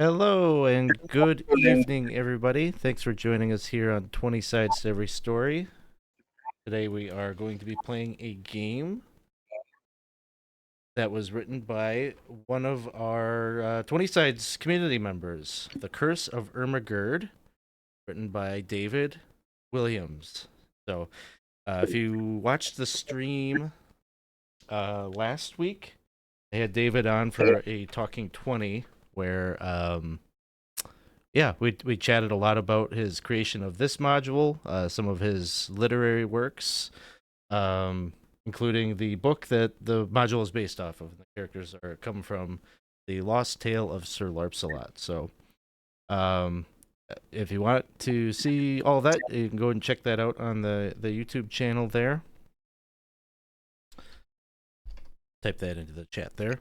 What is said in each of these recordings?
Hello and good evening, everybody. Thanks for joining us here on 20 Sides to Every Story. Today we are going to be playing a game that was written by one of our 20 Sides community members, The Curse of Irma Gerd, written by David Williams. So, if you watched the stream last week, I had David on for a Talking 20 where we chatted a lot about his creation of this module, some of his literary works, including the book that the module is based off of. The characters come from the Lost Tale of Sir Larpsalot. So, um, if you want to see all that, you can go and check that out on the YouTube channel there. Type that into the chat there.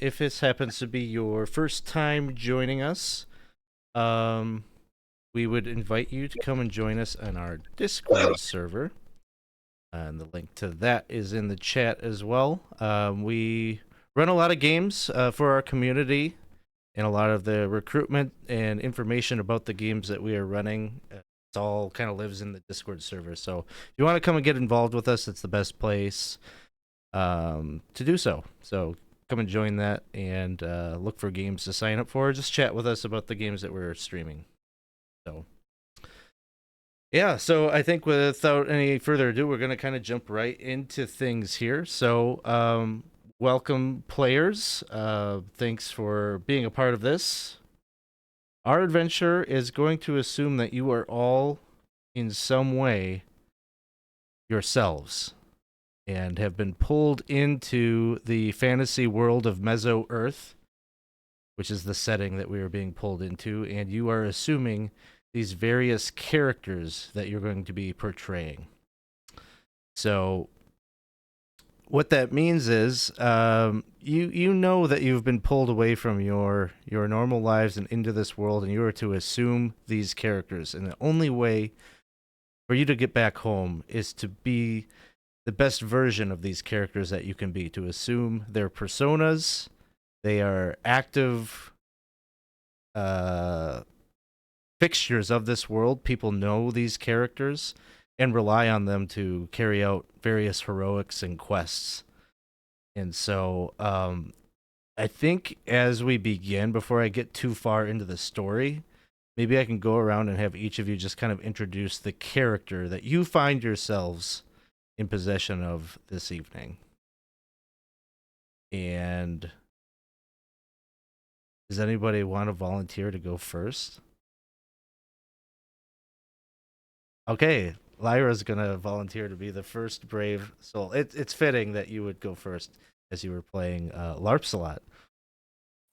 If this happens to be your first time joining us, we would invite you to come and join us on our Discord server. And the link to that is in the chat as well. We run a lot of games for our community, and a lot of the recruitment and information about the games that we are running. It all kind of lives in the Discord server. So if you want to come and get involved with us, it's the best place to do so. So come and join that and look for games to sign up for. Just chat with us about the games that we're streaming. So, yeah, so I think without any further ado, we're going to kind of jump right into things here. So, welcome, players. Thanks for being a part of this. Our adventure is going to assume that you are all, in some way, yourselves, and have been pulled into the fantasy world of Mezzo-Earth, which is the setting that we are being pulled into, and you are assuming these various characters that you're going to be portraying. So what that means is you know that you've been pulled away from your normal lives and into this world, and you are to assume these characters, and the only way for you to get back home is to be the best version of these characters that you can be, to assume their personas. They are active fixtures of this world. People know these characters and rely on them to carry out various heroics and quests. And so I think as we begin, before I get too far into the story, maybe I can go around and have each of you just kind of introduce the character that you find yourselves in possession of this evening. And does anybody want to volunteer to go first? Okay, Lyra's gonna volunteer to be the first brave soul. It's fitting that you would go first, as you were playing Larpsalot.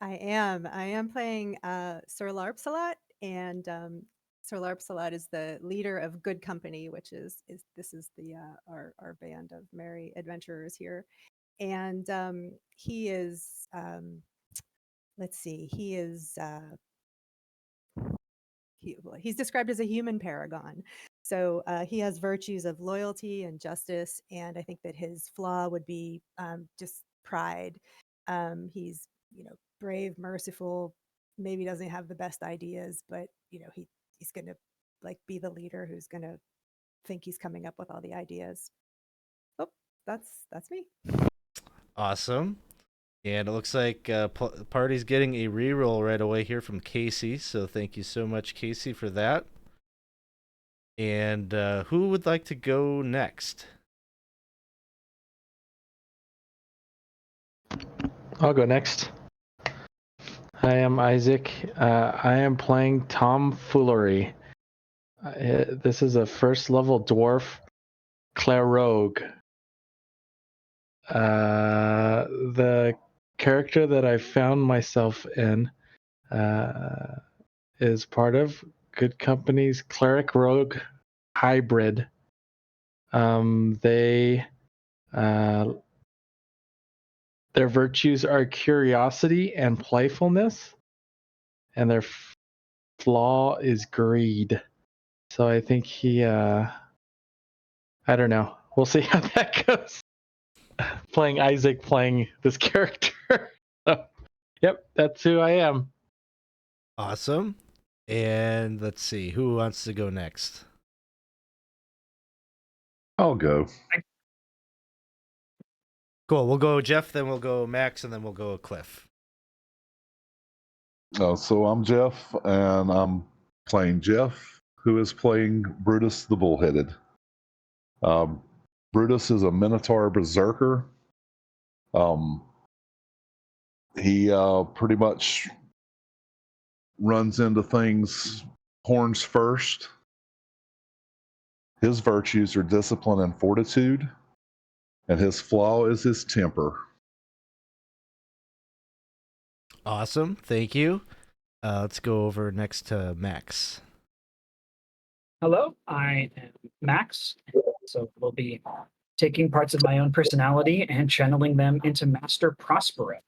I am playing Sir Larpsalot, and Sir Larpsalot is the leader of Good Company, which is this is the our band of merry adventurers here, and he is let's see, he's described as a human paragon. So he has virtues of loyalty and justice, and I think that his flaw would be just pride. He's brave, merciful. Maybe doesn't have the best ideas, but he's gonna like be the leader who's gonna think he's coming up with all the ideas. Oh, that's me. Awesome. And it looks like party's getting a reroll right away here from Casey. So thank you so much, Casey, for that. And who would like to go next? I'll go next. I am Isaac. I am playing Tomfoolery. This is a first level dwarf Clarogue. The character that I found myself in is part of Good Company's Cleric Rogue hybrid. Their virtues are curiosity and playfulness, and their flaw is greed. So I think I don't know. We'll see how that goes. Playing Isaac, playing this character. So, yep, that's who I am. Awesome. And let's see, who wants to go next? I'll go. Cool. We'll go Jeff, then we'll go Max, and then we'll go Cliff. So I'm Jeff, and I'm playing Jeff, who is playing Brutus the Bullheaded. Brutus is a Minotaur berserker. He pretty much runs into things horns first. His virtues are discipline and fortitude, and his flaw is his temper. Awesome. Thank you. Let's go over next to Max. Hello, I am Max. So we'll be taking parts of my own personality and channeling them into Master Prospero,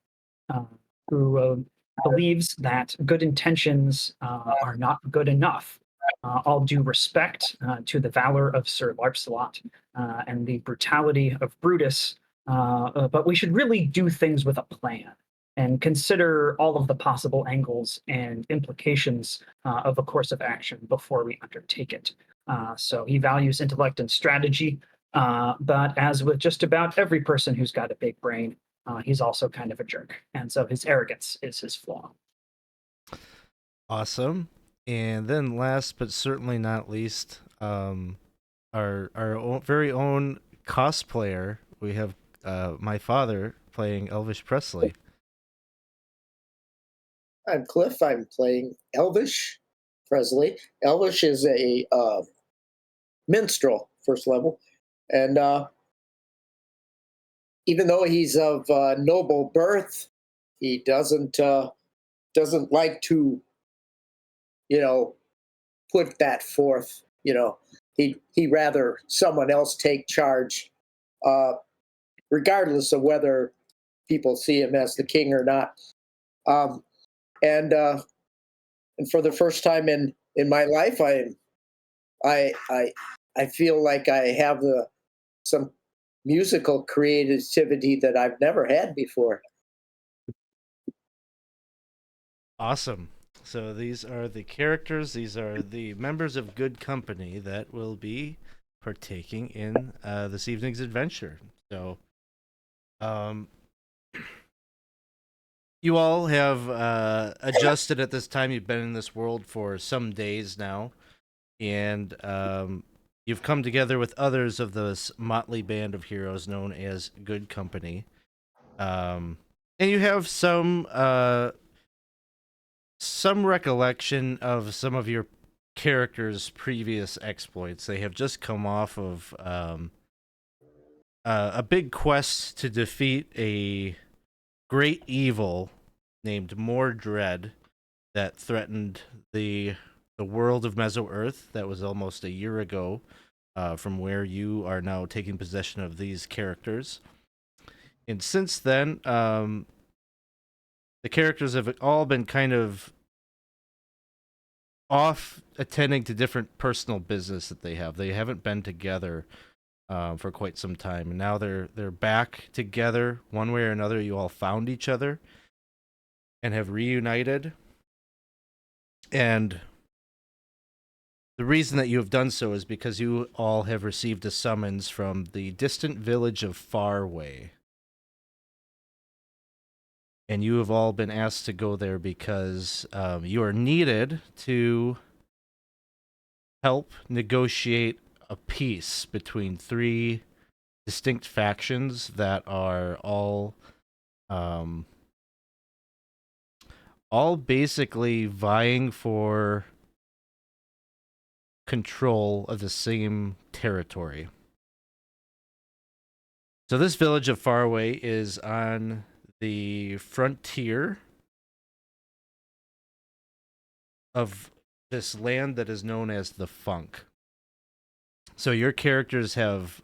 who believes that good intentions are not good enough. All due respect to the valor of Sir Larpsalot and the brutality of Brutus, but we should really do things with a plan and consider all of the possible angles and implications of a course of action before we undertake it. So he values intellect and strategy, but as with just about every person who's got a big brain, he's also kind of a jerk. And so his arrogance is his flaw. Awesome. And then last but certainly not least, our very own cosplayer. We have my father playing Elvis Presley. I'm Cliff. I'm playing Elvish Presley. Elvish is a minstrel, first level, and even though he's of noble birth, he doesn't like to, put that forth. He rather someone else take charge, regardless of whether people see him as the king or not. And for the first time in my life, I feel like I have some musical creativity that I've never had before. Awesome. So these are the characters. These are the members of Good Company that will be partaking in this evening's adventure. So, you all have adjusted at this time. You've been in this world for some days now, and you've come together with others of this motley band of heroes known as Good Company. And you have some recollection of some of your characters' previous exploits. They have just come off of a big quest to defeat a great evil named Mordred that threatened the world of Mezzo-Earth. That was almost a year ago, from where you are now taking possession of these characters. And since then, the characters have all been kind of off attending to different personal business that they have. They haven't been together for quite some time, and now they're back together one way or another. You all found each other and have reunited, and the reason that you have done so is because you all have received a summons from the distant village of Farway. And you have all been asked to go there because you are needed to help negotiate a peace between three distinct factions that are all basically vying for control of the same territory. So this village of Farway is on the frontier of this land that is known as the Funk. So your characters have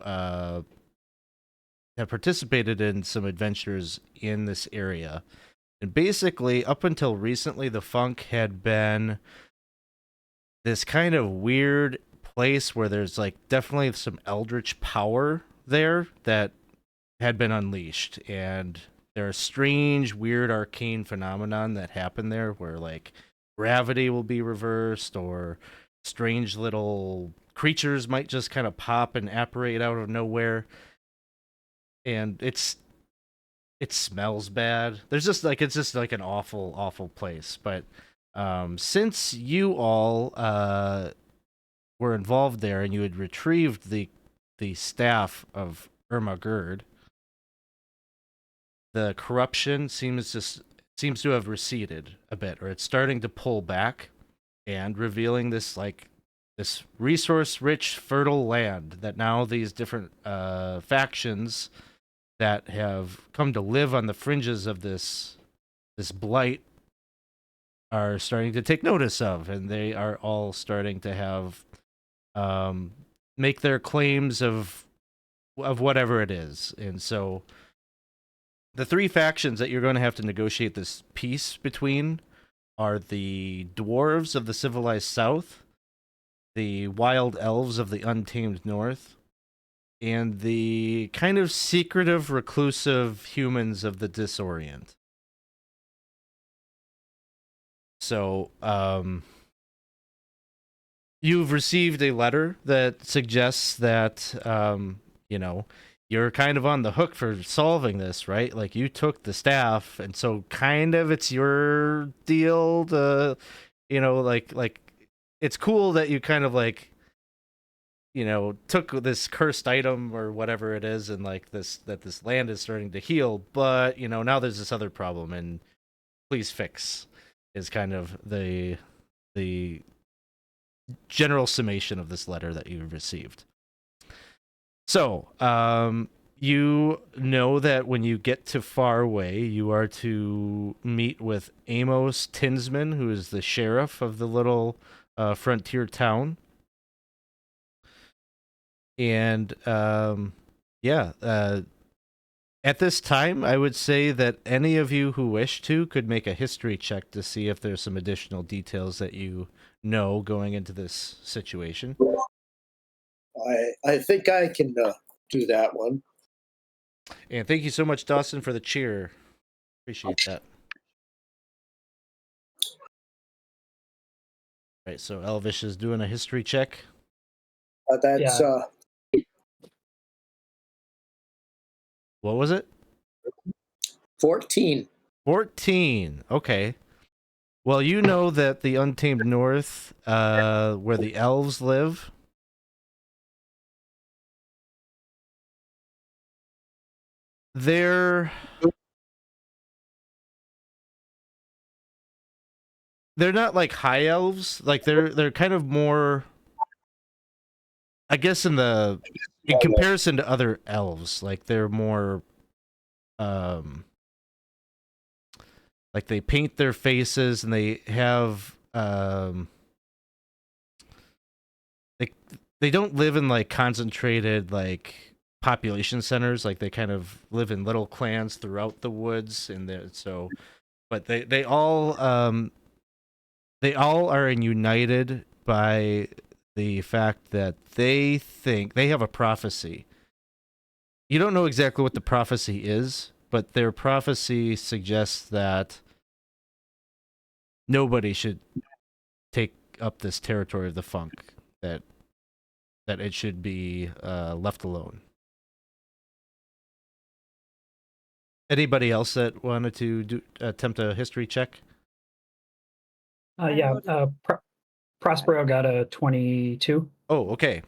participated in some adventures in this area. And basically, up until recently, the Funk had been this kind of weird place where there's like definitely some eldritch power there that had been unleashed. And there are strange, weird, arcane phenomenon that happen there where like gravity will be reversed, or strange little creatures might just kind of pop and apparate out of nowhere. And it smells bad. There's just like it's just like an awful place. But since you all were involved there and you had retrieved the staff of Irma Gerd, the corruption seems to have receded a bit, or it's starting to pull back, and revealing this resource-rich, fertile land that now these different factions that have come to live on the fringes of this blight are starting to take notice of, and they are all starting to have make their claims of whatever it is. And so the three factions that you're going to have to negotiate this peace between are the dwarves of the civilized south, the wild elves of the untamed north, and the kind of secretive, reclusive humans of the disorient. So, you've received a letter that suggests that, you're kind of on the hook for solving this, right? Like, you took the staff, and so kind of it's your deal to, like, it's cool that you kind of, like, took this cursed item or whatever it is, and, like, this land is starting to heal, but, now there's this other problem, and please fix, is kind of the general summation of this letter that you've received. So, you know that when you get to Farway, you are to meet with Amos Tinsman, who is the sheriff of the little frontier town. And, at this time, I would say that any of you who wish to could make a history check to see if there's some additional details that you know going into this situation. I think I can do that one. And thank you so much, Dawson, for the cheer. Appreciate that. All right, so Elvish is doing a history check. That's What was it? 14. 14. Okay. Well, you know that the Untamed North, where the elves live, they're not like high elves. Like they're kind of more, I guess, in comparison to other elves, like they're more like they paint their faces, and they have they don't live in like concentrated like population centers. Like they kind of live in little clans throughout the woods, and so, but they all are united by the fact that they think they have a prophecy. You don't know exactly what the prophecy is, but their prophecy suggests that nobody should take up this territory of the Funk, that it should be left alone. Anybody else that wanted to attempt a history check? Prospero got a 22. Oh, okay.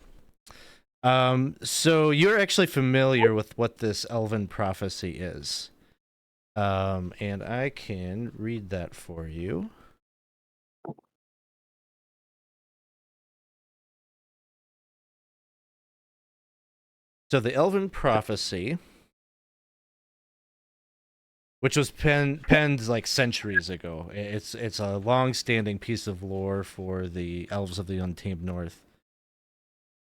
So you're actually familiar with what this elven prophecy is. And I can read that for you. So the elven prophecy, which was penned like centuries ago. It's a long-standing piece of lore for the elves of the Untamed North.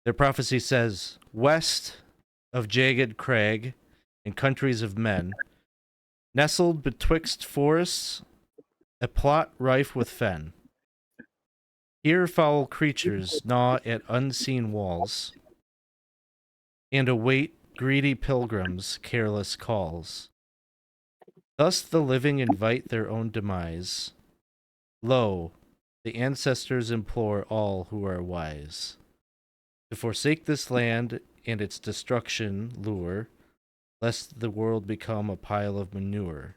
Their prophecy says, "West of jagged crag and countries of men, nestled betwixt forests, a plot rife with fen. Here foul creatures gnaw at unseen walls, and await greedy pilgrims' careless calls. Thus the living invite their own demise. Lo, The ancestors implore all who are wise to forsake this land and its destruction lure, lest the world become a pile of manure.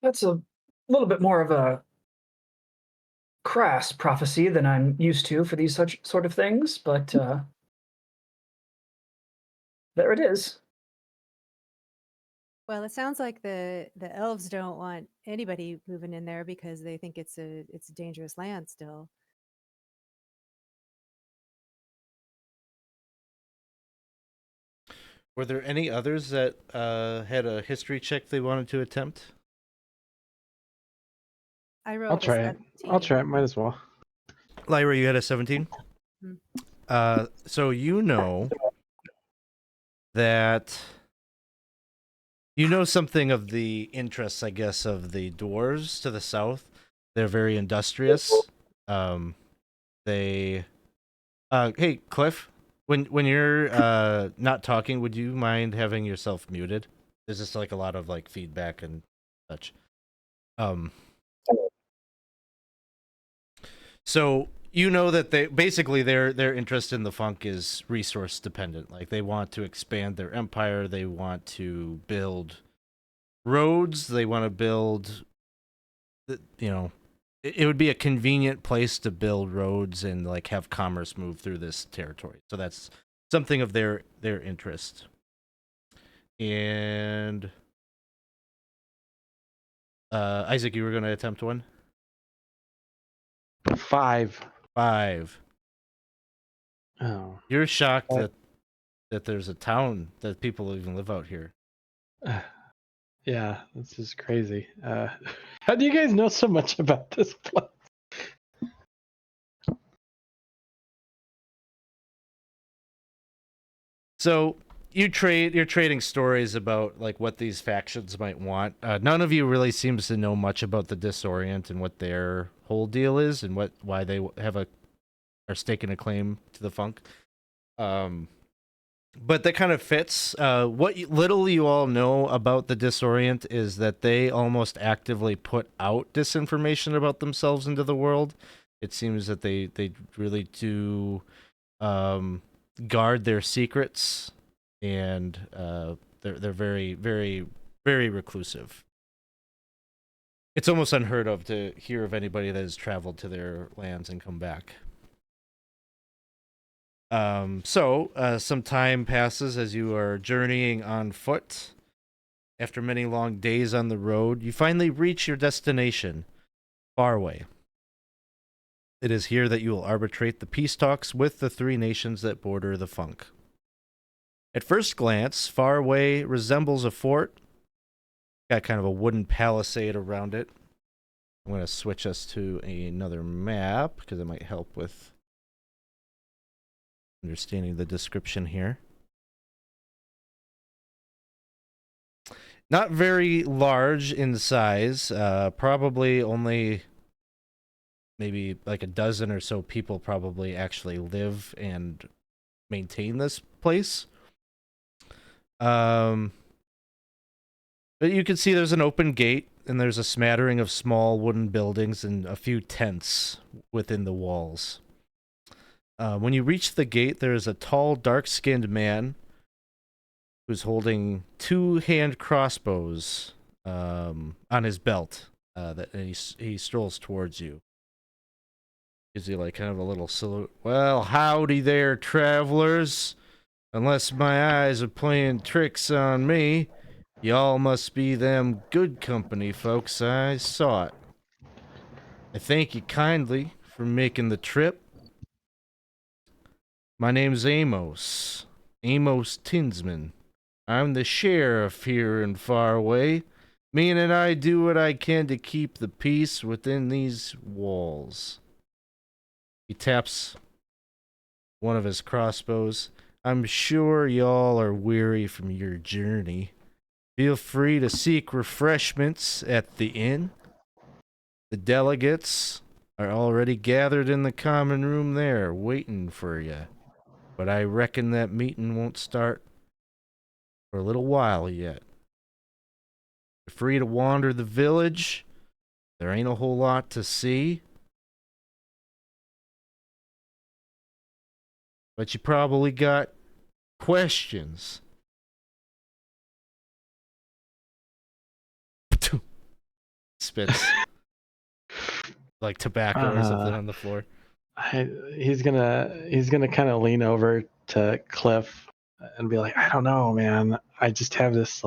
That's a little bit more of a crass prophecy than I'm used to for these such sort of things, but there it is. Well, it sounds like the elves don't want anybody moving in there because they think it's a dangerous land still. Were there any others that had a history check they wanted to attempt? I rolled I'll a try it. I'll 17. try it. Might as well. Lyra, you had a 17? So you know that you know something of the interests, I guess, of the dwarves to the south. They're very industrious. They hey, Cliff, when you're not talking, would you mind having yourself muted? There's just like a lot of like feedback and such. So you know that they basically their interest in the funk is resource dependent. Like they want to expand their empire, they want to build roads, they want to build you know, it would be a convenient place to build roads and like have commerce move through this territory. So that's something of their interest. And Isaac, you were going to attempt one? 5. 5. Oh. You're shocked that there's a town that people even live out here. Yeah, this is crazy. How do you guys know so much about this place? So you're trading stories about like what these factions might want. None of you really seems to know much about the Disorient and what their whole deal is and why they are staking a claim to the funk. But that kind of fits. Little you all know about the Disorient is that they almost actively put out disinformation about themselves into the world. It seems that they really do guard their secrets, and they're very very very reclusive. It's almost unheard of to hear of anybody that has traveled to their lands and come back. So some time passes as you are journeying on foot. After many long days on the road, you finally reach your destination, Farway. It is here that you will arbitrate the peace talks with the 3 nations that border the funk. At first glance, Farway resembles a fort. Got kind of a wooden palisade around it. I'm going to switch us to another map because it might help with understanding the description here. Not very large in size, probably only maybe like a dozen or so people probably actually live and maintain this place. But you can see there's an open gate and there's a smattering of small wooden buildings and a few tents within the walls. When you reach the gate, there is a tall, dark-skinned man who's holding 2 hand crossbows on his belt. That he strolls towards you. Gives you like kind of a little salute. Well, howdy there, travelers. Unless my eyes are playing tricks on me, y'all must be them good company folks I sought. I thank you kindly for making the trip. My name's Amos Tinsman. I'm the sheriff here in Farway, meaning I do what I can to keep the peace within these walls. He taps one of his crossbows. I'm sure y'all are weary from your journey. Feel free to seek refreshments at the inn. The delegates are already gathered in the common room there, waiting for you. But I reckon that meeting won't start for a little while yet. You're free to wander the village. There ain't a whole lot to see. But you probably got questions. Spits like tobacco or something on the floor. He's gonna kind of lean over to Cliff and be like, I don't know, man. I just have this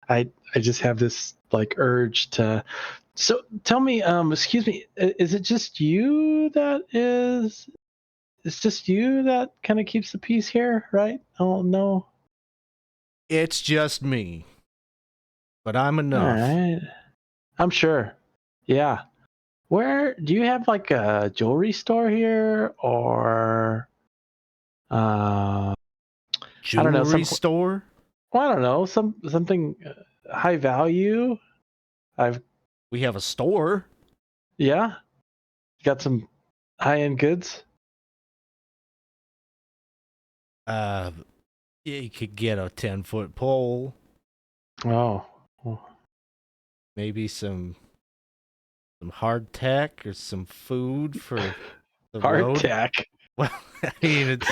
I just have this like urge to. So tell me, excuse me, is it just you that is? It's just you that kind of keeps the peace here, right? Oh no. It's just me. But I'm All enough. right. I'm sure. Yeah. Where do you have like a jewelry store here, or I don't know, Jewelry store? well, I don't know, something high value. We have a store. Yeah, got some high end goods. Yeah, you could get a 10-foot pole. Oh, Maybe some hardtack or some food for the road. hardtack. Well, I mean, it's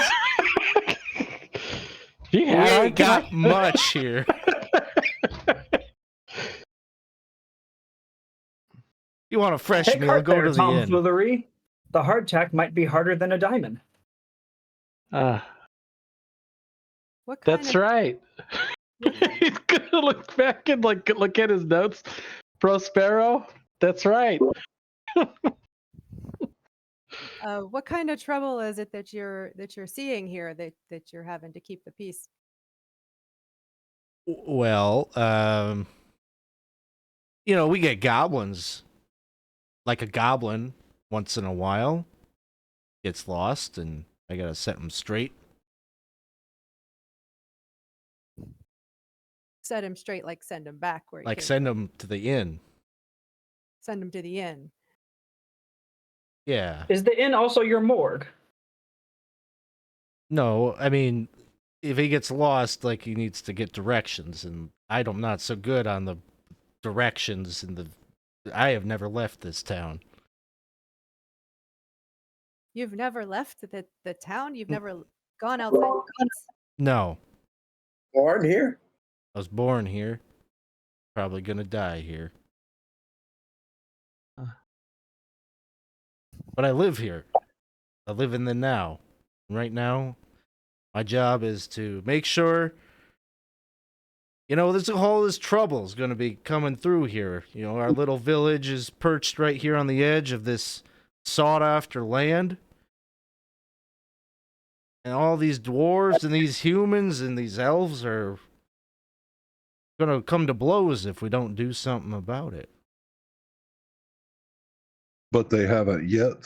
You we had ain't got hardtack? much here. You want a fresh Take meal? heart Go there, to the inn. tomfoolery. The hardtack might be harder than a diamond. What kind That's of right. He's gonna look back and look at his notes. Prospero. That's right. what kind of trouble is it that you're seeing here that you're having to keep the peace? Well, we get goblins. Like a goblin once in a while gets lost, and I gotta set him straight. Set him straight, like send him back where he Like came send from. him to the inn. Send him to the inn. Yeah. Is the inn also your morgue? No, I mean, if he gets lost, like he needs to get directions, and I'm not so good on the directions. I have never left this town. You've never left the town? You've never gone outside the gates? No, Born here? I was born here. Probably gonna die here. But I live here. I live in the now. Right now, my job is to make sure, all this trouble is going to be coming through here. Our little village is perched right here on the edge of this sought-after land. And all these dwarves and these humans and these elves are going to come to blows if we don't do something about it. But they haven't yet.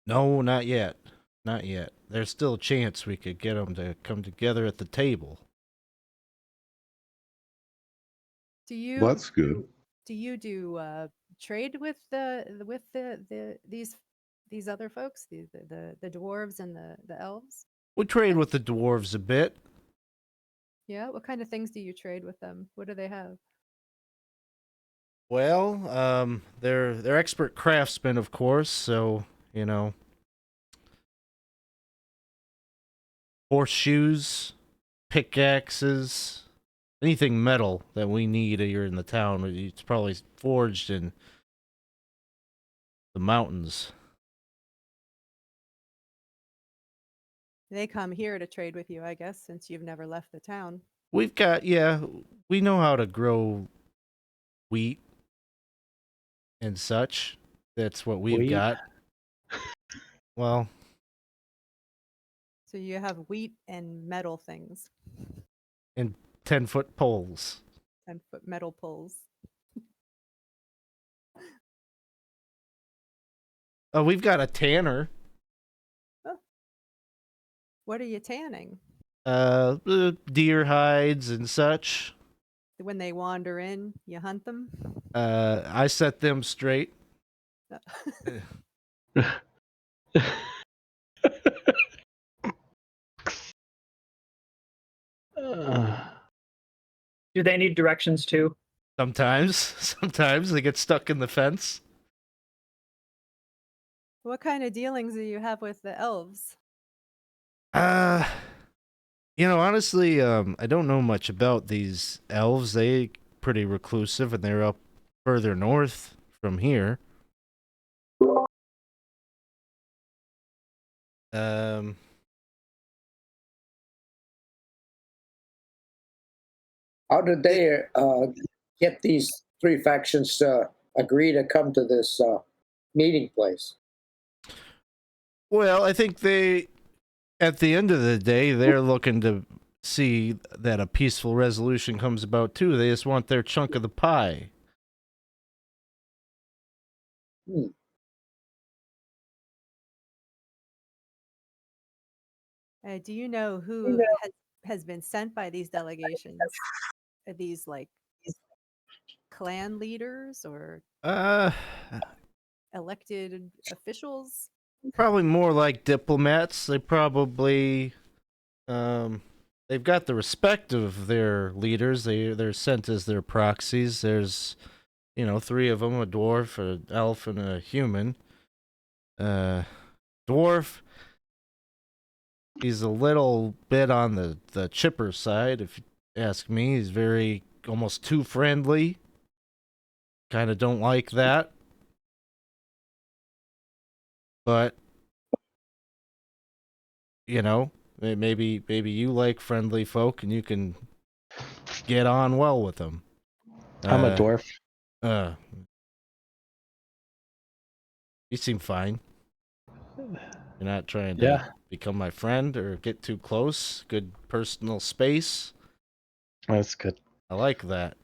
No, not yet. Not yet. There's still a chance we could get them to come together at the table. Do you That's good. do you do trade with these other folks, the dwarves and the elves? We trade with the dwarves a bit. Yeah, what kind of things do you trade with them? What do they have? Well, they're expert craftsmen, of course, so, horseshoes, pickaxes, anything metal that we need here in the town. It's probably forged in the mountains. They come here to trade with you, I guess, since you've never left the town. We know how to grow wheat and such. That's what we've Wheat? got. Well, So you have wheat and metal things, and 10-foot poles. 10-foot metal poles. We've got a tanner. What are you tanning? Deer hides and such. When they wander in, you hunt them? I set them straight. Do they need directions too? Sometimes they get stuck in the fence. What kind of dealings do you have with the elves? Uh, honestly, I don't know much about these elves. They pretty reclusive, and they're up further north from here. Um, How did they get these three factions to agree to come to this meeting place? well, I think at the end of the day, they're looking to see that a peaceful resolution comes about too. They just want their chunk of the pie. Hmm. Do you know who has been sent by these delegations? Are these like clan leaders or Uh, elected officials? Probably more like diplomats. They probably they've got the respect of their leaders. They're sent as their proxies. There's three of them: a dwarf, an elf, and a human. Dwarf, he's a little bit on the chipper side, if you ask me. He's very almost too friendly. Kind of don't like that. But maybe you like friendly folk and you can get on well with them. I'm a dwarf. You seem fine. You're not trying to Yeah, become my friend or get too close. Good personal space. that's good. I like that.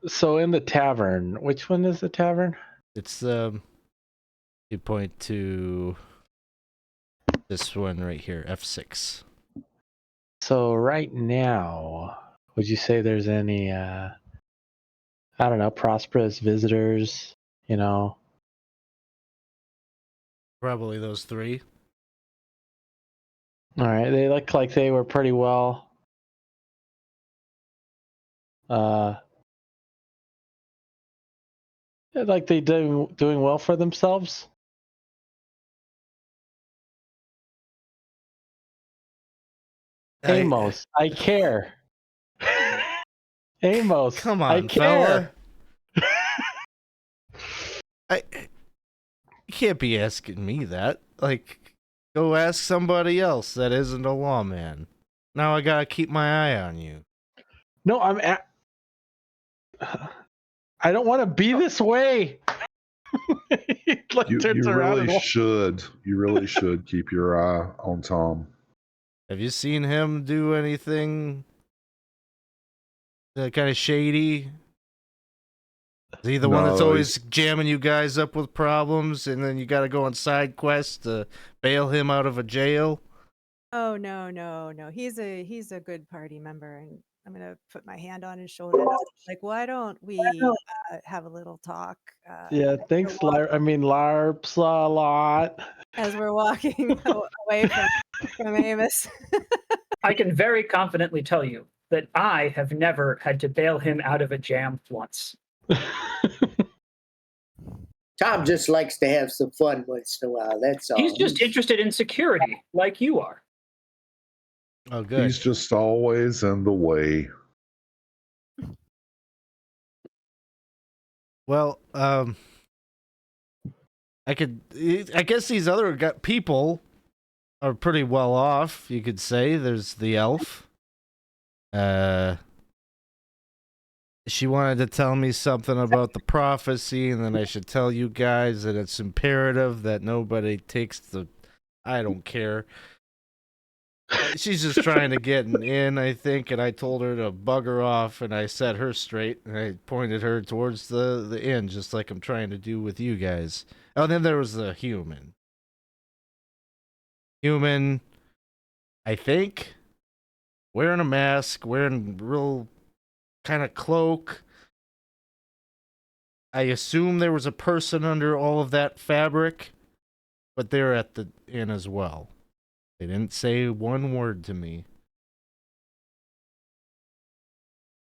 So in the tavern, which one is the tavern? It's you point to this one right here, F6. So right now, would you say there's any I don't know, prosperous visitors, Probably those three. All right, they look like they were pretty well like they doing well for themselves. Amos, I care. Amos, Come I on, care. fella. You can't be asking me that. Like, go ask somebody else that isn't a lawman. Now I gotta keep my eye on you. No, I don't want to be this way. He You turns around really and should. You really should keep your eye on Tom. Have you seen him do anything kind of shady? Is he the one that's No, always jamming you guys up with problems, and then you gotta go on side quests to bail him out of a jail? Oh no. He's a good party member, and I'm gonna put my hand on his shoulder. And like, why don't we have a little talk? yeah, thanks, Larpsalot. As we're walking away from Amos. I can very confidently tell you that I have never had to bail him out of a jam once. Tom just likes to have some fun once in a while. That's all. He's just interested in security, like you are. Oh, good. he's just always in the way. Well, I guess these other people are pretty well off, you could say. There's the elf. She wanted to tell me something about the prophecy, and then I should tell you guys that it's imperative that nobody takes the... I don't care. She's just trying to get an in, I think, and I told her to bugger off, and I set her straight, and I pointed her towards the inn, just like I'm trying to do with you guys. Oh, and then there was the human. Human, I think, wearing a mask, wearing real kind of cloak. I assume there was a person under all of that fabric, but they're at the inn as well. They didn't say one word to me.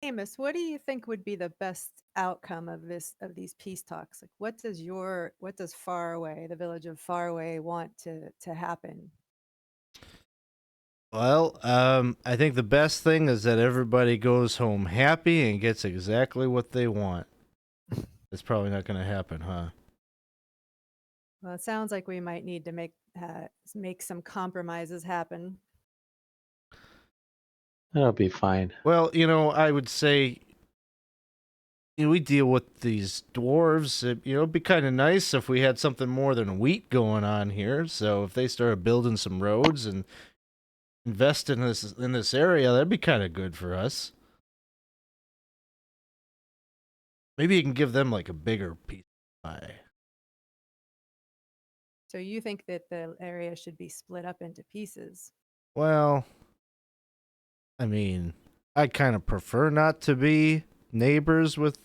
Amos, what do you think would be the best outcome of these peace talks? Like, what does Faraway, the village of Faraway, want to happen? Well, I think the best thing is that everybody goes home happy and gets exactly what they want. It's probably not going to happen, huh? Well, it sounds like we might need to make some compromises happen. That'll be fine. Well, I would say we deal with these dwarves. It'd be kind of nice if we had something more than wheat going on here. So if they started building some roads and invest in this area, that'd be kind of good for us. Maybe you can give them like a bigger piece of pie. So you think that the area should be split up into pieces? Well, I mean, I kind of prefer not to be neighbors with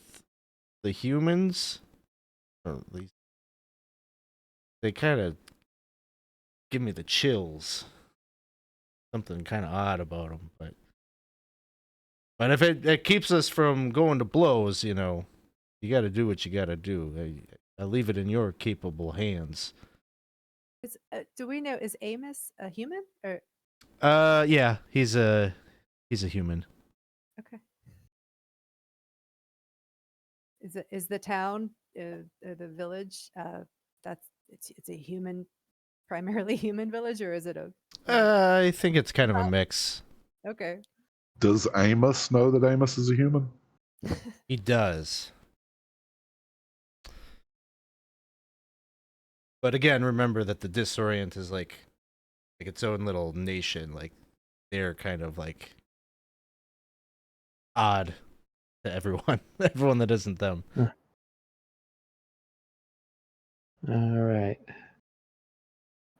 the humans. Or at least they kind of give me the chills. Something kind of odd about them, but if it keeps us from going to blows, you got to do what you got to do. I leave it in your capable hands. Do we know, is Amos a human or? Yeah, he's a human. Okay. Is the town, the village, it's a human, primarily human village, or is it a? I think it's kind of a mix. Okay. Does Amos know that Amos is a human? He does. But again, remember that the Disorient is like its own little nation. Like they're kind of like odd to everyone. Everyone that isn't them. All right.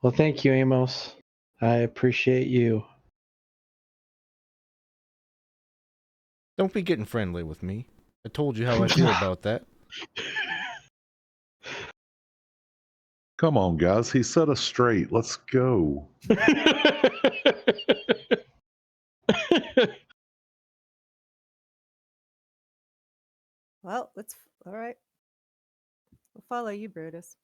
Well, thank you, Amos. I appreciate you. Don't be getting friendly with me. I told you how I feel about that. Come on, guys. He set us straight. Let's go. Well, all right. We'll follow you, Brutus.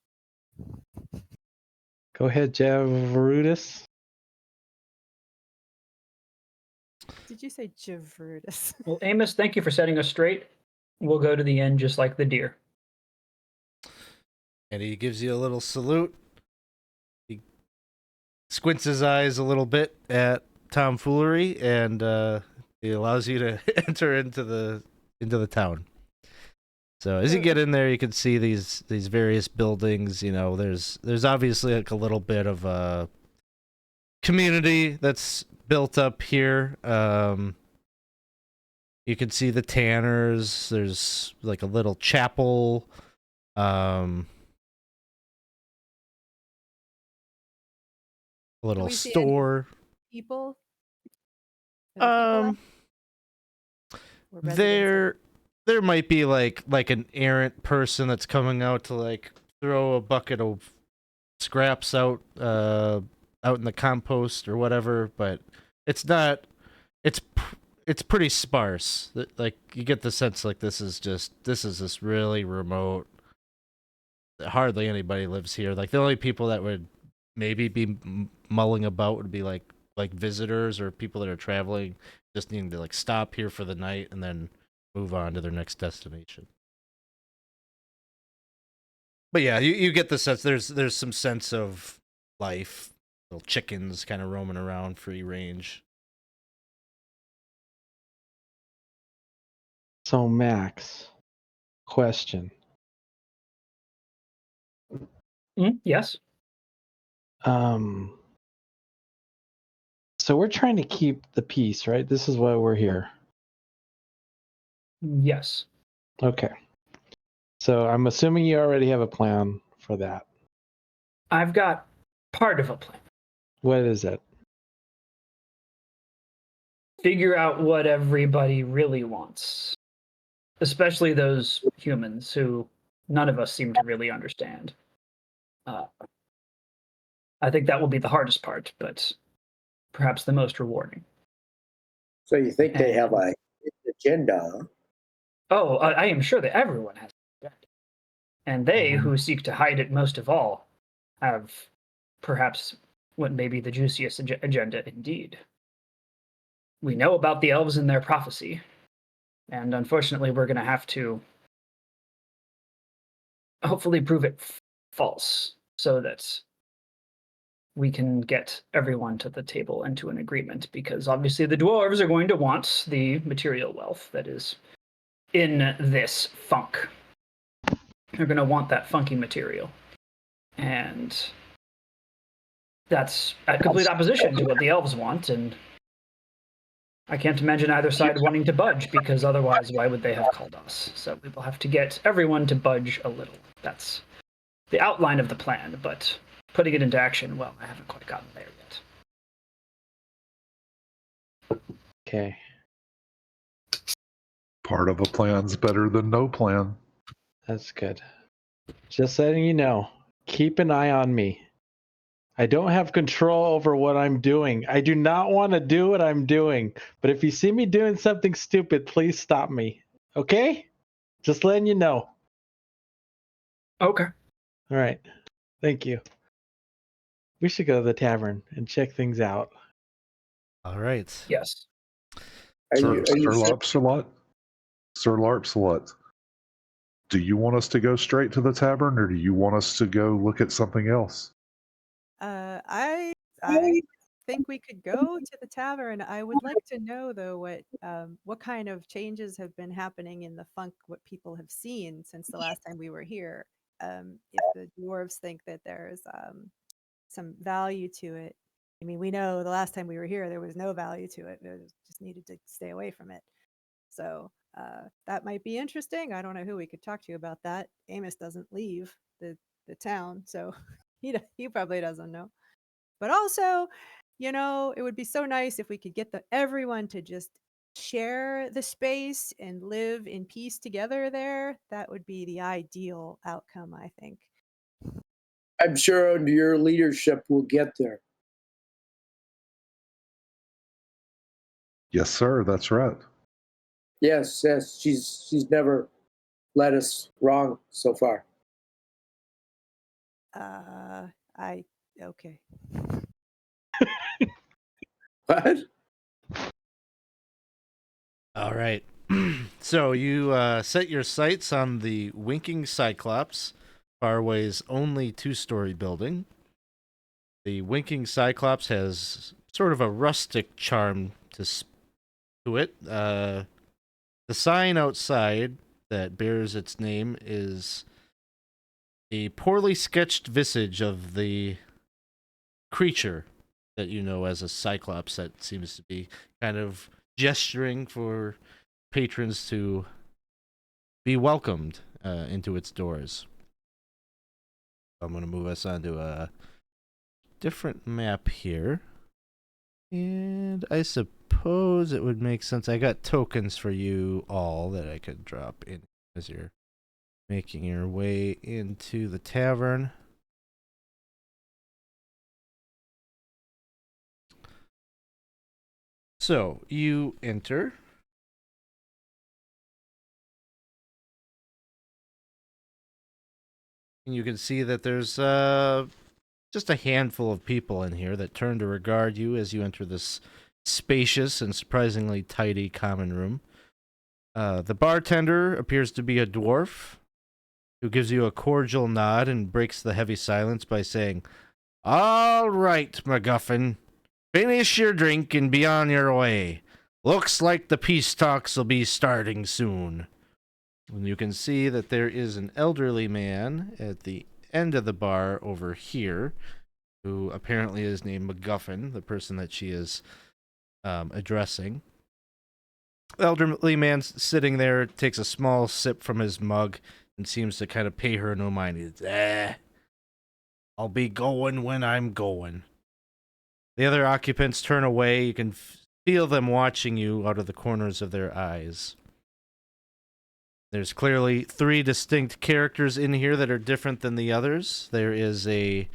Go ahead, Javrudis. Did you say Javrutus? Well, Amos, thank you for setting us straight. We'll go to the end just like the deer. And he gives you a little salute. He squints his eyes a little bit at tomfoolery, and he allows you to enter into the town. So as you get in there, you can see these various buildings. There's obviously like a little bit of a community that's built up here. You can see the tanners. There's like a little chapel. A little we see any store. People? Are people left? Or There might be like an errant person that's coming out to like throw a bucket of scraps out in the compost or whatever, but it's not. It's pretty sparse. Like you get the sense like this is this really remote. Hardly anybody lives here. Like the only people that would maybe be mulling about would be like visitors or people that are traveling, just needing to like stop here for the night and then move on to their next destination. But yeah, you get the sense there's some sense of life. Little chickens kind of roaming around free range. So, Max, question. Yes. So we're trying to keep the peace, right? This is why we're here. Yes. Okay. So I'm assuming you already have a plan for that. I've got part of a plan. What is it? Figure out what everybody really wants, especially those humans who none of us seem to really understand. I think that will be the hardest part, but perhaps the most rewarding. So you think they have a agenda. Oh, I am sure that everyone has an agenda. And they Mhm. who seek to hide it most of all have perhaps what may be the juiciest agenda indeed. We know about the elves and their prophecy, and unfortunately, we're going to have to hopefully prove it false so that we can get everyone to the table and to an agreement, because obviously the dwarves are going to want the material wealth that is in this funk. They're going to want that funky material. And that's a complete opposition to what the elves want, and I can't imagine either side wanting to budge, because otherwise, why would they have called us? So we will have to get everyone to budge a little. That's the outline of the plan, but putting it into action, well, I haven't quite gotten there yet. Okay. Part of a plan's better than no plan. That's good. Just letting you know, keep an eye on me. I don't have control over what I'm doing. I do not want to do what I'm doing. But if you see me doing something stupid, please stop me. Okay? Just letting you know. Okay. All right. Thank you. We should go to the tavern and check things out. All right. Yes. Sir Sure? Larpsalot? Sir Larpsalot, do you want us to go straight to the tavern, or do you want us to go look at something else? I think we could go to the tavern. I would like to know though what kind of changes have been happening in the funk, what people have seen since the last time we were here. If the dwarves think that there's some value to it. I mean, we know the last time we were here there was no value to it. We just needed to stay away from it. So that might be interesting. I don't know who we could talk to about that. Amos doesn't leave the town, so he probably doesn't know. But also, it would be so nice if we could get everyone to just share the space and live in peace together there. That would be the ideal outcome, I think. I'm sure under your leadership we'll get there. Yes, sir, that's right. Yes, she's never led us wrong so far. Okay. What? All right. So you set your sights on the Winking Cyclops, Farway's only two-story building. The Winking Cyclops has sort of a rustic charm to it. The sign outside that bears its name is a poorly sketched visage of the creature that you know as a Cyclops that seems to be kind of gesturing for patrons to be welcomed into its doors. I'm going to move us onto a different map here. And I suppose it would make sense. I got tokens for you all that I could drop in as you're making your way into the tavern. So you enter. And you can see that there's just a handful of people in here that turn to regard you as you enter this spacious and surprisingly tidy common room. The bartender appears to be a dwarf who gives you a cordial nod and breaks the heavy silence by saying, "All right, MacGuffin. Finish your drink and be on your way. Looks like the peace talks will be starting soon." And you can see that there is an elderly man at the end of the bar over here, who apparently is named MacGuffin, the person that she is addressing. The elderly man sitting there takes a small sip from his mug and seems to kind of pay her no mind. He's, I'll be going when I'm going. The other occupants turn away. You can feel them watching you out of the corners of their eyes. There's clearly three distinct characters in here that are different than the others. There is a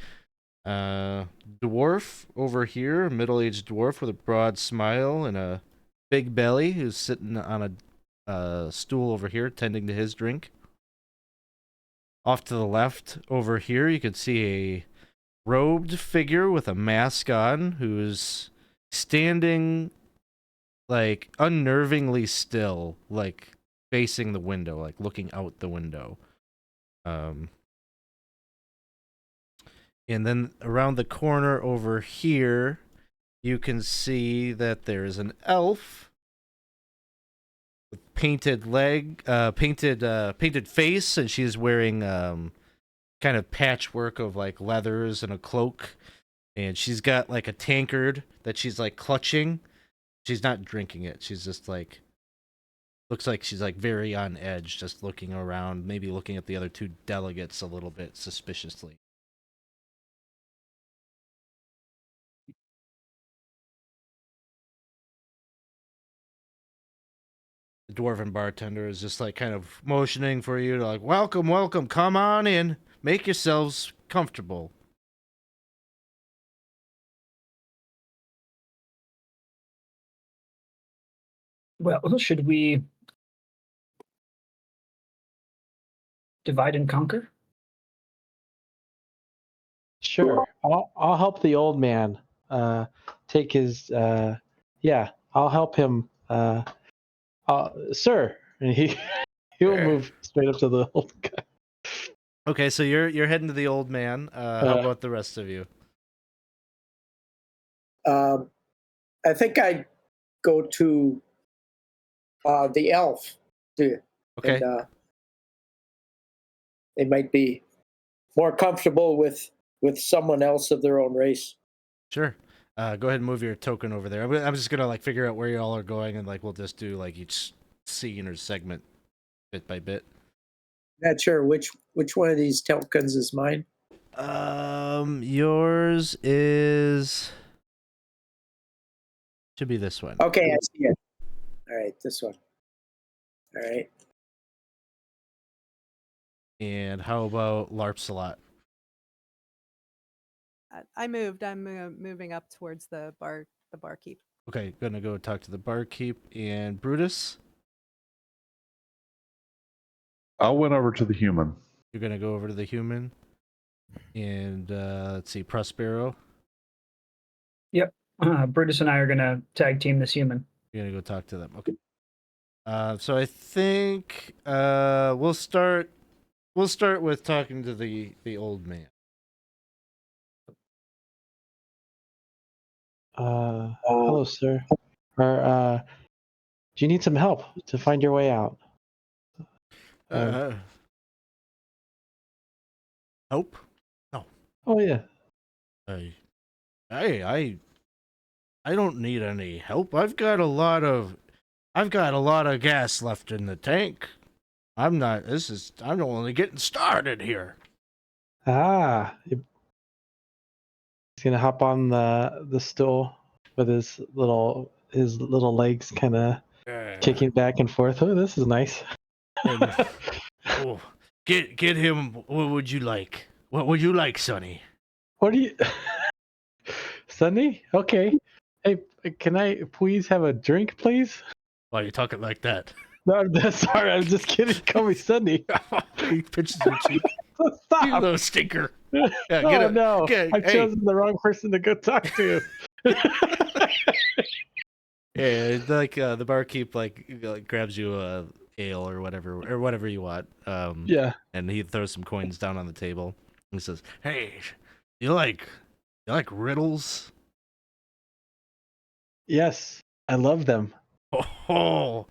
dwarf over here, a middle-aged dwarf with a broad smile and a big belly, who's sitting on a stool over here, tending to his drink. Off to the left, over here, you can see a robed figure with a mask on who's standing, like, unnervingly still, like, facing the window, like, looking out the window. And then around the corner over here, you can see that there's an elf with painted painted face, and she's wearing kind of patchwork of like leathers and a cloak, and she's got like a tankard that she's like clutching. She's not drinking it. She's just like looks like she's like very on edge, just looking around, maybe looking at the other two delegates a little bit suspiciously. The dwarven bartender is just like kind of motioning for you to like, welcome, welcome, come on in, make yourselves comfortable. Well, should we divide and conquer? Sure. I'll help the old man take his yeah, I'll help him sir. And he'll move straight up to the old guy. Okay, so you're heading to the old man. How about the rest of you? I think I'd go to the elf. Too. Okay. And, they might be more comfortable with someone else of their own race. Sure. Go ahead and move your token over there. I'm just gonna like figure out where you all are going, and like we'll just do like each scene or segment bit by bit. Not sure which one of these tokens is mine. Yours is should be this one. Okay, I see it. All right, this one. All right. And how about Larpsalot? I moved. I'm moving up towards the barkeep. Okay, gonna go talk to the barkeep. And Brutus, I went over to the human. you're gonna go over to the human. And let's see, Prospero, Yep. Brutus and I are gonna tag team this human. you're gonna go talk to them. Okay. So I think we'll start with talking to the old man. Hello, sir. Or do you need some help to find your way out? Help? No. Oh yeah. I don't need any help. I've got a lot of gas left in the tank. I'm only getting started here. He's gonna hop on the stool with his little legs kind of kicking back and forth. Oh, this is nice. Oh, get him. What would you like? What would you like, Sonny? What do you, Sunny? Okay. Hey, can I please have a drink, please? Why are you talking like that? No, sorry, I'm just kidding. Call me Sunny. He pinches your cheek. You Stop. little stinker. Yeah, Oh no, I've chosen the wrong person to go talk to. Yeah, it's like the barkeep like grabs you a ale or whatever you want. Yeah. And he throws some coins down on the table. He says, "Hey, you like riddles?" Yes, I love them. Oh,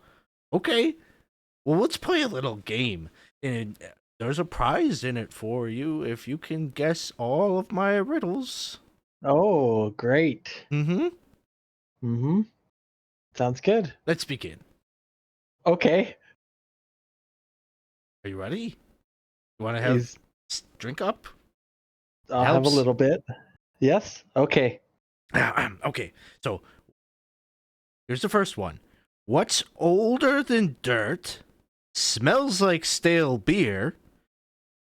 okay. Well, let's play a little game, and there's a prize in it for you if you can guess all of my riddles. Oh, great. Mm-hmm. Sounds good. Let's begin. Okay. Are you ready? You want to have drink up? I'll have a Helps. little bit. Yes. Okay. Okay. So here's the first one. What's older than dirt, smells like stale beer,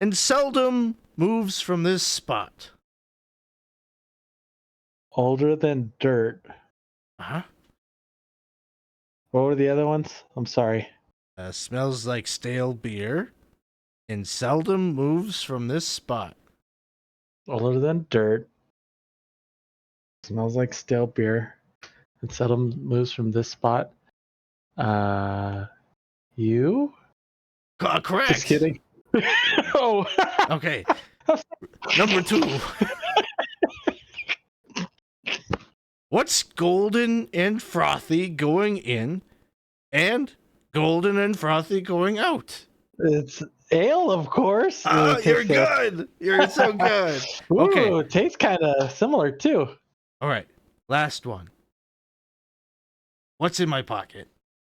and seldom moves from this spot? Older than dirt. Uh-huh. What were the other ones? I'm sorry. Smells like stale beer and seldom moves from this spot. Older than dirt. Smells like stale beer. And seldom moves from this spot. You? Correct. Just kidding. Oh. Okay. Number 2. What's golden and frothy going in and golden and frothy going out? It's ale, of course. Oh, It you're tastes like- good. You're so good. Ooh, Okay. it tastes kind of similar too. All right. Last one. What's in my pocket?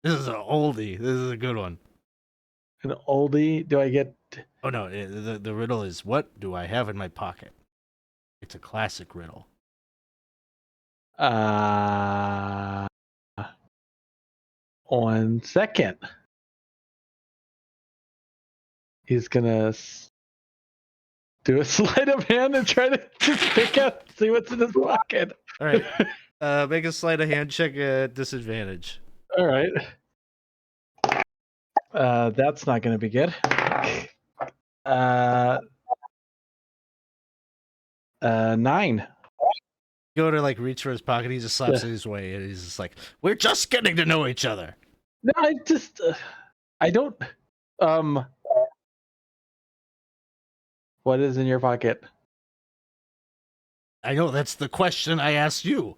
This is an oldie. This is a good one. An oldie. Do I get? Oh, no. The riddle is, what do I have in my pocket? It's a classic riddle. 1 second. He's gonna do a sleight of hand and try to just pick out, see what's in his pocket. All right. Make a sleight of hand check at disadvantage. All right. That's not gonna be good. 9. Go to like reach for his pocket. He just slaps it his way, and he's just like, "We're just getting to know each other." No, I don't. What is in your pocket? I know that's the question I asked you.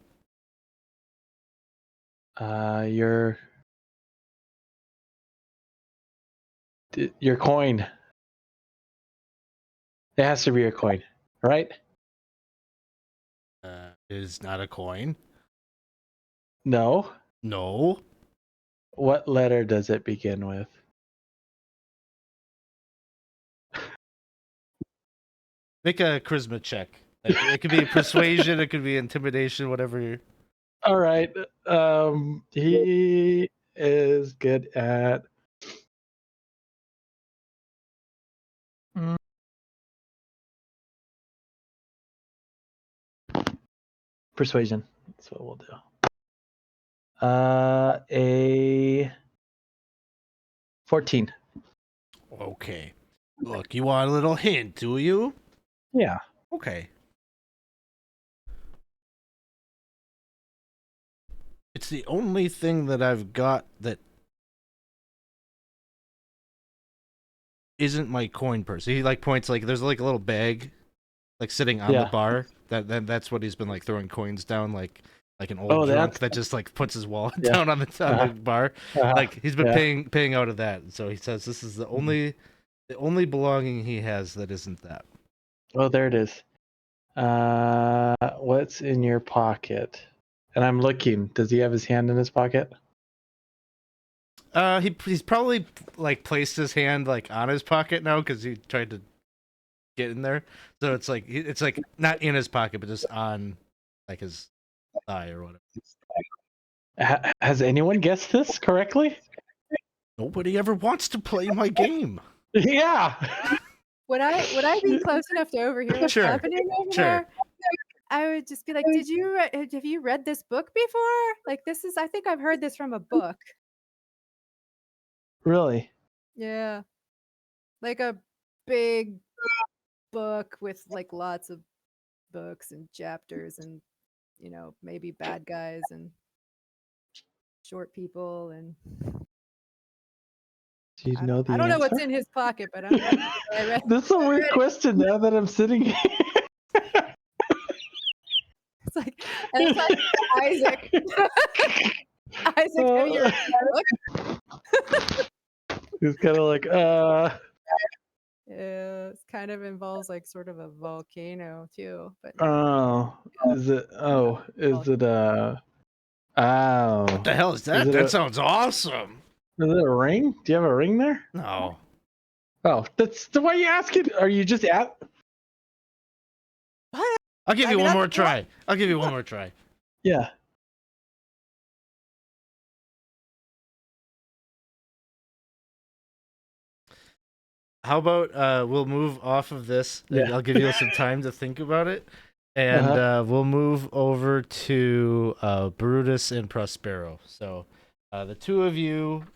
Your coin. It has to be your coin, right? It is not a coin. No. No. What letter does it begin with? Make a charisma check. Like, it could be persuasion, it could be intimidation, whatever. All right. He is good at. Persuasion. That's what we'll do. A 14. Okay. Look, you want a little hint, do you? Yeah. Okay. It's the only thing that I've got that isn't my coin purse. He like points like there's like a little bag like sitting on the bar. That's what he's been like throwing coins down like an old drunk that just like puts his wallet down on the bar. Like he's been paying out of that. So he says this is the only belonging he has that isn't that. Oh, there it is. What's in your pocket? And I'm looking. Does he have his hand in his pocket? He's probably like placed his hand like on his pocket now because he tried to get in there. So it's like not in his pocket, but just on like his thigh or whatever. Has anyone guessed this correctly? Nobody ever wants to play my game. Yeah. Would I be close enough to overhear what's happening over there? I would just be like, have you read this book before? Like I think I've heard this from a book. Really? Yeah. Like a big book with like lots of books and chapters and maybe bad guys and short people and Do you know the I don't know what's answer? in his pocket, but I'm This is a weird question now that I'm sitting here. It's like Isaac. Isaac, have you read that book? He's kind of like, Yeah, it kind of involves like sort of a volcano too, but is it oh, What the hell is that? That sounds awesome. Is it a ring? Do you have a ring there? No. Oh, that's the way you ask it. Are you just at? what? I'll give you one more try. I'll give you one more try. Yeah. How about we'll move off of this. Yeah. I'll give you some time to think about it. And we'll move over to Brutus and Prospero. So the two of you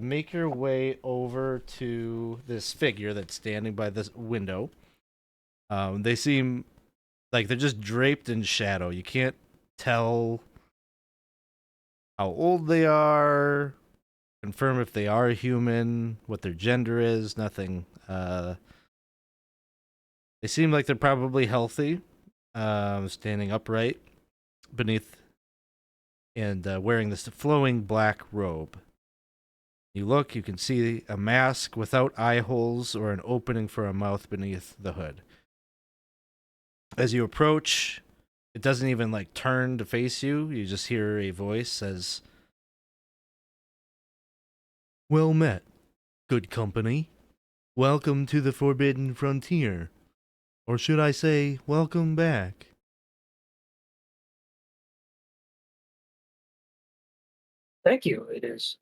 make your way over to this figure that's standing by this window. They seem like they're just draped in shadow. You can't tell how old they are, confirm if they are human, what their gender is, nothing. They seem like they're probably healthy, standing upright beneath and wearing this flowing black robe. You look, you can see a mask without eye holes or an opening for a mouth beneath the hood. As you approach, it doesn't even like turn to face you. You just hear a voice says, "Well met, good company. Welcome to the Forbidden Frontier. Or should I say, welcome back." Thank you. It is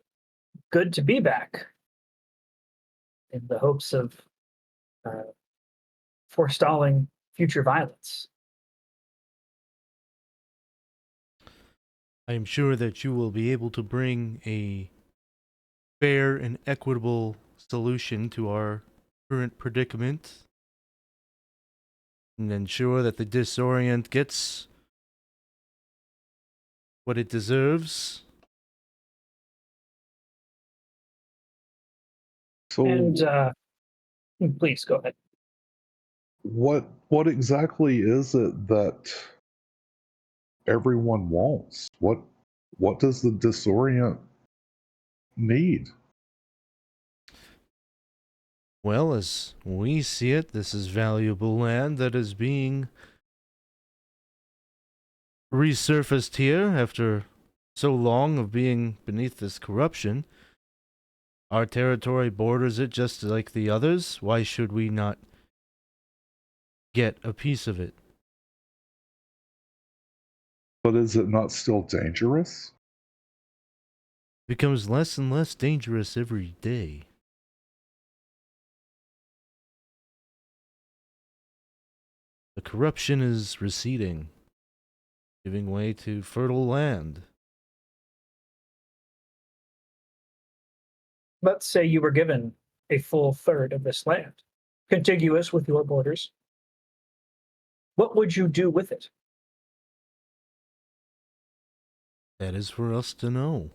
good to be back in the hopes of uh, forestalling future violence. I am sure that you will be able to bring a fair and equitable solution to our current predicament and ensure that the disorient gets what it deserves. So, And please go ahead. what exactly is it that everyone wants? What does the disorient need? Well, as we see it, this is valuable land that is being resurfaced here after so long of being beneath this corruption. Our territory borders it just like the others. Why should we not get a piece of it? But is it not still dangerous? Becomes less and less dangerous every day. The corruption is receding, giving way to fertile land. Let's say you were given a full third of this land, contiguous with your borders. What would you do with it? That is for us to know.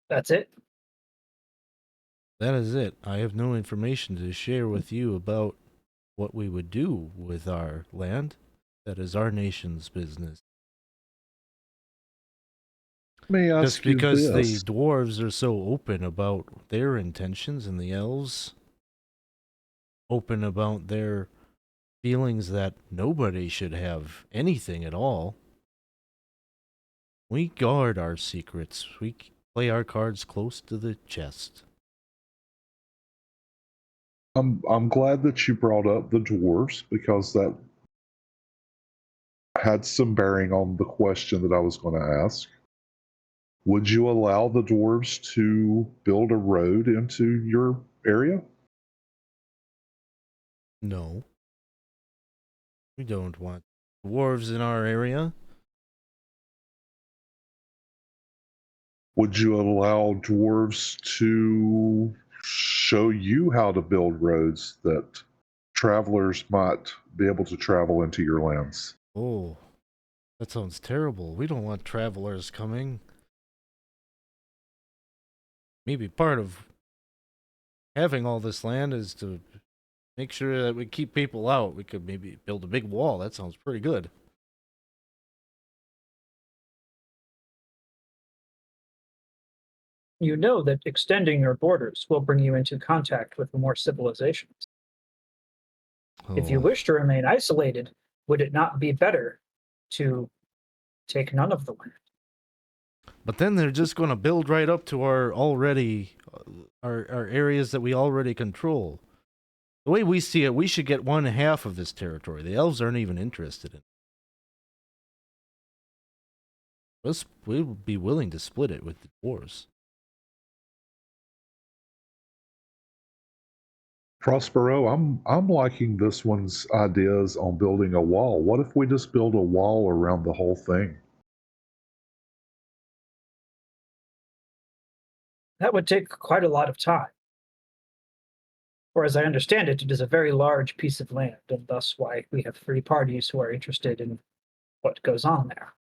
That's it. That is it. I have no information to share with you about what we would do with our land. That is our nation's business. Let me ask Just you because the this. dwarves are so open about their intentions and the elves open about their feelings that nobody should have anything at all. We guard our secrets. We play our cards close to the chest. I'm glad that you brought up the dwarves because that had some bearing on the question that I was going to ask. Would you allow the dwarves to build a road into your area? No. We don't want dwarves in our area. Would you allow dwarves to show you how to build roads that travelers might be able to travel into your lands? Oh, that sounds terrible. We don't want travelers coming. Maybe part of having all this land is to make sure that we keep people out. We could maybe build a big wall. That sounds pretty good. You know that extending your borders will bring you into contact with more civilizations. If you Oh, wish to remain isolated, would it not be better to take none of the land? but then they're just going to build right up to our already our areas that we already control. The way we see it, we should get 1/2 of this territory. The elves aren't even interested in it. We would be willing to split it with the dwarves. Prospero, I'm liking this one's ideas on building a wall. What if we just build a wall around the whole thing? That would take quite a lot of time. Or as I understand it, it is a very large piece of land, and thus why we have three parties who are interested in what goes on there.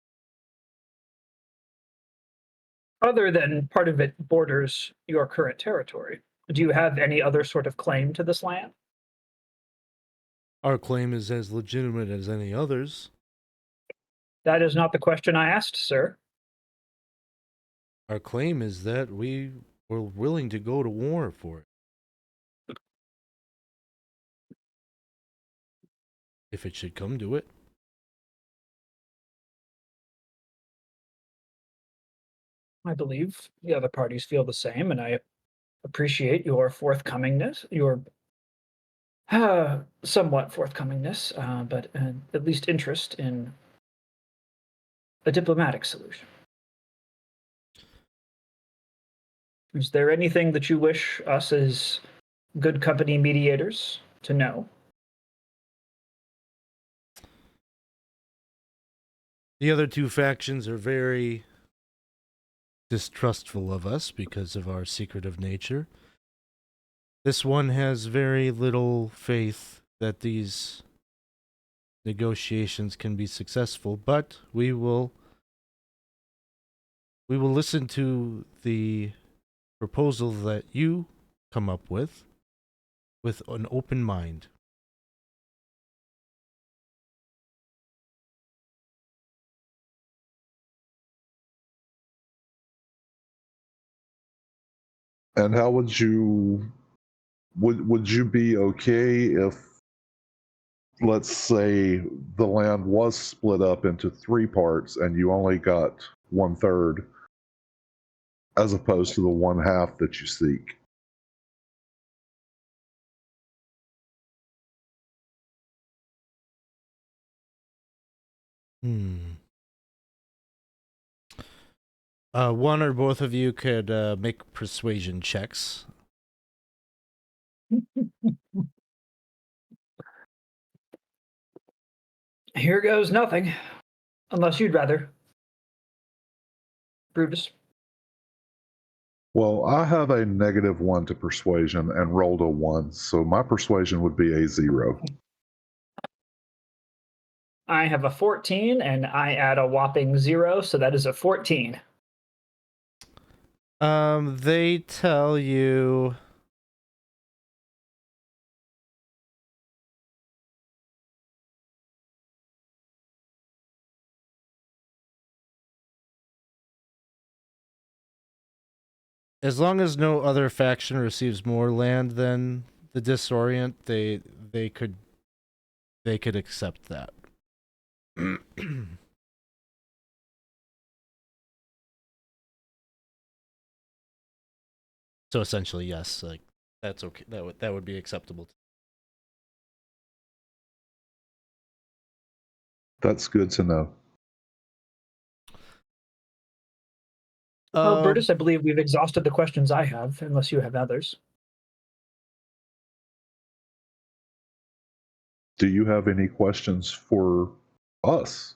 Other than part of it borders your current territory, do you have any other sort of claim to this land? Our claim is as legitimate as any others. That is not the question I asked, sir. Our claim is that we were willing to go to war for it. If it should come to it. I believe the other parties feel the same, and I appreciate your forthcomingness, your somewhat forthcomingness, but at least interest in a diplomatic solution. Is there anything that you wish us as good company mediators to know? The other two factions are very distrustful of us because of our secretive nature. This one has very little faith that these negotiations can be successful, but we will listen to the proposal that you come up with an open mind. And how would you be okay if, let's say, the land was split up into three parts and you only got 1/3 as opposed to the 1/2 that you seek? One or both of you could make persuasion checks. Here goes nothing, unless you'd rather. Brutus. Well, I have a -1 to persuasion and rolled a 1, so my persuasion would be a 0. I have a 14, and I add a whopping 0, so that is a 14. They tell you as long as no other faction receives more land than the Disorient, they could accept that. So essentially, yes, like that's okay. That would be acceptable. That's good to know. Well, Brutus, I believe we've exhausted the questions I have, unless you have others. Do you have any questions for us?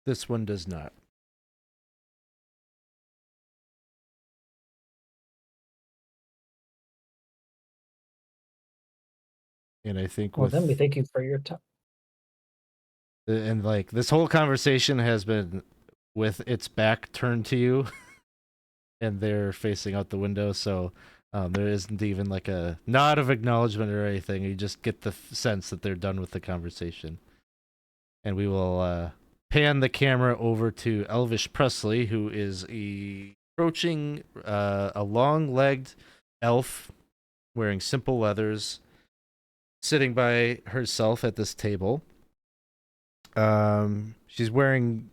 This one does not. And I think Well, then we thank you for your time. And like this whole conversation has been with its back turned to you, and they're facing out the window, so there isn't even like a nod of acknowledgement or anything. You just get the sense that they're done with the conversation. And we will pan the camera over to Elvish Presley, who is approaching a long-legged elf wearing simple leathers, sitting by herself at this table. She's wearing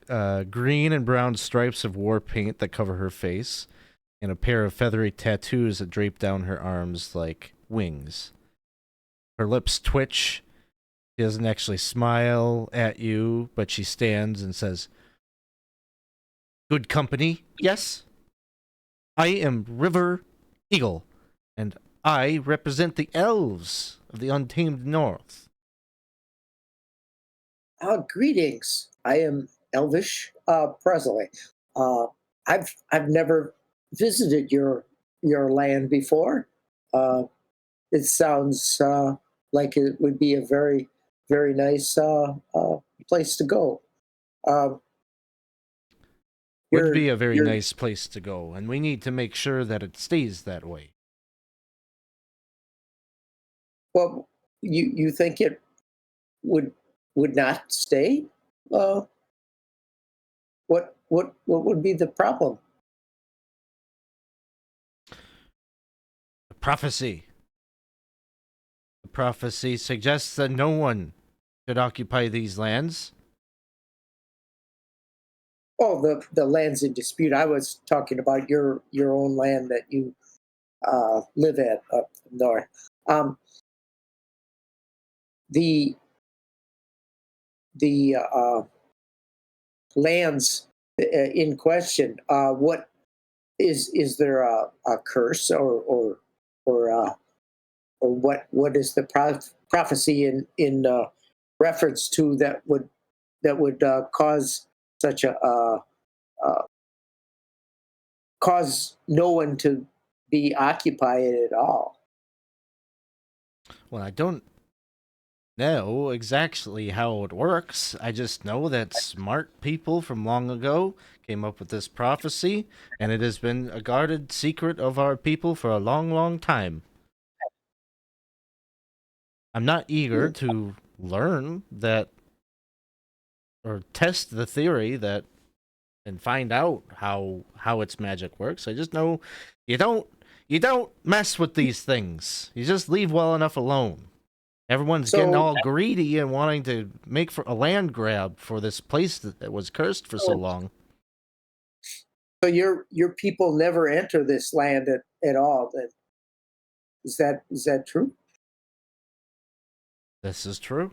green and brown stripes of war paint that cover her face, and a pair of feathery tattoos that drape down her arms like wings. Her lips twitch. She doesn't actually smile at you, but she stands and says, "Good company, yes? I am River Eagle, and I represent the elves of the Untamed North. Greetings. I am Elvish Presley. I've never visited your land before. It sounds like it would be a very nice place to go. Um, Would you're- be a very you're- nice place to go, and we need to make sure that it stays that way. Well, you think it would not stay? Uh, what would be the problem? The prophecy. The prophecy suggests that no one should occupy these lands. Oh, the lands in dispute. I was talking about your own land that you live at up north. Um, the lands in question. What is there a curse or what is the prophecy in reference to that would cause such a cause no one to be occupied at all? Well, I don't know exactly how it works. I just know that smart people from long ago came up with this prophecy, and it has been a guarded secret of our people for a long, long time. I'm not eager to learn that or test the theory that and find out how its magic works. I just know you don't mess with these things. You just leave well enough alone. Everyone's getting So- all greedy and wanting to make for a land grab for this place that was cursed for so long. So your people never enter this land at all. Then is that true? This is true.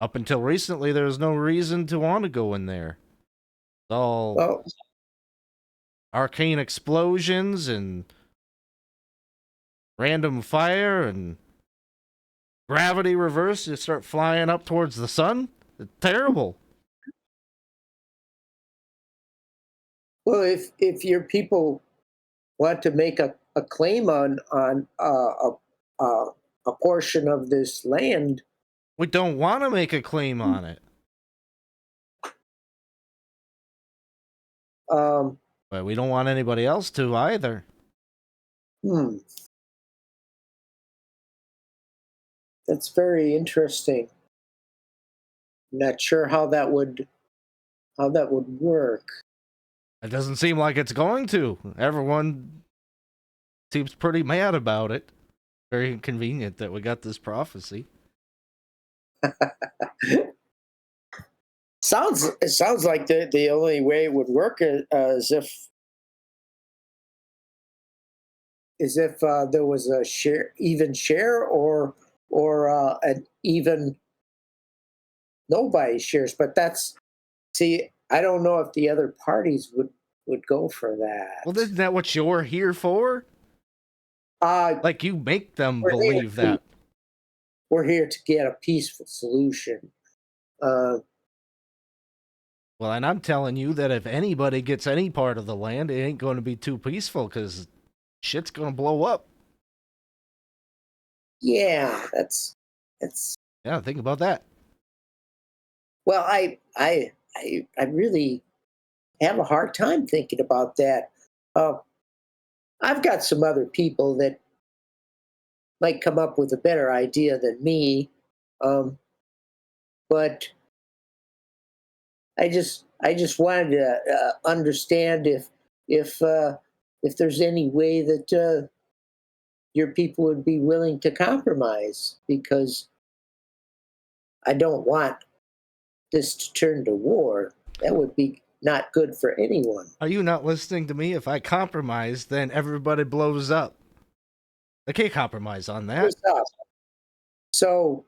Up until recently, there was no reason to want to go in there. It's all Well, arcane explosions and random fire and gravity reverse. You start flying up towards the sun. It's terrible. well, if your people want to make a claim on a portion of this land, We don't want to make a claim on it, um, but we don't want anybody else to either. hmm, that's very interesting. Not sure how that would work. It doesn't seem like it's going to. Everyone seems pretty mad about it. Very inconvenient that we got this prophecy. It sounds like the only way it would work is if there was a even share or an even nobody shares. But I don't know if the other parties would go for that. Well, isn't that what you're here for? Like, you make them We're here believe to- that. we're here to get a peaceful solution. Well, and I'm telling you that if anybody gets any part of the land, it ain't going to be too peaceful because shit's going to blow up. Yeah, that's Yeah, think about that. well. I really have a hard time thinking about that. I've got some other people that might come up with a better idea than me, but I just wanted to understand if there's any way that your people would be willing to compromise, because I don't want this to turn to war. That would be not good for anyone. Are you not listening to me? If I compromise, then everybody blows up. They can't compromise on that. So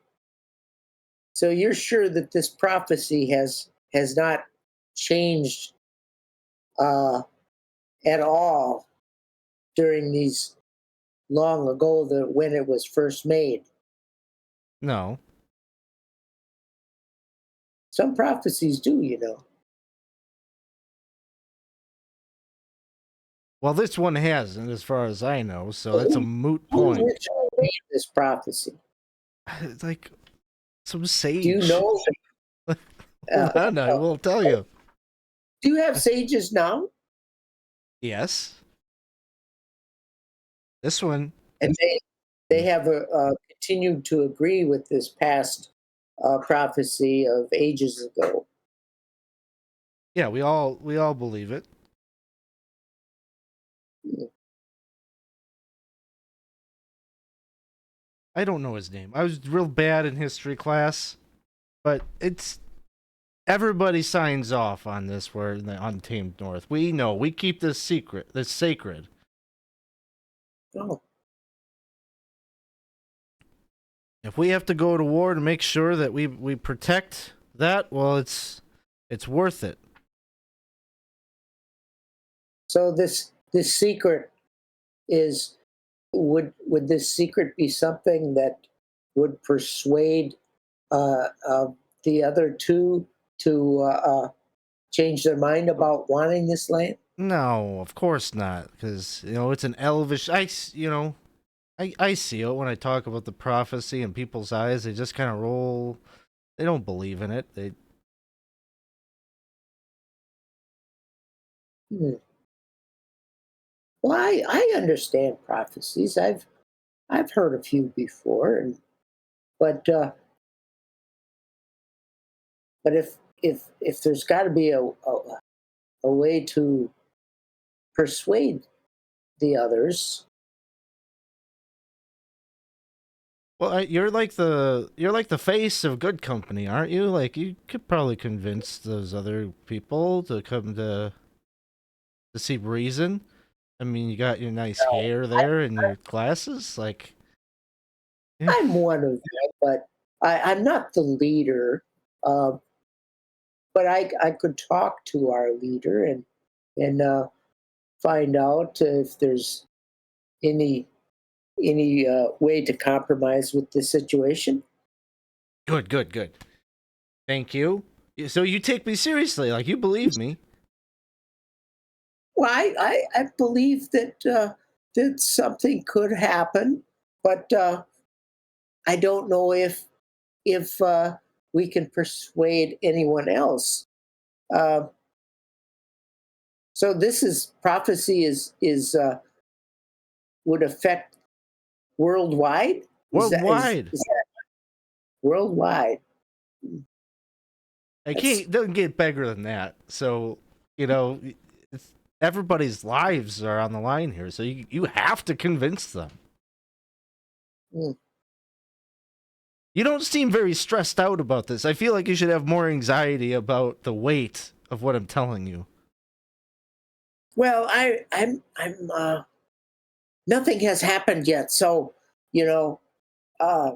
you're sure that this prophecy has not changed at all during these long ago when it was first made. No. Some prophecies do, you know. Well, this one hasn't, as far as I know, so that's a moot Who point. originally made this prophecy? It's like some sage. Do you know? Hold on, I will tell you. Do you have sages now? Yes. This one. And they have continued to agree with this past prophecy of ages ago. Yeah, we all believe it. I don't know his name. I was real bad in history class, but it's everybody signs off on this. We're in the Untamed North. We know. We keep this secret. This sacred. Oh, If we have to go to war to make sure that we protect that, well, it's worth it. so this secret is would this secret be something that would persuade the other two to change their mind about wanting this land? No, of course not, because it's an elvish. I see it when I talk about the prophecy in people's eyes. They just kind of roll. They don't believe in it. They Hmm. Well, I understand prophecies. I've heard a few before, but if there's got to be a way to persuade the others. Well, you're like the face of good company, aren't you? Like you could probably convince those other people to come to see reason. I mean, you got your nice hair there and your glasses. Like, yeah. I'm one of them, but I'm not the leader. Uh, but I could talk to our leader and find out if there's any way to compromise with the situation. Good. Thank you. So you take me seriously, like you believe me. Well, I believe that something could happen, but I don't know if we can persuade anyone else. Uh, so this is prophecy is would affect worldwide. Worldwide. Is that worldwide? I can't. It doesn't get bigger than that. So it's, everybody's lives are on the line here. So you have to convince them. Mm. You don't seem very stressed out about this. I feel like you should have more anxiety about the weight of what I'm telling you. Well, I'm nothing has happened yet, so you know uh,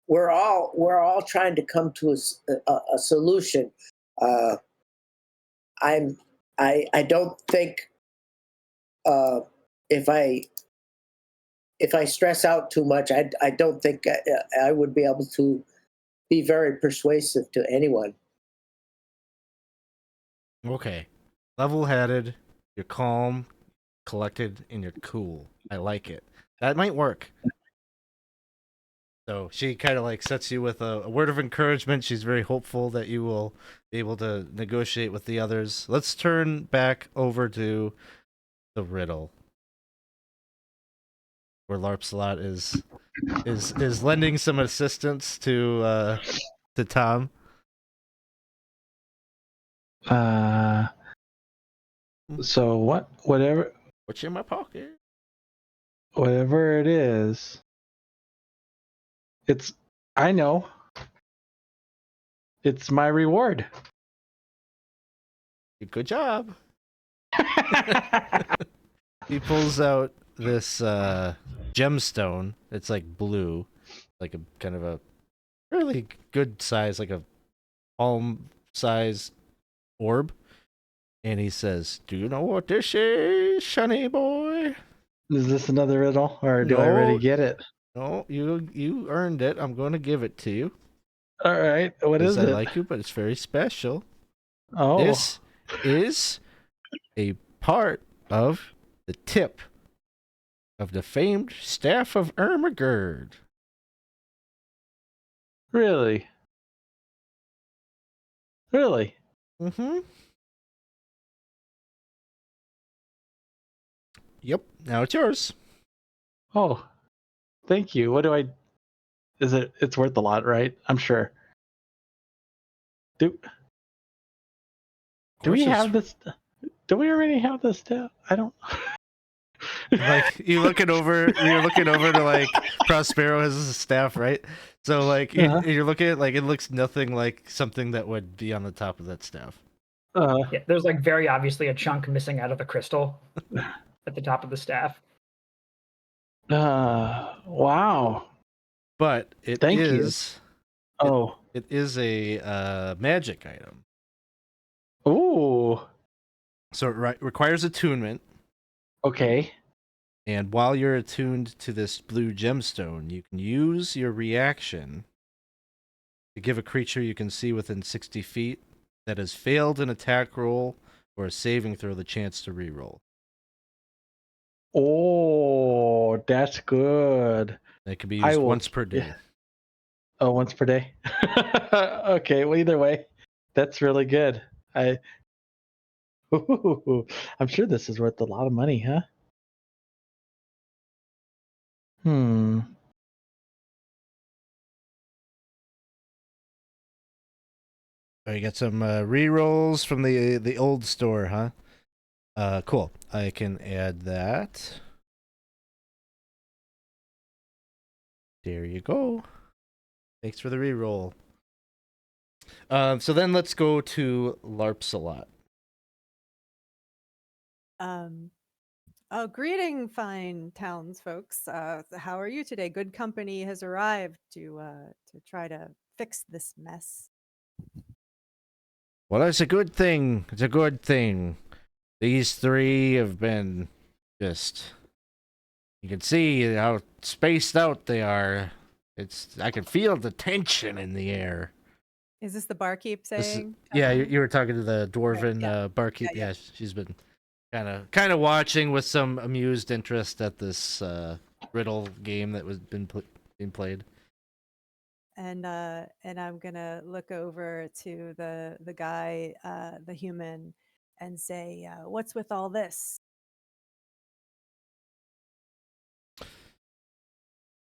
we're all trying to come to a solution. Uh, I'm I don't think uh, if I stress out too much, I don't think I would be able to be very persuasive to anyone. Okay. Level-headed, you're calm, collected, and you're cool. I like it. That might work. So she kind of like sets you with a word of encouragement. She's very hopeful that you will be able to negotiate with the others. Let's turn back over to the riddle, where Larpsalot is lending some assistance to Tom. So whatever What's in my pocket? it is, I know. It's my reward. Good job. He pulls out this gemstone. It's like blue, like a kind of a really good size, like a palm size orb. And he says, "Do you know what this is, sonny boy?" Is this another riddle, or do I already No. get it? No, you earned it. I'm going to give it to you. All right. What is I it? like you, but it's very special. Oh. This is a part of the tip of the famed staff of Ermagerd. Really? Really? Mm-hmm. Yep. Now it's yours. Oh. Thank you. What do I? Is it? It's worth a lot, right? I'm sure. Do we have this? Do we already have this stuff? I don't. Like you're looking over to like Prospero has a staff, right? So like Uh-huh. you're looking at like it looks nothing like something that would be on the top of that staff. Yeah, there's like very obviously a chunk missing out of the crystal at the top of the staff. Wow. But it Thank you. is Oh. it is a magic item. Ooh. So it requires attunement, Okay. and while you're attuned to this blue gemstone, you can use your reaction to give a creature you can see within 60 feet that has failed an attack roll or a saving throw the chance to reroll. Oh, that's good. It can be I used will- once per day. yeah. Oh, once per day. Okay. Well, either way, that's really good. I'm sure this is worth a lot of money, huh? Hmm. Oh, you got some rerolls from the old store, huh? Cool. I can add that. There you go. Thanks for the reroll. So then let's go to Larpsalot. Oh, greeting, fine townsfolks. How are you today? Good company has arrived to try to fix this mess. Well, it's a good thing. It's a good thing. These three have been just... You can see how spaced out they are. I can feel the tension in the air. Is this the barkeep This is- saying? yeah, you were talking to the dwarven yeah. barkeep. Yeah, Yeah, she's been kind of watching with some amused interest at this riddle game that was being played. And I'm gonna look over to the guy, the human, and say, "What's with all this?"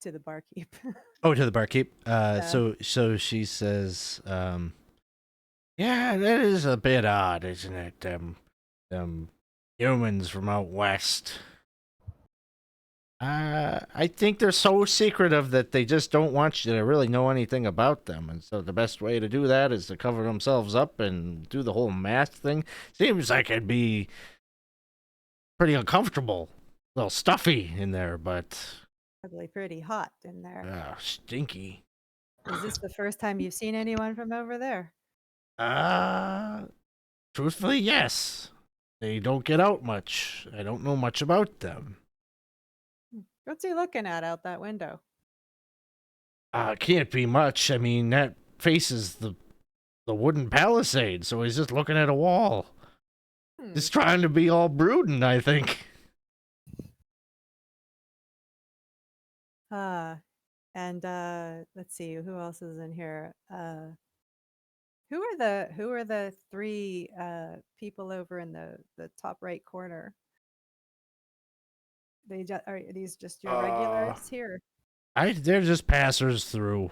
To the barkeep. Oh, to the barkeep. Yeah. So she says, yeah, that is a bit odd, isn't it? Them humans from out west. I think they're so secretive that they just don't want you to really know anything about them. And so the best way to do that is to cover themselves up and do the whole mask thing. Seems like it'd be pretty uncomfortable. A little stuffy in there, but Probably pretty hot in there. stinky. Is this the first time you've seen anyone from over there? Truthfully, yes. They don't get out much. I don't know much about them. What's he looking at out that window? Can't be much. I mean, that faces the wooden palisade, so he's just looking at a wall. Hmm. He's trying to be all brooding, I think. And let's see, who else is in here? Who are the three people over in the top right corner? Are these just your regulars here? They're just passers through.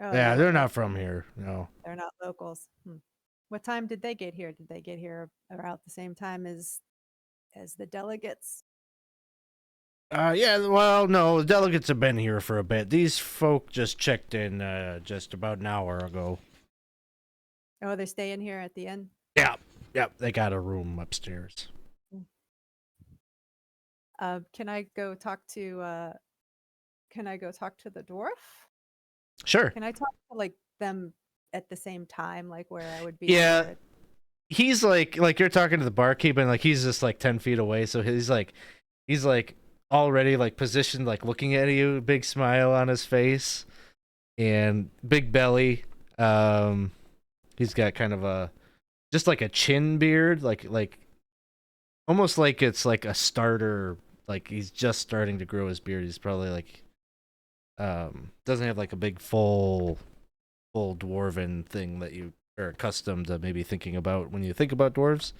Oh, Yeah, no, they're not from here. No. they're not locals. What time did they get here? Did they get here around the same time as the delegates? Yeah, well, no, the delegates have been here for a bit. These folk just checked in just about an hour ago. Oh, they're staying here at the inn? Yep, they got a room upstairs. Can I go talk to the dwarf? Sure. Can I talk to like them at the same time, like where I would be? Yeah. there? He's like you're talking to the barkeep, and like he's just like 10 feet away, so he's like already like positioned, like looking at you, big smile on his face, and big belly. He's got kind of a just like a chin beard, like almost like it's like a starter. Like he's just starting to grow his beard. He's probably like doesn't have like a big full dwarven thing that you are accustomed to maybe thinking about when you think about dwarves.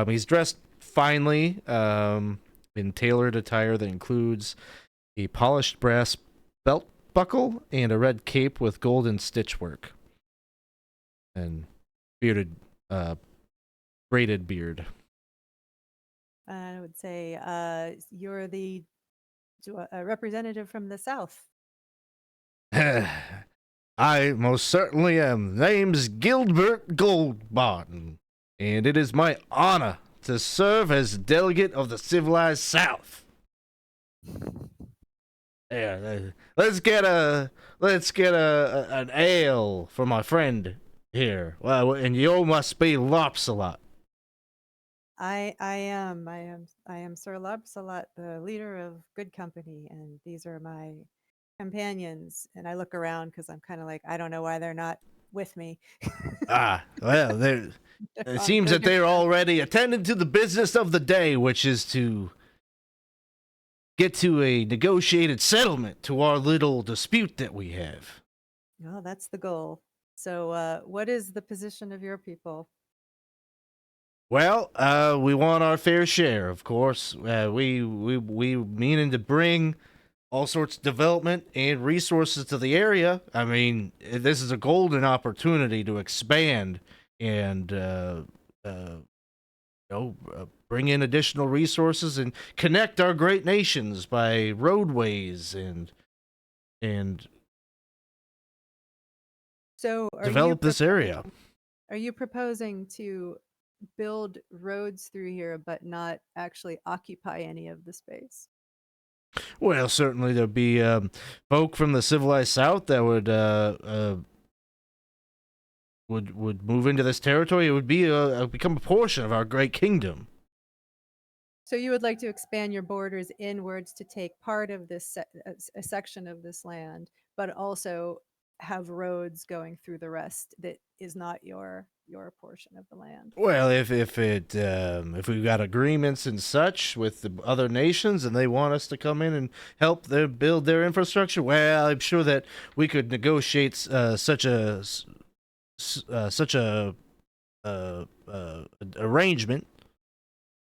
He's dressed finely in tailored attire that includes a polished brass belt buckle and a red cape with golden stitchwork and bearded braided beard. I would say you're the representative from the South. I most certainly am. Name's Gilbert Goldbarton, and it is my honor to serve as delegate of the civilized South. Yeah, let's get an ale for my friend here. Well, and you must be Larpsalot. I am Sir Larpsalot, the leader of Good Company, and these are my companions. And I look around because I'm kind of like, I don't know why they're not with me. Well, it seems that they're already attending to the business of the day, which is to get to a negotiated settlement to our little dispute that we have. Well, that's the goal. So, what is the position of your people? Well, we want our fair share, of course. We meaning to bring all sorts of development and resources to the area. I mean, this is a golden opportunity to expand and bring in additional resources and connect our great nations by roadways and So, develop this area. Are you proposing to build roads through here, but not actually occupy any of the space? Well, certainly there'd be folk from the civilized South that would move into this territory. It would be become a portion of our great kingdom. So you would like to expand your borders inwards to take part of this a section of this land, but also have roads going through the rest that is not your portion of the land. Well, if we've got agreements and such with the other nations, and they want us to come in and help them build their infrastructure, well, I'm sure that we could negotiate such a arrangement.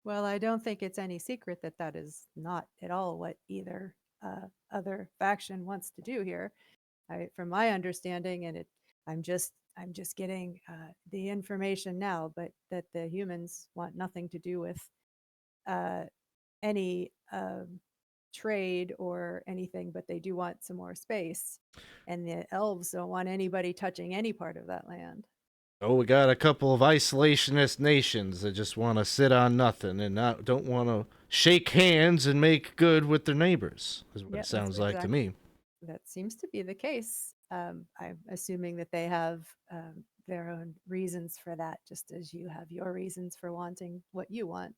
Well, I don't think it's any secret that that is not at all what either other faction wants to do here. From my understanding, and I'm just getting the information now, but that the humans want nothing to do with any trade or anything, but they do want some more space, and the elves don't want anybody touching any part of that land. Oh, we got a couple of isolationist nations that just want to sit on nothing and don't want to shake hands and make good with their neighbors. Is what it sounds like to me. That seems to be the case. I'm assuming that they have their own reasons for that, just as you have your reasons for wanting what you want.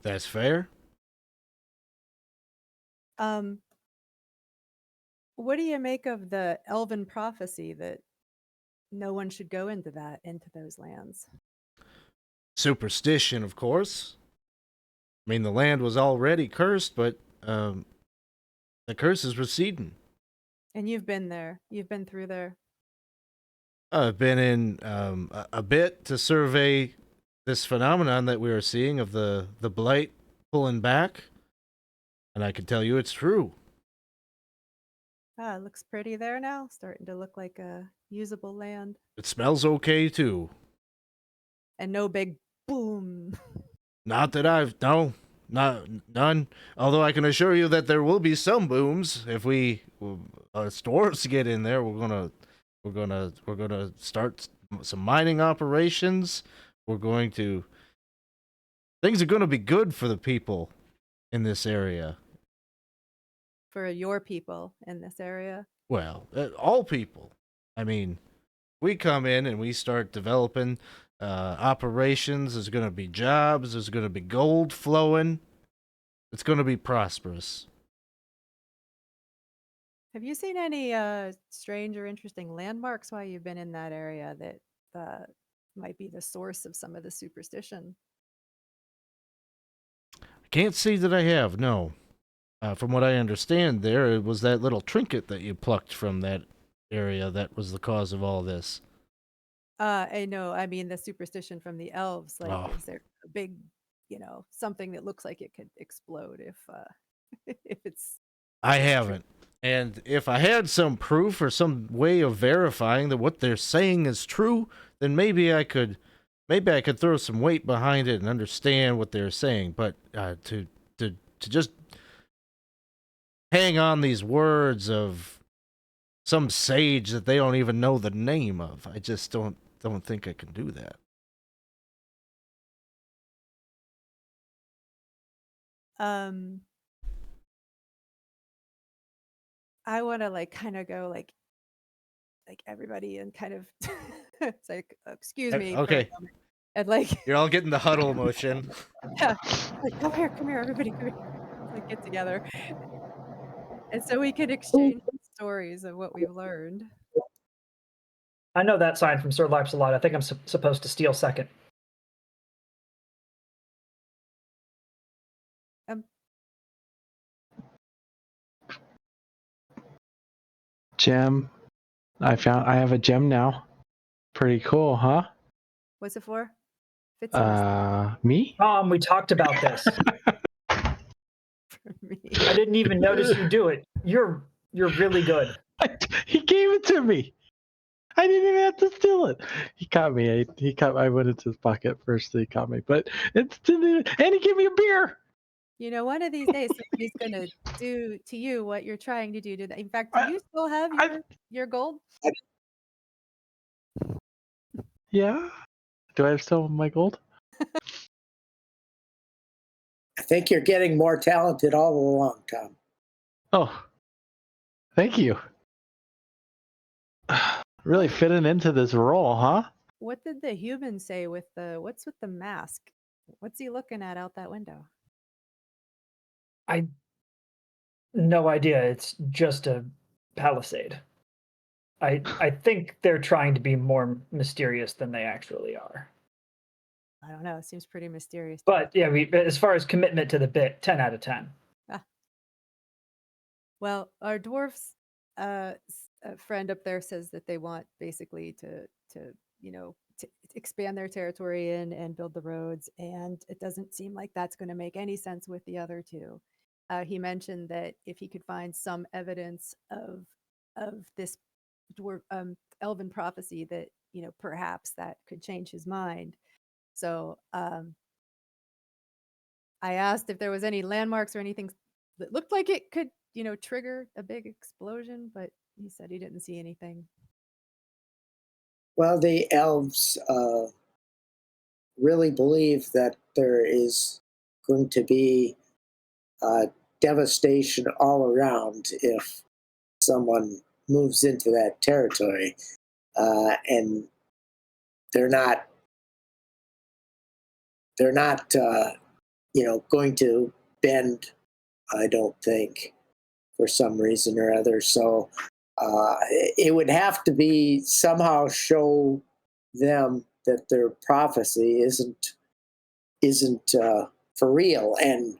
That's fair. What do you make of the elven prophecy that no one should go into those lands? Superstition, of course. I mean, the land was already cursed, but the curse is receding. And you've been there. You've been through there. I've been in a bit to survey this phenomenon that we are seeing of the blight pulling back, and I can tell you it's true. It looks pretty there now. Starting to look like a usable land. It smells okay too. And no big boom. Not that none. Although I can assure you that there will be some booms if we dwarves get in there. We're gonna start some mining operations. Things are gonna be good for the people in this area. For your people in this area? Well, all people. I mean, we come in and we start developing operations. There's going to be jobs. There's going to be gold flowing. it's going to be prosperous. Have you seen any strange or interesting landmarks while you've been in that area that might be the source of some of the superstition? I can't say that I have. No. From what I understand, there it was that little trinket that you plucked from that area that was the cause of all this. I know. I mean, the superstition from the elves. Like, Oh. is there a big, something that looks like it could explode if if it's? I if it's true? haven't. And if I had some proof or some way of verifying that what they're saying is true, then maybe I could throw some weight behind it and understand what they're saying. But to just hang on these words of some sage that they don't even know the name of, I just don't think I can do that. I want to kind of go like everybody and kind of it's like excuse me for a Okay, moment. And you're all getting the huddle motion. yeah, come here, everybody, come here. Like get together, and so we can exchange stories of what we've learned. I know that sign from Sir Larpsalot. I think I'm supposed to steal second. Gem. I have a gem now. Pretty cool, huh? What's it for? Fits in this Me? We talked about this. for me. I didn't even notice you do it. You're really good. He gave it to me. I didn't even have to steal it. He caught me. I went into his pocket first. So he caught me, but and he gave me a beer. One of these days somebody's gonna do to you what you're trying to do to them. In fact, do you still have your gold? Yeah. Do I have still my gold? I think you're getting more talented all along, Tom. Oh, thank you. Really fitting into this role, huh? What did the human say with what's with the mask? What's he looking at out that window? No idea. It's just a palisade. I think they're trying to be more mysterious than they actually are. I don't know. It seems pretty mysterious. But yeah, as far as commitment to the bit, 10 out of 10. Well, our dwarf's friend up there says that they want basically to expand their territory and build the roads, and it doesn't seem like that's going to make any sense with the other two. He mentioned that if he could find some evidence of this dwarf elven prophecy, that perhaps that could change his mind. So I asked if there was any landmarks or anything that looked like it could trigger a big explosion, but he said he didn't see anything. Well, the elves really believe that there is going to be devastation all around if someone moves into that territory, and they're not going to bend, I don't think, for some reason or other. So it would have to be somehow show them that their prophecy isn't for real, and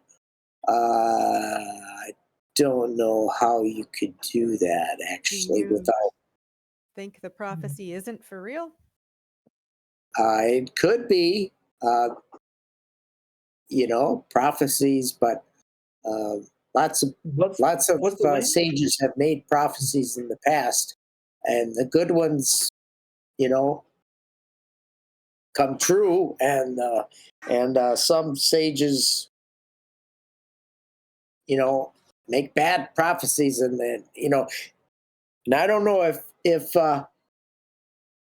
I don't know how you could do that actually you without. Think the prophecy isn't for real? It could be, prophecies, but lots of What's the way? sages have made prophecies in the past, and the good ones, come true, and some sages, make bad prophecies, and then and I don't know if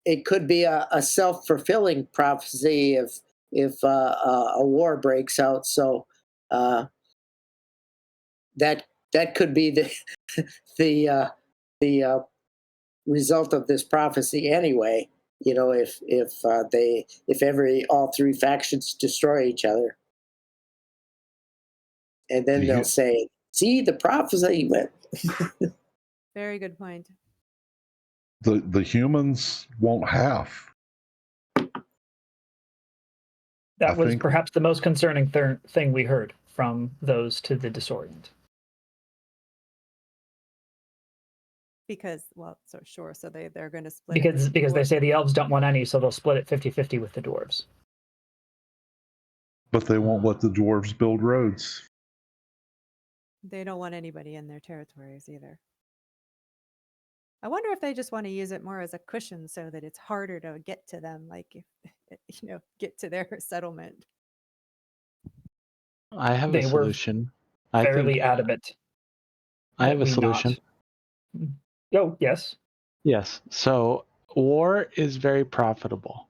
it could be a self-fulfilling prophecy if a war breaks out. So that could be the the result of this prophecy anyway. If all three factions destroy each other, and then Do they'll you- say, "See, the prophecy went." Very good point. The humans won't have. That I was think- perhaps the most concerning thing we heard from those to the disorient. Because, well, so sure. So they're going to split it Because with the they dwarves. say the elves don't want any, so they'll split it 50-50 with the dwarves. But they won't let the dwarves build roads. They don't want anybody in their territories either. I wonder if they just want to use it more as a cushion so that it's harder to get to them, like get to their settlement. I have They a were solution. Fairly adamant. I have that a we solution. Not. Oh, yes. Yes. So war is very profitable.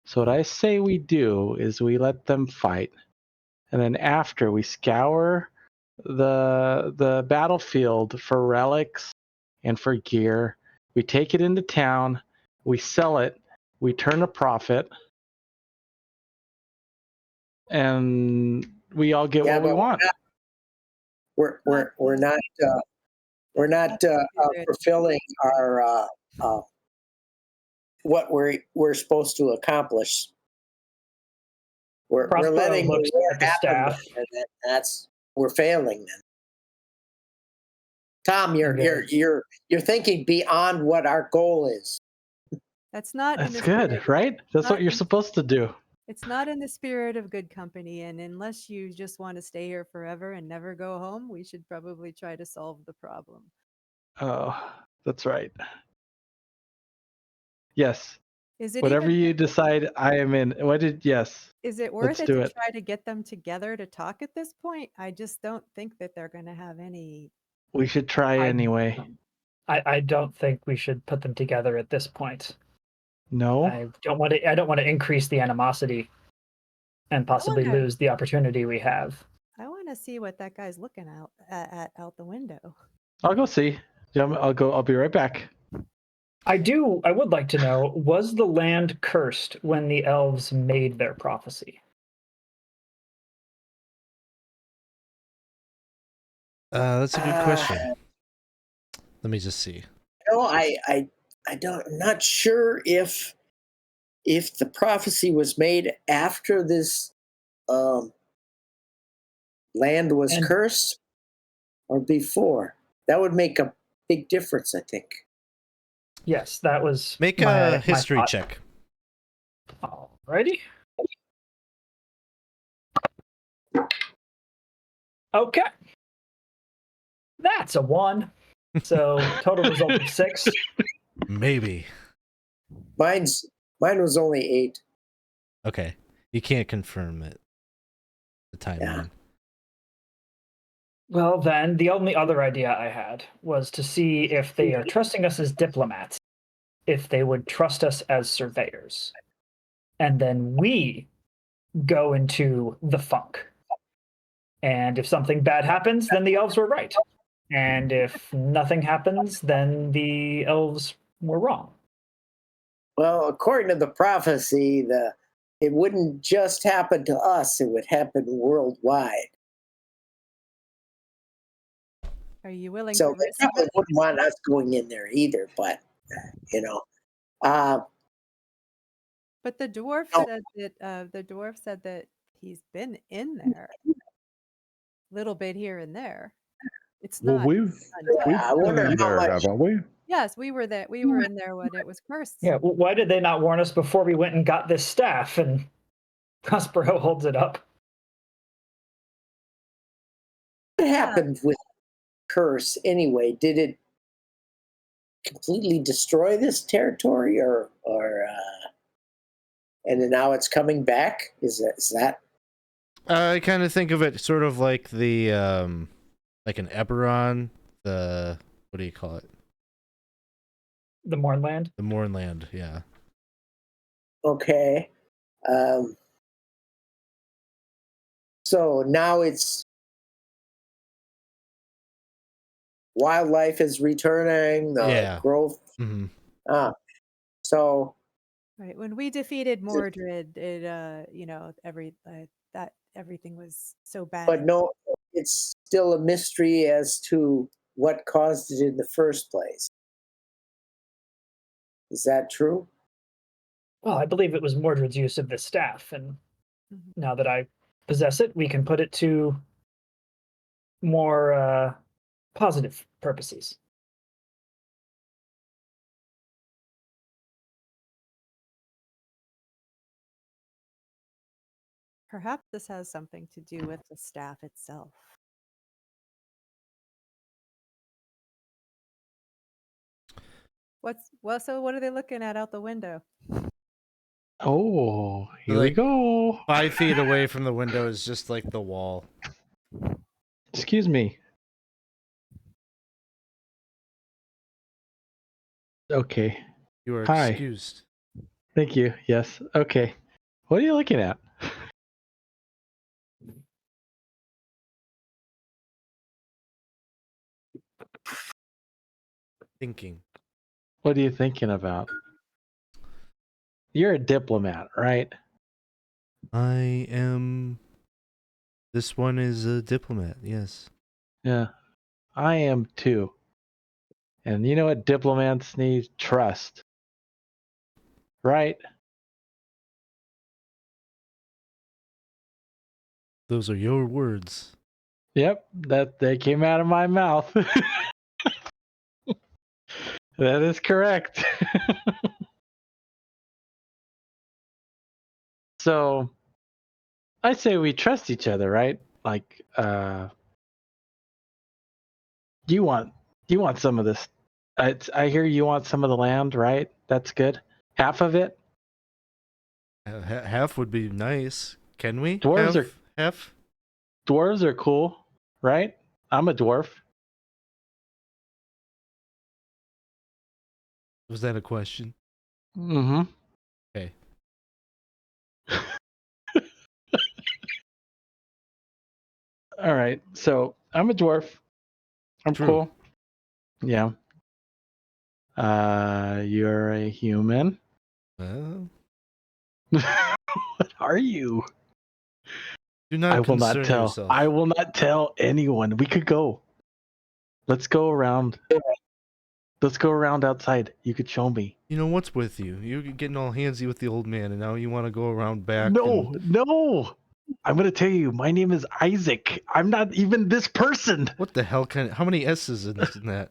So what I say we do is we let them fight, and then after we scour the battlefield for relics and for gear. We take it into town, we sell it, we turn a profit, and we all get what we but want. we're not fulfilling our what we're supposed to accomplish. We're Prospero letting looks the war at the happen, staff. and that's we're failing then. Tom, you're thinking beyond what our goal is. That's not in That's the good, spirit. right? That's not what you're in- supposed to do. It's not in the spirit of good company, and unless you just want to stay here forever and never go home, we should probably try to solve the problem. Oh, that's right. Yes. Is it Whatever even you decide, I am in. Yes. is it worth Let's it do to it. try to get them together to talk at this point? I just don't think that they're going to have any. We should try anyway. I don't think we should put them together at this point. No? I don't want to increase the animosity and possibly wonder- lose the opportunity we have. I want to see what that guy's looking out the window. I'll go see. Yeah, I'll be right back. I would like to know, was the land cursed when the elves made their prophecy? That's a good question. Let me just see. No, I don't. I'm not sure if the prophecy was made after this land was And- cursed or before. That would make a big difference, I think. Yes, that was Make my a history thought. check. Alrighty. Okay. That's a 1. So total result of 6. Maybe. Mine was only 8. Okay. You can't confirm it. The timeline. Well, then, the only other idea I had was to see if they are trusting us as diplomats, if they would trust us as surveyors. And then we go into the funk. And if something bad happens, then the elves were right. And if nothing happens, then the elves were wrong. Well, according to the prophecy, it wouldn't just happen to us; it would happen worldwide. Are you willing So to they risk probably that? wouldn't want us going in there either. But uh, But the dwarf No. said that he's been in there, little bit here and there. It's Well, not. we've I been wonder in how there, much. haven't we? Yes, we were there. We were in there when it was cursed. Yeah, why did they not warn us before we went and got this staff? And Prospero holds it up. What happened with curse anyway? Did it completely destroy this territory, or and then now it's coming back? Is that? I kind of think of it sort of like the like an Eberron, the what do you call it? The Mournland? The Mournland, yeah. Okay. So now it's wildlife is returning, the Yeah. growth. Hmm. So Right. When we defeated Mordred, it that everything was so bad. but no, it's still a mystery as to what caused it in the first place. Is that true? Well, I believe it was Mordred's use of this staff, and Mhm. now that I possess it, we can put it to more positive purposes. Perhaps this has something to do with the staff itself. So what are they looking at out the window? Oh, here we Like- go. 5 feet away from the window is just like the wall. Excuse me. Okay. You are Hi. excused. Thank you. Yes. Okay. What are you looking at? Thinking. What are you thinking about? You're a diplomat, right? I am. This one is a diplomat, yes. Yeah. I am too. And you know what diplomats need? Trust. Right? Those are your words. Yep. That they came out of my mouth. That is correct. So I say we trust each other, right? Like, you want some of this. I hear you want some of the land, right? That's good. Half of it. Half would be nice. Can we? Dwarves have are- half? Dwarves are cool, right? I'm a dwarf. Was that a question? Mm-hmm. Okay. All right. So I'm a dwarf. I'm True. cool. Yeah. You're a human. Well, What are you? do not I will not concern tell. yourself. I will not tell anyone. We could go. Let's go around. Let's go around outside. You could show me. You know, what's with you? You're getting all handsy with the old man, and now you want to go around back. No, no. I'm gonna tell you. My name is Isaac. I'm not even this person. What the hell how many S's in that?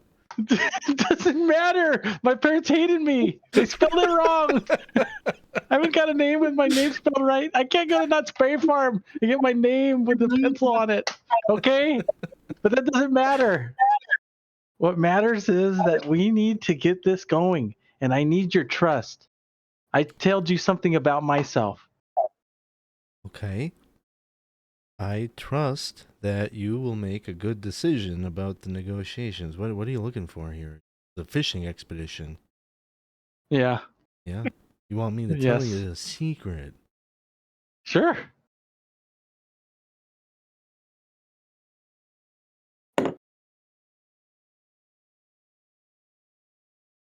It doesn't matter. My parents hated me. They spelled it wrong. I haven't got a name with my name spelled right. I can't go to Not Spray Farm and get my name with a pencil on it. Okay? But that doesn't matter. What matters is that we need to get this going, and I need your trust. I told you something about myself. Okay. I trust that you will make a good decision about the negotiations. What are you looking for here? The fishing expedition. Yeah, Yeah? You want me to Yes. tell you a secret? sure.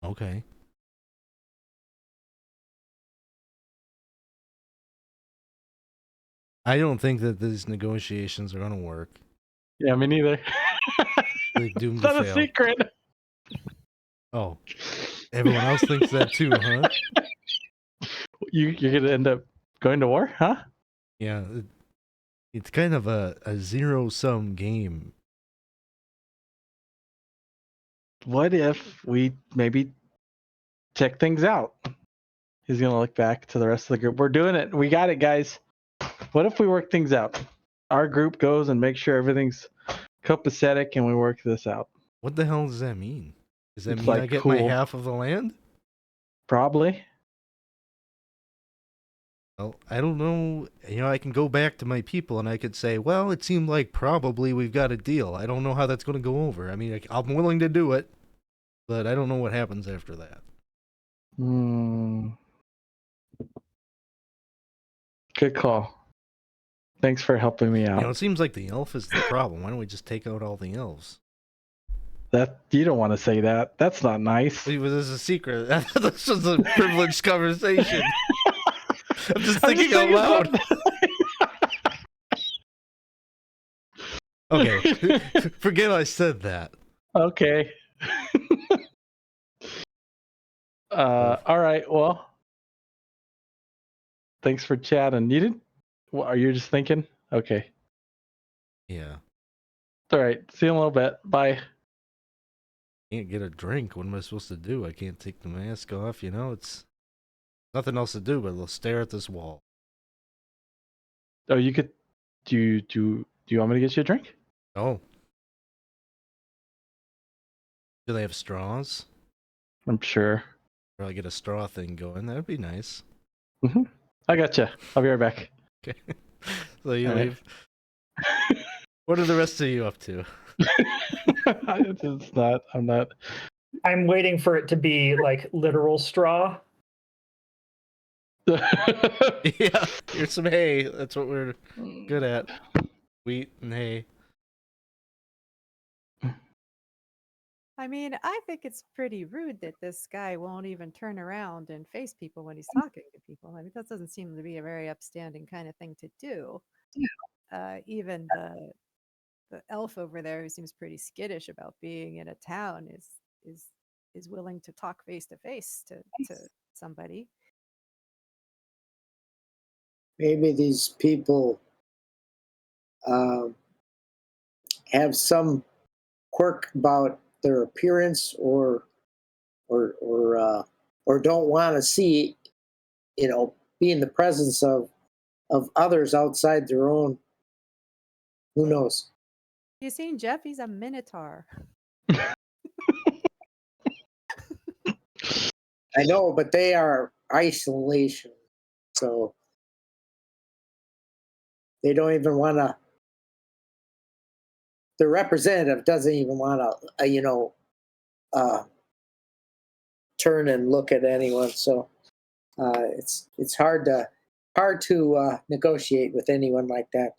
Okay. I don't think that these negotiations are going to work. Yeah, me neither. They're doomed It's to not a fail. secret. Oh, everyone else thinks that too, huh? You're gonna end up going to war, huh? Yeah, it's kind of a zero-sum game. What if we maybe check things out? He's gonna look back to the rest of the group. We're doing it. We got it, guys. What if we work things out? Our group goes and makes sure everything's copacetic, and we work this out. What the hell does that mean? Does that It's mean I like get my cool. half of the land? Probably. Well, I don't know. You know, I can go back to my people and I could say, well, it seemed like probably we've got a deal. I don't know how that's going to go over. I mean, I'm willing to do it, but I don't know what happens after that. Good call. Thanks for helping me out. You know, it seems like the elf is the problem. Why don't we just take out all the elves? That you don't want to say that. That's not nice. This is a secret. This was a privileged conversation. I'm just thinking out loud. Okay, forget I said that. Okay. All right. Well, thanks for chatting. You didn't? What, are you just thinking? Okay. Yeah. All right. See you in a little bit. Bye. Can't get a drink. What am I supposed to do? I can't take the mask off. It's nothing else to do but they'll stare at this wall. Oh, you could. Do you want me to get you a drink? Oh. Do they have straws? I'm sure. Probably get a straw thing going. That'd be nice. I gotcha. I'll be right back. Okay. So you All right. leave. What are the rest of you up to? It's not. I'm not. I'm waiting for it to be like literal straw. Yeah, here's some hay. That's what we're good at. Wheat and hay. I mean, I think it's pretty rude that this guy won't even turn around and face people when he's talking to people. I mean, that doesn't seem to be a very upstanding kind of thing to do. Even the elf over there, who seems pretty skittish about being in a town, is is willing to talk face to face to somebody. Maybe these people have some quirk about their appearance, or don't want to see, be in the presence of others outside their own. Who knows? You seen Jeff? He's a minotaur. I know, but they are isolation, so they don't even want to. The representative doesn't even want to, turn and look at anyone. So it's hard to negotiate with anyone like that.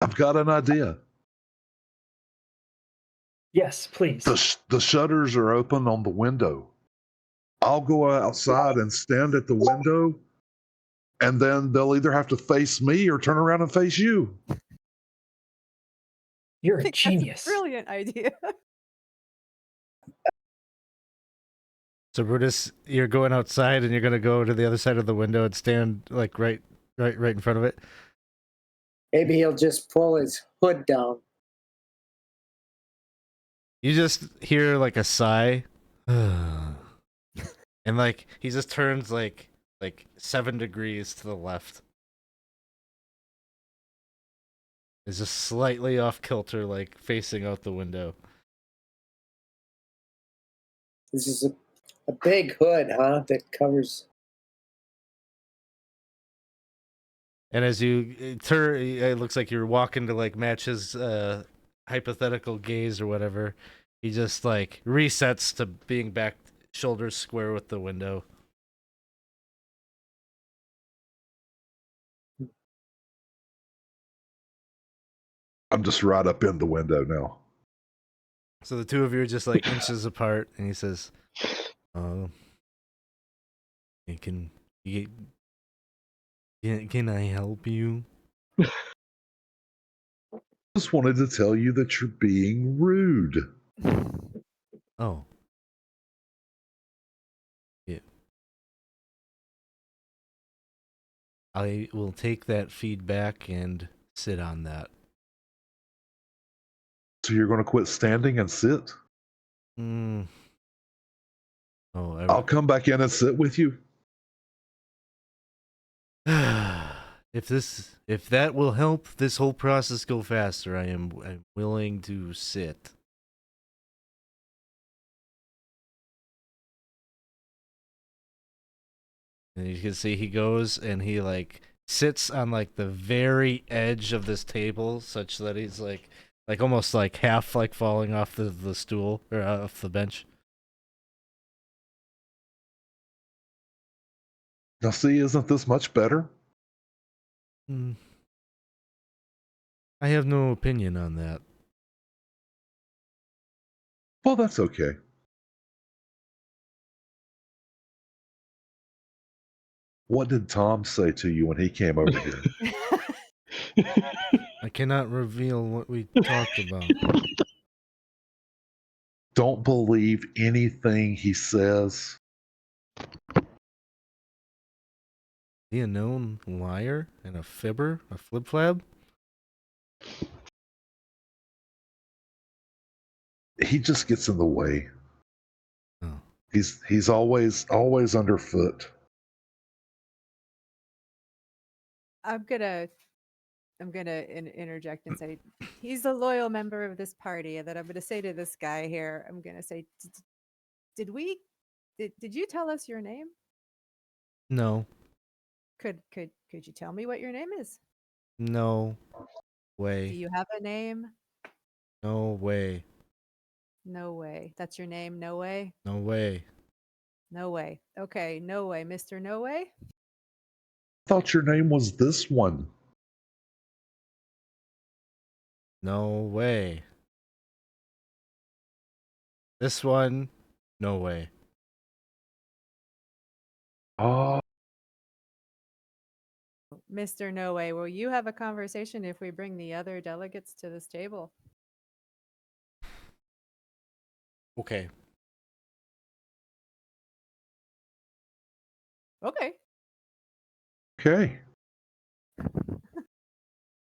I've got an idea. Yes, please. The shutters are open on the window. I'll go outside and stand at the window, and then they'll either have to face me or turn around and face you. You're I a think that's genius. a brilliant idea. So Brutus, you're going outside and you're gonna go to the other side of the window and stand like right in front of it. Maybe he'll just pull his hood down. You just hear like a sigh, and like he just turns like 7 degrees to the left. Is just slightly off kilter, like facing out the window. This is a big hood, huh? That covers. And as you turn, it looks like you're walking to like match his hypothetical gaze or whatever. He just like resets to being back shoulders square with the window. I'm just right up in the window now. So the two of you are just like inches apart, and he says, can I help you?" Just wanted to tell you that you're being rude. Oh. Yeah. I will take that feedback and sit on that. So you're going to quit standing and sit? Oh, I'll come back in and sit with you. If that will help this whole process go faster, I'm willing to sit. And you can see he goes and he like sits on like the very edge of this table, such that he's like almost like half like falling off the stool or off the bench. Now see, isn't this much better? I have no opinion on that. Well, that's okay. What did Tom say to you when he came over here? I cannot reveal what we talked about. Don't believe anything he says. He a known liar and a fibber, a flip-flab? He just gets in the way. Oh. He's always underfoot. I'm gonna interject and say he's a loyal member of this party, and that I'm gonna say to this guy here, I'm gonna say, did you tell us your name? No. Could you tell me what your name is? No Do way. you have a name? No way. No way. That's your name? No way? No way. No way. Okay, no way. Mr. No way? I thought your name was this one. No way. This one, no way. Oh, Mr. No way, will you have a conversation if we bring the other delegates to this table? Okay. Okay. okay.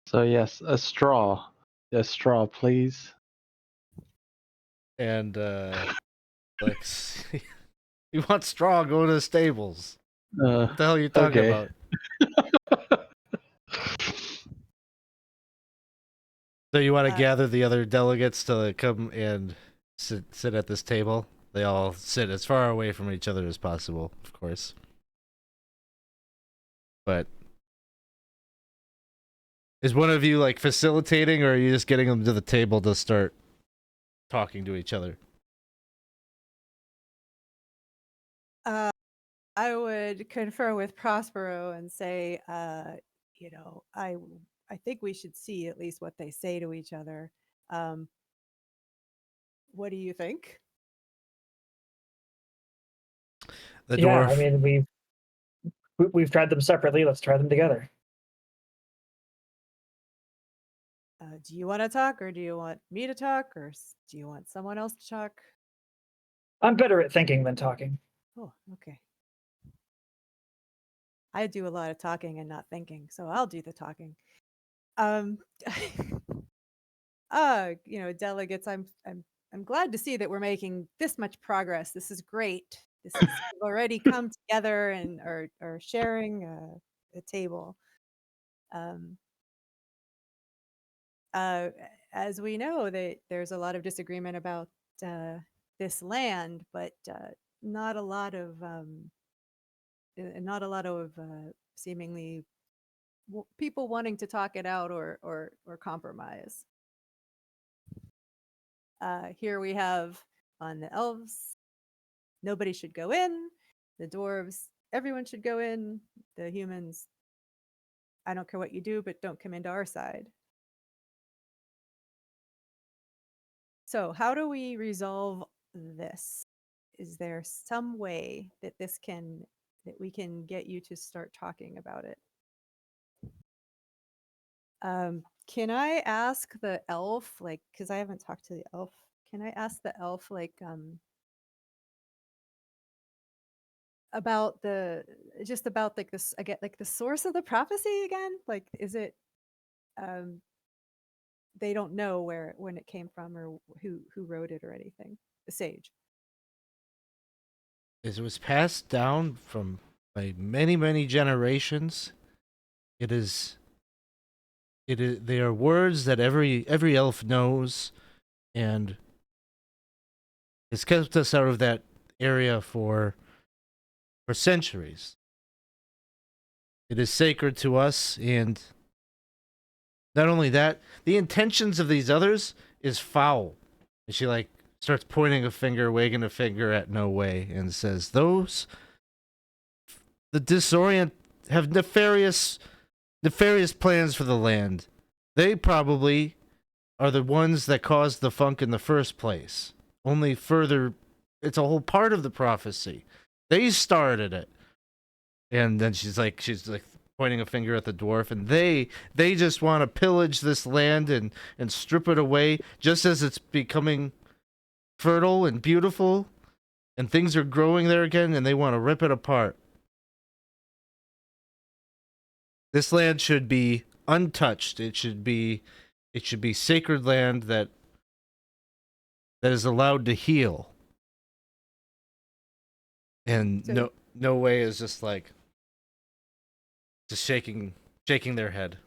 So yes, a straw. A straw, please. And like you want straw, go to the stables. What the hell are you talking okay. about? So you want to gather the other delegates to come and sit at this table? They all sit as far away from each other as possible, of course. But is one of you like facilitating, or are you just getting them to the table to start talking to each other? I would confer with Prospero and say, I think we should see at least what they say to each other. What do you think? The Yeah, dwarf. I mean we've tried them separately. Let's try them together. Do you want to talk, or do you want me to talk, or do you want someone else to talk? I'm better at thinking than talking. Oh, okay. I do a lot of talking and not thinking, so I'll do the talking. Delegates, I'm glad to see that we're making this much progress. This is great. This is we've already come together and are sharing a table. As we know, that there's a lot of disagreement about this land, but not a lot of seemingly people wanting to talk it out or compromise. Here we have on the elves, nobody should go in. The dwarves, everyone should go in. The humans, I don't care what you do, but don't come into our side. So how do we resolve this? Is there some way that we can get you to start talking about it? Can I ask the elf, like, because I haven't talked to the elf, can I ask the elf, like, about like this, I get like the source of the prophecy again? Like, is it, they don't know when it came from or who wrote it or anything, the sage. It was passed down from by many, many generations. They are words that every elf knows, and it's kept us out of that area for centuries. It is sacred to us, and not only that, the intentions of these others is foul. And she like starts pointing a finger, wagging a finger at No Way, and says, "The Disorient have nefarious plans for the land. They probably are the ones that caused the funk in the first place. Only further, it's a whole part of the prophecy. They started it." And then she's like pointing a finger at the dwarf, and they just want to pillage this land and strip it away just as it's becoming fertile and beautiful and things are growing there again, and they want to rip it apart. This land should be untouched. It should be sacred land that is allowed to heal. And So- no way is just like just shaking their head.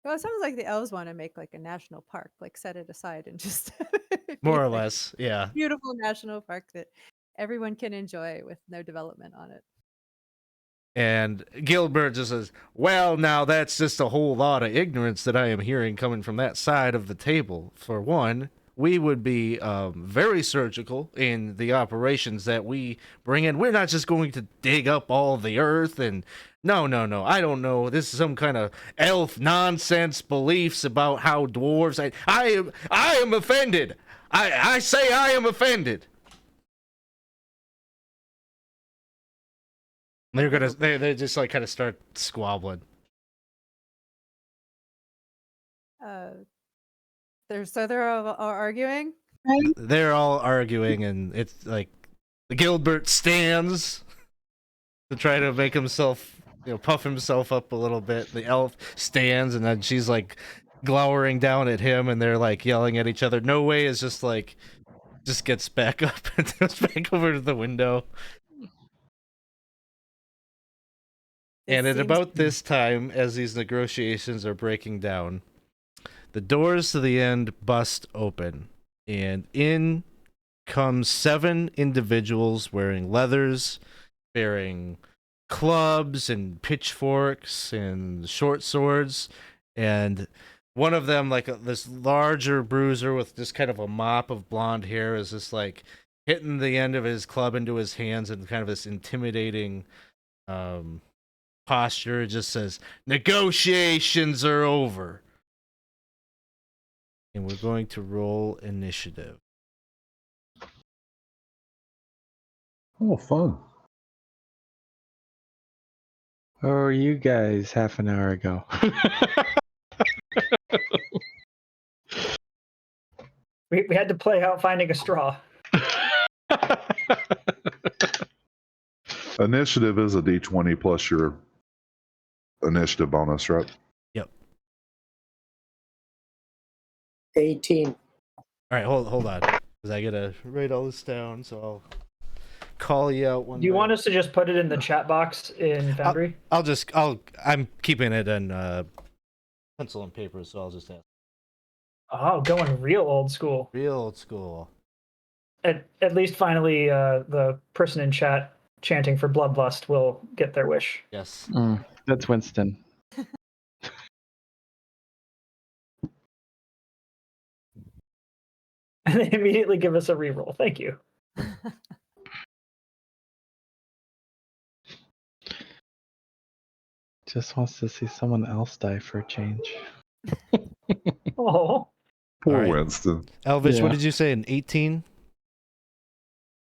Well, it sounds like the elves want to make like a national park, like set it aside and just More or like less, yeah. beautiful national park that everyone can enjoy with no development on it. And Gilbert just says, well, now that's just a whole lot of ignorance that I am hearing coming from that side of the table. For one, we would be very surgical in the operations that we bring in. We're not just going to dig up all the earth and no. I don't know. This is some kind of elf nonsense beliefs about how dwarves. I am offended. I say I am offended. They just like kind of start squabbling. They're all arguing. They're all arguing, and it's like Gilbert stands to try to make himself, puff himself up a little bit. The elf stands, and then she's like glowering down at him, and they're like yelling at each other. No Way is just gets back up and goes back over to the window. And at about this time, as these negotiations are breaking down, the doors to the end bust open, and in comes 7 individuals wearing leathers, bearing clubs and pitchforks and short swords, and one of them, like this larger bruiser with just kind of a mop of blonde hair, is just like hitting the end of his club into his hands in kind of this intimidating posture. It just says, negotiations are over. And we're going to roll initiative. Oh, fun. Where were you guys half an hour ago? We had to play out finding a straw. Initiative is a D20 plus your initiative bonus, right? Yep. 18. All right, hold on, because I gotta write all this down. So I'll call you out one. Do you by want us to just put it in the chat box in Foundry? I'm keeping it in pencil and paper, so I'll just ask. Oh, going real old school. Real old school. At least finally, the person in chat chanting for bloodlust will get their wish. Yes. That's Winston. And they immediately give us a reroll. Thank you. Just wants to see someone else die for a change. Oh, Poor right. Winston. Elvish, Yeah. what did you say? An 18?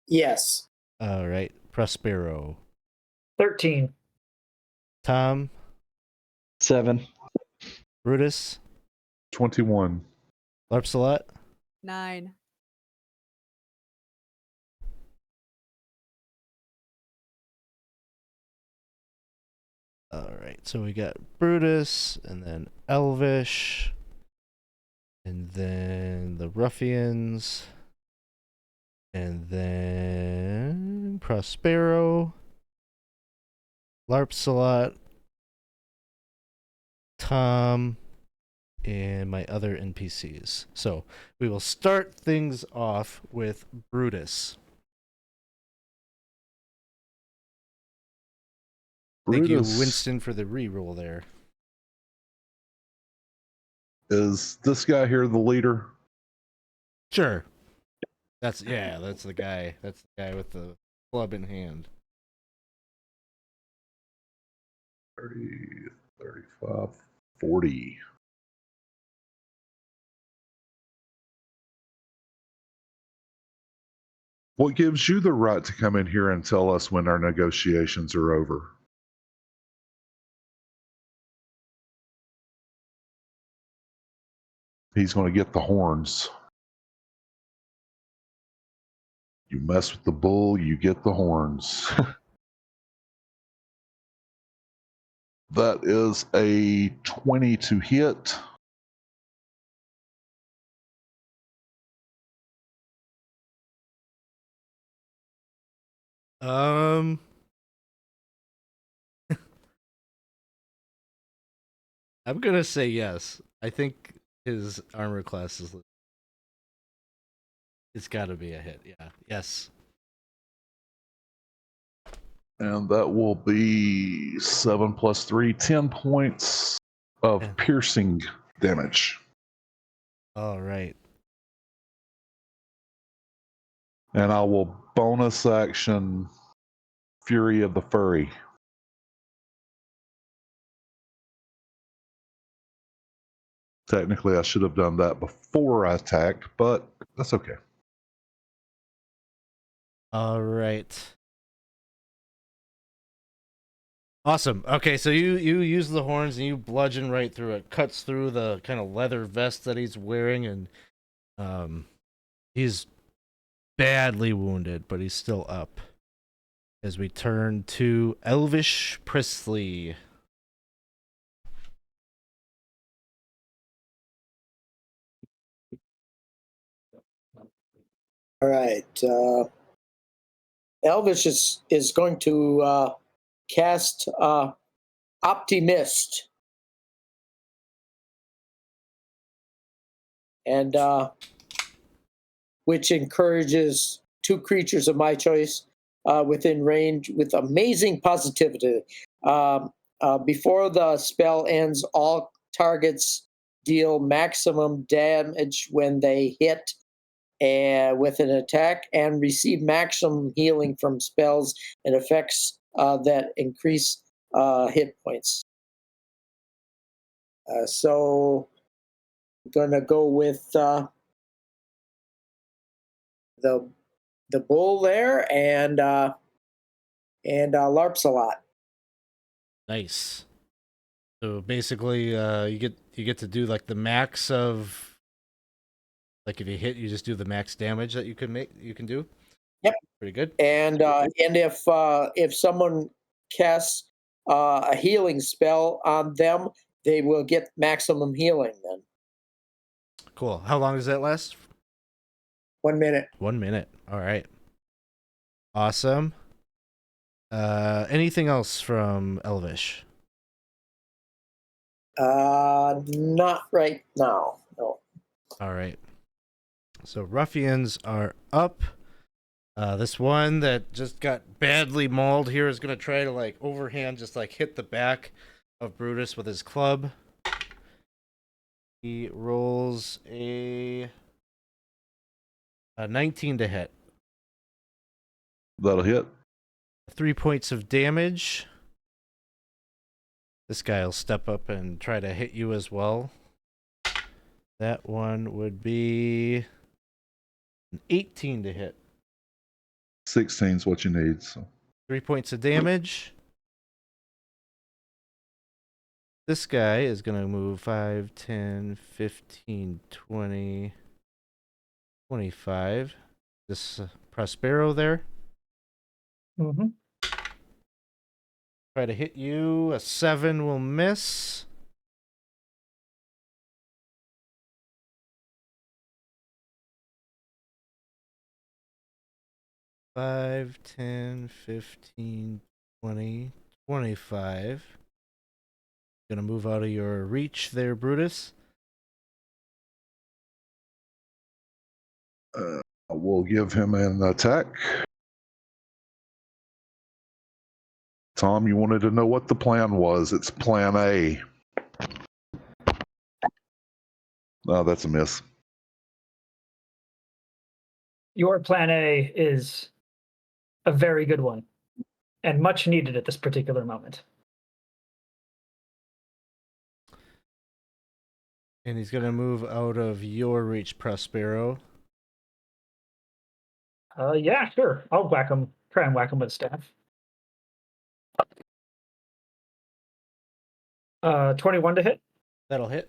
Yes. All right. Prospero. 13. Tom. 7. Brutus. 21. Larpsalot. 9. All right. So we got Brutus, and then Elvish, and then the Ruffians, and then Prospero, Larpsalot, Tom, and my other NPCs. So we will start things off with Brutus. Thank you, Brutus, Winston, for the reroll there. is this guy here the leader? Sure. That's the guy. That's the guy with the club in hand. 30, 35, 40. What gives you the right to come in here and tell us when our negotiations are over? He's going to get the horns. You mess with the bull, you get the horns. That is a 20 to hit. I'm gonna say yes. I think his armor class is. It's got to be a hit. Yeah. Yes. And that will be 7 plus 3, 10 points of Yeah. piercing damage. All right. And I will bonus action Fury of the Furry. Technically, I should have done that before I attacked, but that's okay. All right. Awesome. Okay, so you use the horns and you bludgeon right through it. Cuts through the kind of leather vest that he's wearing, and he's badly wounded, but he's still up. As we turn to Elvish Priestley. All right. Elvish is going to cast Optimist. And which encourages two creatures of my choice within range with amazing positivity. Before the spell ends, all targets deal maximum damage when they hit with an attack and receive maximum healing from spells and effects that increase hit points. So I'm gonna go with the bull there and Larpsalot. Nice. So basically, you get to do like the max of, like if you hit, you just do the max damage that you can do. Yep. Pretty good. And if someone casts a healing spell on them, they will get maximum healing then. Cool. How long does that last? 1 minute. 1 minute. All right. Awesome. Anything else from Elvish? Not right now. No. All right. So ruffians are up. This one that just got badly mauled here is gonna try to like overhand, just like hit the back of Brutus with his club. He rolls a 19 to hit. That'll hit. 3 points of damage. This guy will step up and try to hit you as well. That one would be an 18 to hit. 16 is what you need. So 3 points of damage. This guy is going to move 5, 10, 15, 20, 25. This Prospero there. Mm-hmm. Try to hit you. A 7 will miss. Five, 10, 15, 20, 25. Gonna move out of your reach there, Brutus. we'll give him an attack. Tom, you wanted to know what the plan was. It's plan A. Oh, that's a miss. Your plan A is a very good one and much needed at this particular moment. And he's gonna move out of your reach, Prospero. Yeah, sure. I'll whack him. Try and whack him with a staff. 21 to hit That'll hit.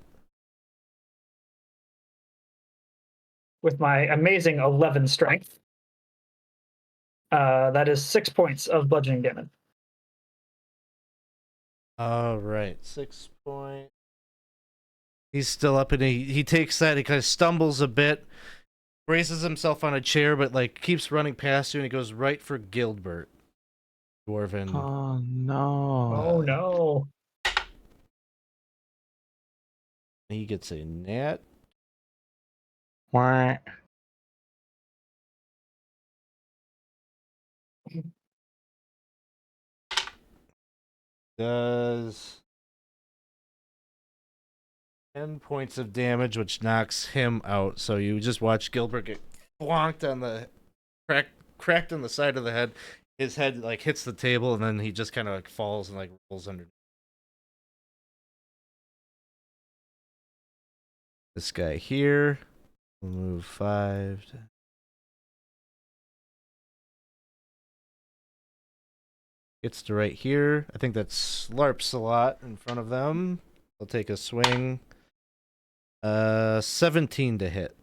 with my amazing 11 strength. That is 6 points of bludgeoning damage. All right, 6 point. He's still up, and he takes that. He kind of stumbles a bit, braces himself on a chair, but like keeps running past you, and he goes right for Gilbert, dwarven. Oh no. Oh no! He gets a nat. Wah. Does 10 points of damage, which knocks him out. So you just watch Gilbert get plonked on the cracked on the side of the head. His head like hits the table, and then he just kind of like falls and like rolls under. This guy here. We'll move 5. Gets to right here. I think that's Larpsalot in front of them. They'll take a swing. 17 to hit.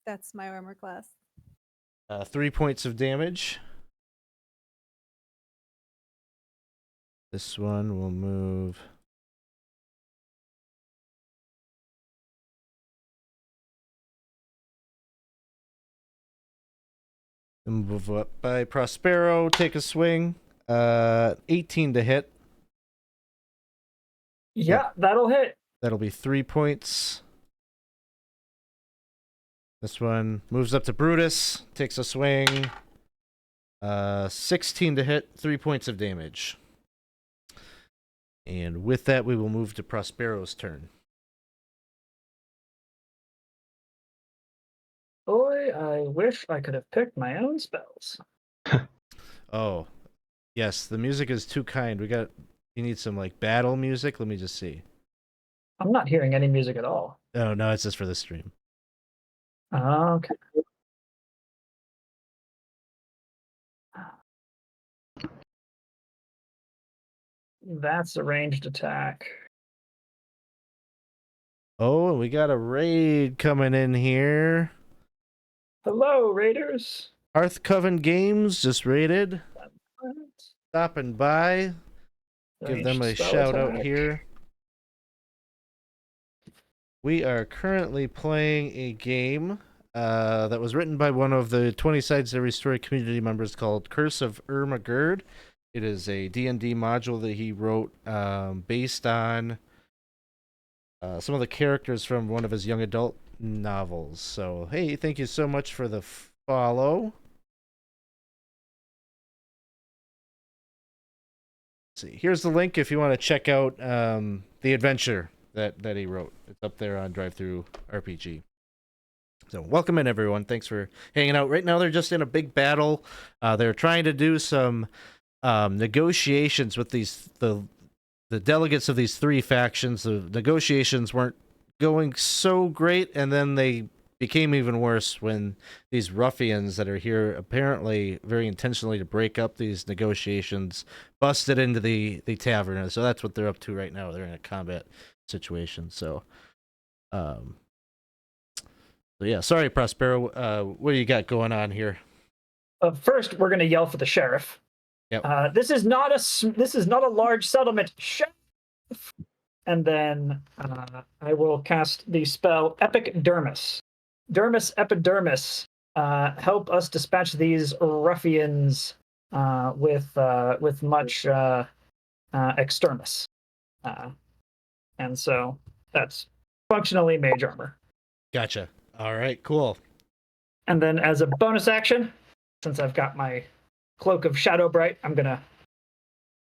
That's my armor class. 3 points of damage. This one will move. And move up by Prospero. Take a swing. 18 to hit. Yeah, that'll hit. That'll be 3 points. This one moves up to Brutus. Takes a swing. 16 to hit. 3 points of damage. And with that, we will move to Prospero's turn. Boy, I wish I could have picked my own spells. Oh, yes, the music is too kind. You need some like battle music. Let me just see. I'm not hearing any music at all. Oh no, it's just for the stream. Okay. That's a ranged attack. Oh, and we got a raid coming in here. Hello, Raiders. Hearth Coven Games just raided. Stopping by. Give them a Ranged spell shout out attack. here. We are currently playing a game that was written by one of the 20 Sides Every Story community members called Curse of Ermagerd. It is a D&D module that he wrote based on some of the characters from one of his young adult novels. So, hey, thank you so much for the follow. Let's see, here's the link if you want to check out the adventure that he wrote. It's up there on Drive-Thru RPG. So welcome in, everyone. Thanks for hanging out. Right now, they're just in a big battle. They're trying to do some negotiations with the delegates of these 3 factions. The negotiations weren't going so great, and then they became even worse when these ruffians that are here apparently very intentionally to break up these negotiations busted into the tavern. And so that's what they're up to right now. They're in a combat situation. So yeah, sorry, Prospero. What do you got going on here? First, we're going to yell for the sheriff. Yep. This is not a large settlement, sheriff. And then I will cast the spell Epic Dermis. Dermis Epidermis. Help us dispatch these ruffians with much extremis. And so that's functionally mage armor. Gotcha. All right, cool. And then as a bonus action, since I've got my cloak of Shadow Bright, I'm gonna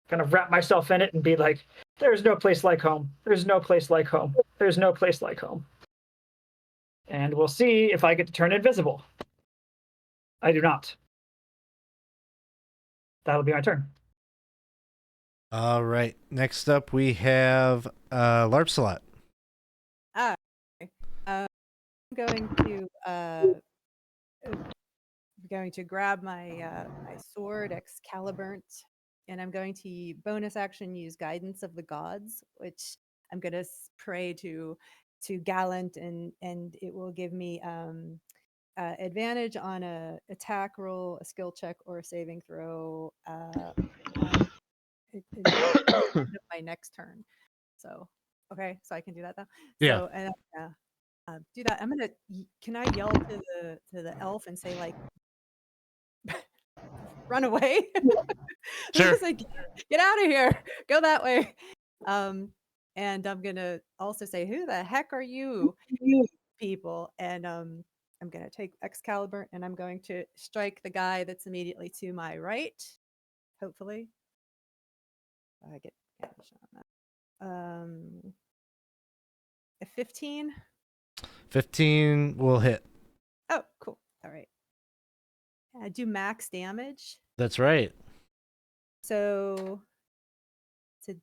kind of wrap myself in it and be like, there's no place like home. There's no place like home. There's no place like home. And we'll see if I get to turn invisible. I do not. That'll be my turn. All right. Next up, we have Larpsalot. I'm going to going to grab my my sword Excalibur, and I'm going to bonus action use Guidance of the Gods, which I'm going to pray to Gallant, and it will give me advantage on a attack roll, a skill check, or a saving throw in the end of my next turn. So okay, so I can do that now. Yeah. So and do that. I'm gonna. Can I yell to the elf and say like, run away? I'm Sure. gonna say, get out of here. Go that way. And I'm gonna also say, who the heck are you people? And I'm gonna take Excalibur and I'm going to strike the guy that's immediately to my right. Hopefully, I get damage on that. A 15. 15 will hit. Oh, cool. All right. I do max damage. That's right. So it's a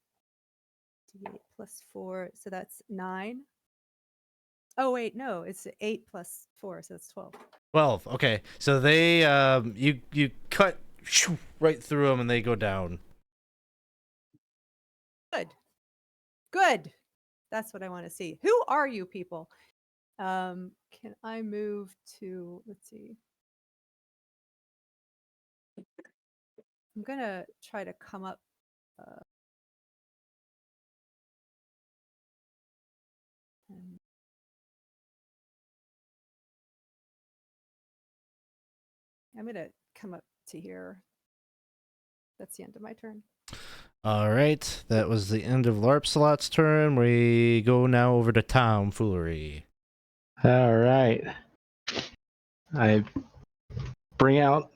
d8 plus 4. So that's 9. Oh, wait. No, it's 8 plus 4. So that's 12. 12. Okay. So they you cut right through them and they go down. Good. Good. That's what I want to see. Who are you people? Can I move to, let's see. I'm going to try to come up. I'm going to come up to here. That's the end of my turn. All right. That was the end of Larpsalot's turn. We go now over to Tomfoolery. All right. I bring out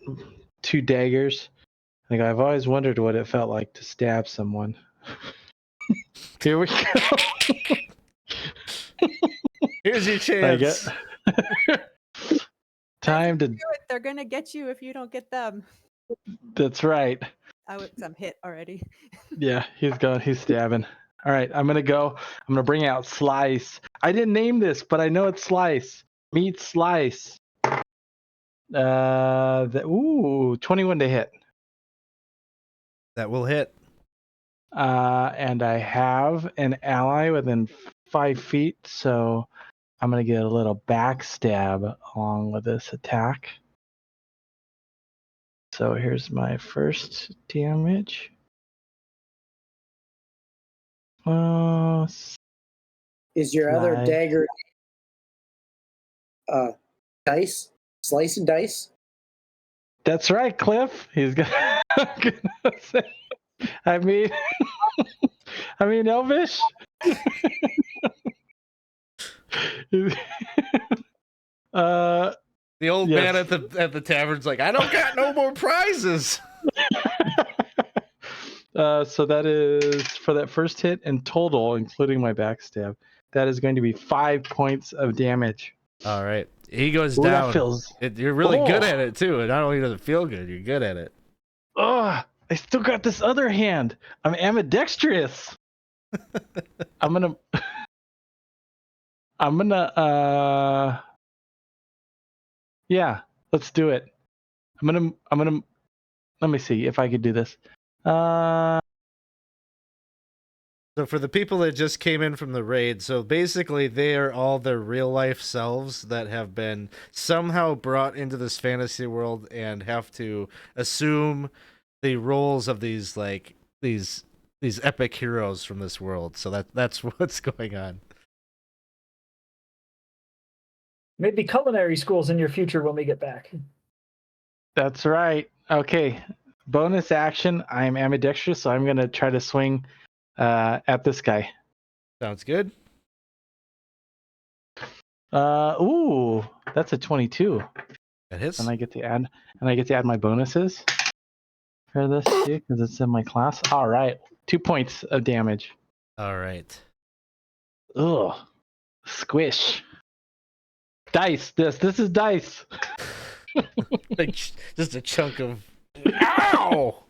2 daggers. Like, I've always wondered what it felt like to stab someone. Here we go. Here's your I chance. get time to. Do it. They're going to get you if you don't get them. That's right. I'm hit already. Yeah, he's going. He's stabbing. All right, I'm gonna go. I'm gonna bring out Slice. I didn't name this, but I know it's Slice. Meat Slice. 21 to hit. That will hit. And I have an ally within 5 feet, so I'm gonna get a little backstab along with this attack. So here's my first damage. Is your other Slice. dagger dice? Slice and dice? That's right, Cliff. He's gonna, gonna say. I mean, Elvish. The old Yes. man at the tavern's like, I don't got no more prizes. So that is for that first hit in total, including my backstab. That is going to be 5 points of damage. All right. He goes Ooh, down. that feels. You're really good Oh. at it too. And not only does it feel good, you're good at it. Oh, I still got this other hand. I'm ambidextrous. I'm gonna. Yeah, let's do it. I'm gonna. Let me see if I could do this. So for the people that just came in from the raid, so basically they are all their real life selves that have been somehow brought into this fantasy world and have to assume the roles of these these epic heroes from this world. So that's what's going on. Maybe culinary schools in your future when we get back. That's right. Okay. Bonus action. I'm ambidextrous, so I'm gonna try to swing at this guy. Sounds good. Ooh, that's a 22. That hits. And I get to add my bonuses for this too, because it's in my class. All right, 2 points of damage. All right. Ugh, squish. Dice. This is dice. Like, just a chunk of. Ow!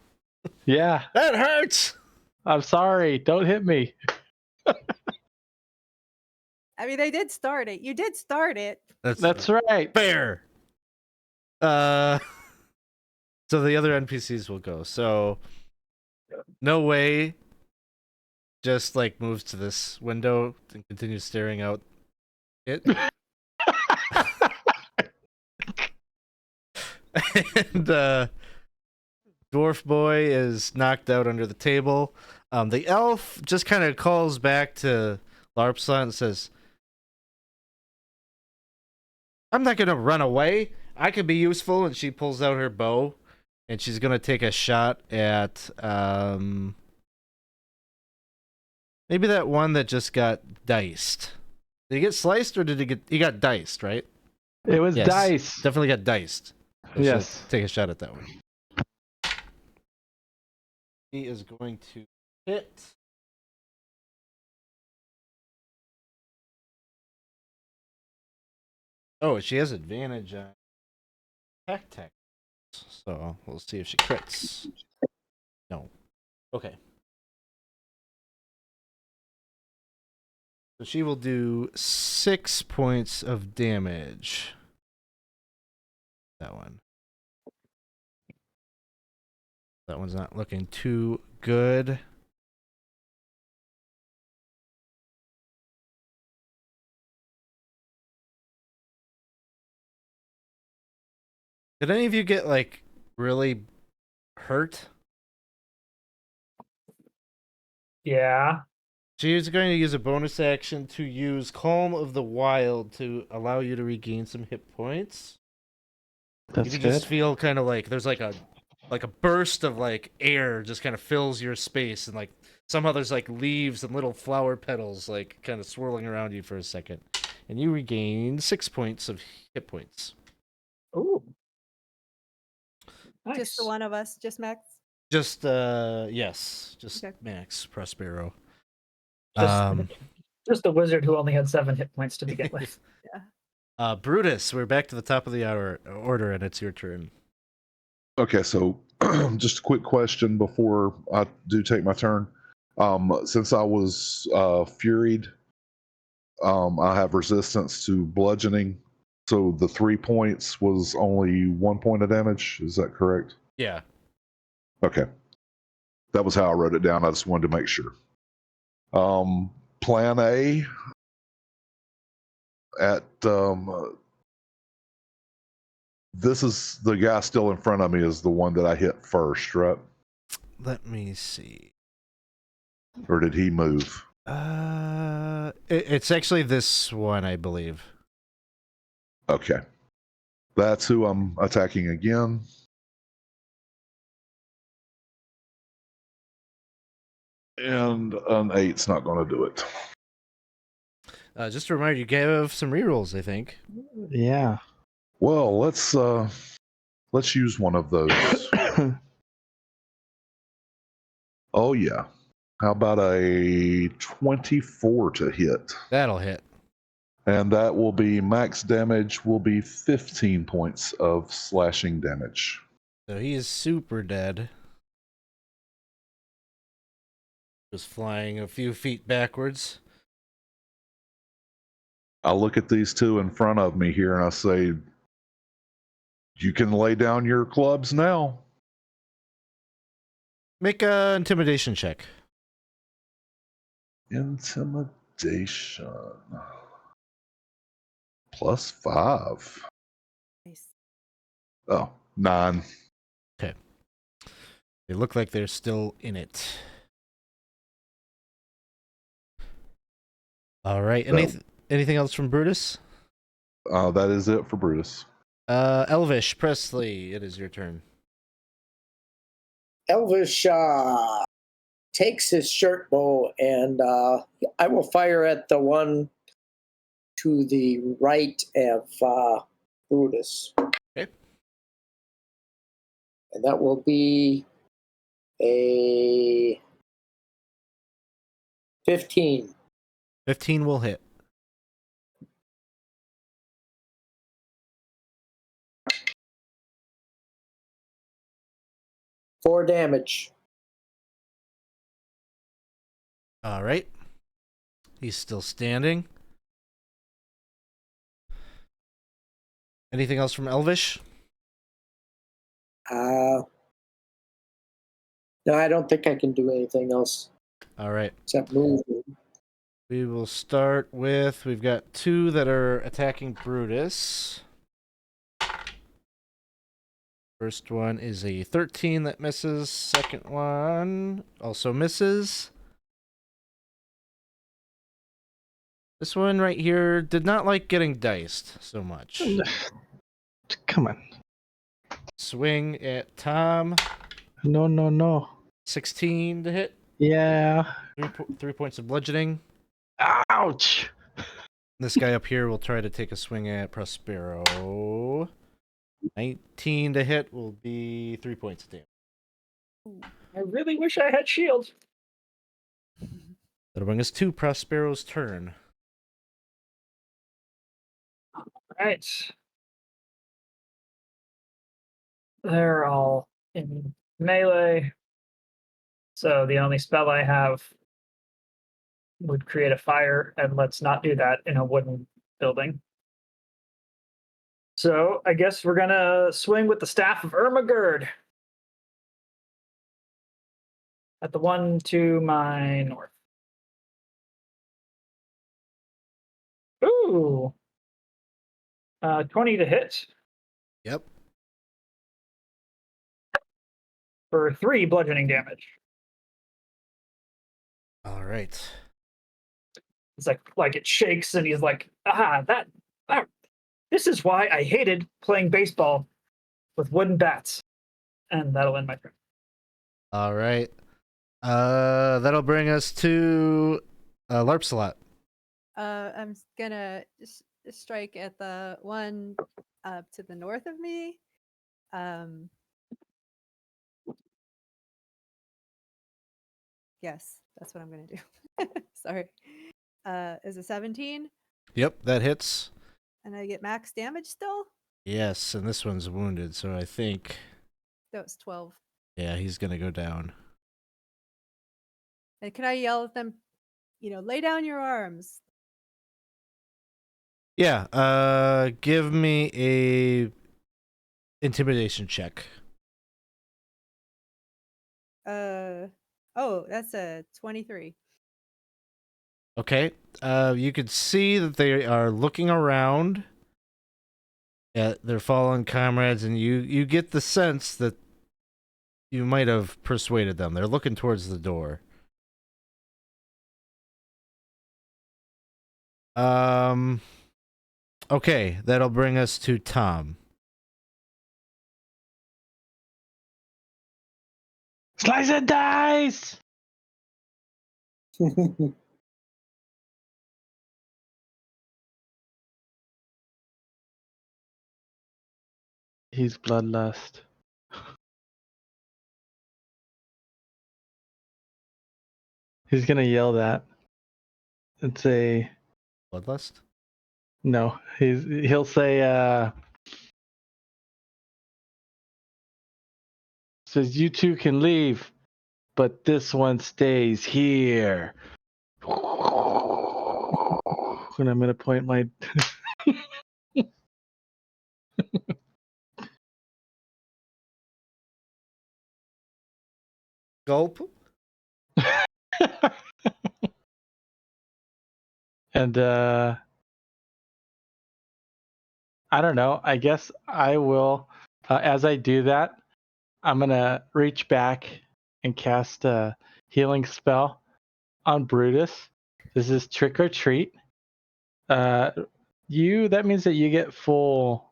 Yeah, That hurts. I'm sorry. Don't hit me. I mean, they did start it. You did start it. That's right. Fair. So the other NPCs will go. So no way just like moves to this window and continues staring out it. And Dwarf Boy is knocked out under the table. The elf just kind of calls back to Larpsalot and says, I'm not gonna run away. I could be useful. And she pulls out her bow and she's gonna take a shot at maybe that one that just got diced. Did he get sliced or did he got diced, right? It was Yes. dice. Definitely got diced. So she'll Yes. take a shot at that one. He is going to hit. Oh, she has advantage on tech. So we'll see if she crits. No. Okay. So she will do 6 points of damage. That one. That one's not looking too good. Did any of you get like really hurt? Yeah. She's going to use a bonus action to use Calm of the Wild to allow you to regain some hit points. That's You can good. just feel kind of like there's like a burst of like air just kind of fills your space, and like somehow there's like leaves and little flower petals like kind of swirling around you for a second, and you regain 6 points of hit points. Ooh. Nice. Just the one of us, just Max. Just yes, just Okay. Max Prospero. Just a wizard who only had 7 hit points to begin with. Brutus, we're back to the top of the order, and it's your turn. Okay, so just a quick question before I do take my turn. Since I was furied, I have resistance to bludgeoning. So the 3 points was only 1 point of damage. Is that correct? Yeah. Okay. That was how I wrote it down. I just wanted to make sure. Plan A at this is the guy still in front of me is the one that I hit first, right? Let me see. Or did he move? It's actually this one, I believe. Okay. That's who I'm attacking again. And an 8's not going to do it. Just a reminder, you have some rerolls, I think. Yeah. Well, let's use one of those. Oh yeah. How about a 24 to hit? That'll hit. And that will be max damage will be 15 points of slashing damage. So he is super dead. Just flying a few feet backwards. I look at these two in front of me here and I say, you can lay down your clubs now. Make a intimidation check. Intimidation. +5. Nice. Oh, 9. Okay. They look like they're still in it. All right. Anything else from Brutus? That is it for Brutus. Elvish, Presley, it is your turn. Elvish takes his shirt bow and I will fire at the one to the right of Brutus. Okay. And that will be a 15. 15 will hit. Four damage. All right. He's still standing. Anything else from Elvish? Uh, no, I don't think I can do anything else All right. except move. We will start with, we've got 2 that are attacking Brutus. First one is a 13 that misses. Second one also misses. This one right here did not like getting diced so much. Come on. Swing at Tom. No. 16 to hit. Yeah. 3 points of bludgeoning. Ouch. This guy up here will try to take a swing at Prospero. 19 to hit will be 3 points of damage. I really wish I had shield. That'll bring us to Prospero's turn. Right. They're all in melee. So the only spell I have would create a fire, and let's not do that in a wooden building. So I guess we're gonna swing with the Staff of Ermagerd at the one to my north. Ooh. 20 to hit Yep. for 3 bludgeoning damage. All right. It's like it shakes, and he's like, that this is why I hated playing baseball with wooden bats. And that'll end my turn. All right. That'll bring us to Larpsalot. I'm gonna strike at the one to the north of me. Yes, that's what I'm gonna do. Sorry. Is it 17? Yep, that hits. And I get max damage still? Yes, and this one's wounded, so I think, That was 12. yeah, he's gonna go down. And can I yell at them, lay down your arms? Yeah, give me a intimidation check. Oh, that's a 23. Okay. You could see that they are looking around at their fallen comrades, and you get the sense that you might have persuaded them. They're looking towards the door. Okay, that'll bring us to Tom. Slice and dice. He's bloodlust. He's gonna yell that and say, Bloodlust? no. He'll say, says you two can leave, but this one stays here. And I'm gonna point my Gulp. and I don't know. I guess I will. As I do that, I'm gonna reach back and cast a healing spell on Brutus. This is trick or treat. That means that you get full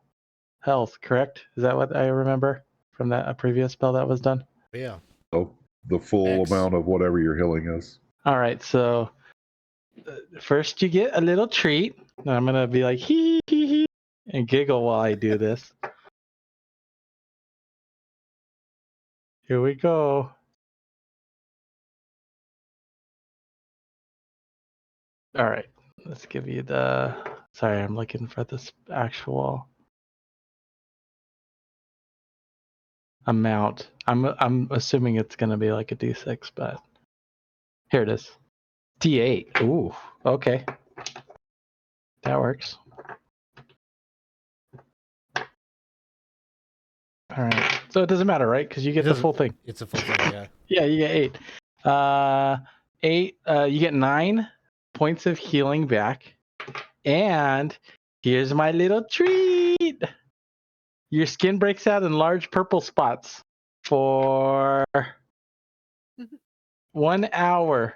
health, correct? Is that what I remember from that previous spell that was done? Yeah. So the full X. amount of whatever your healing is. All right, so first you get a little treat. And I'm gonna be like hee hee hee and giggle while I do this. Here we go. All right, let's give you the. Sorry, I'm looking for this actual amount. I'm assuming it's gonna be like a D6, but here it is. D8. Ooh, okay, that works. All right. So it doesn't matter, right? Because you get the doesn't- full thing. It's a full thing, yeah. Yeah, you get 8. 8. You get 9 points of healing back. And here's my little treat. Your skin breaks out in large purple spots for 1 hour.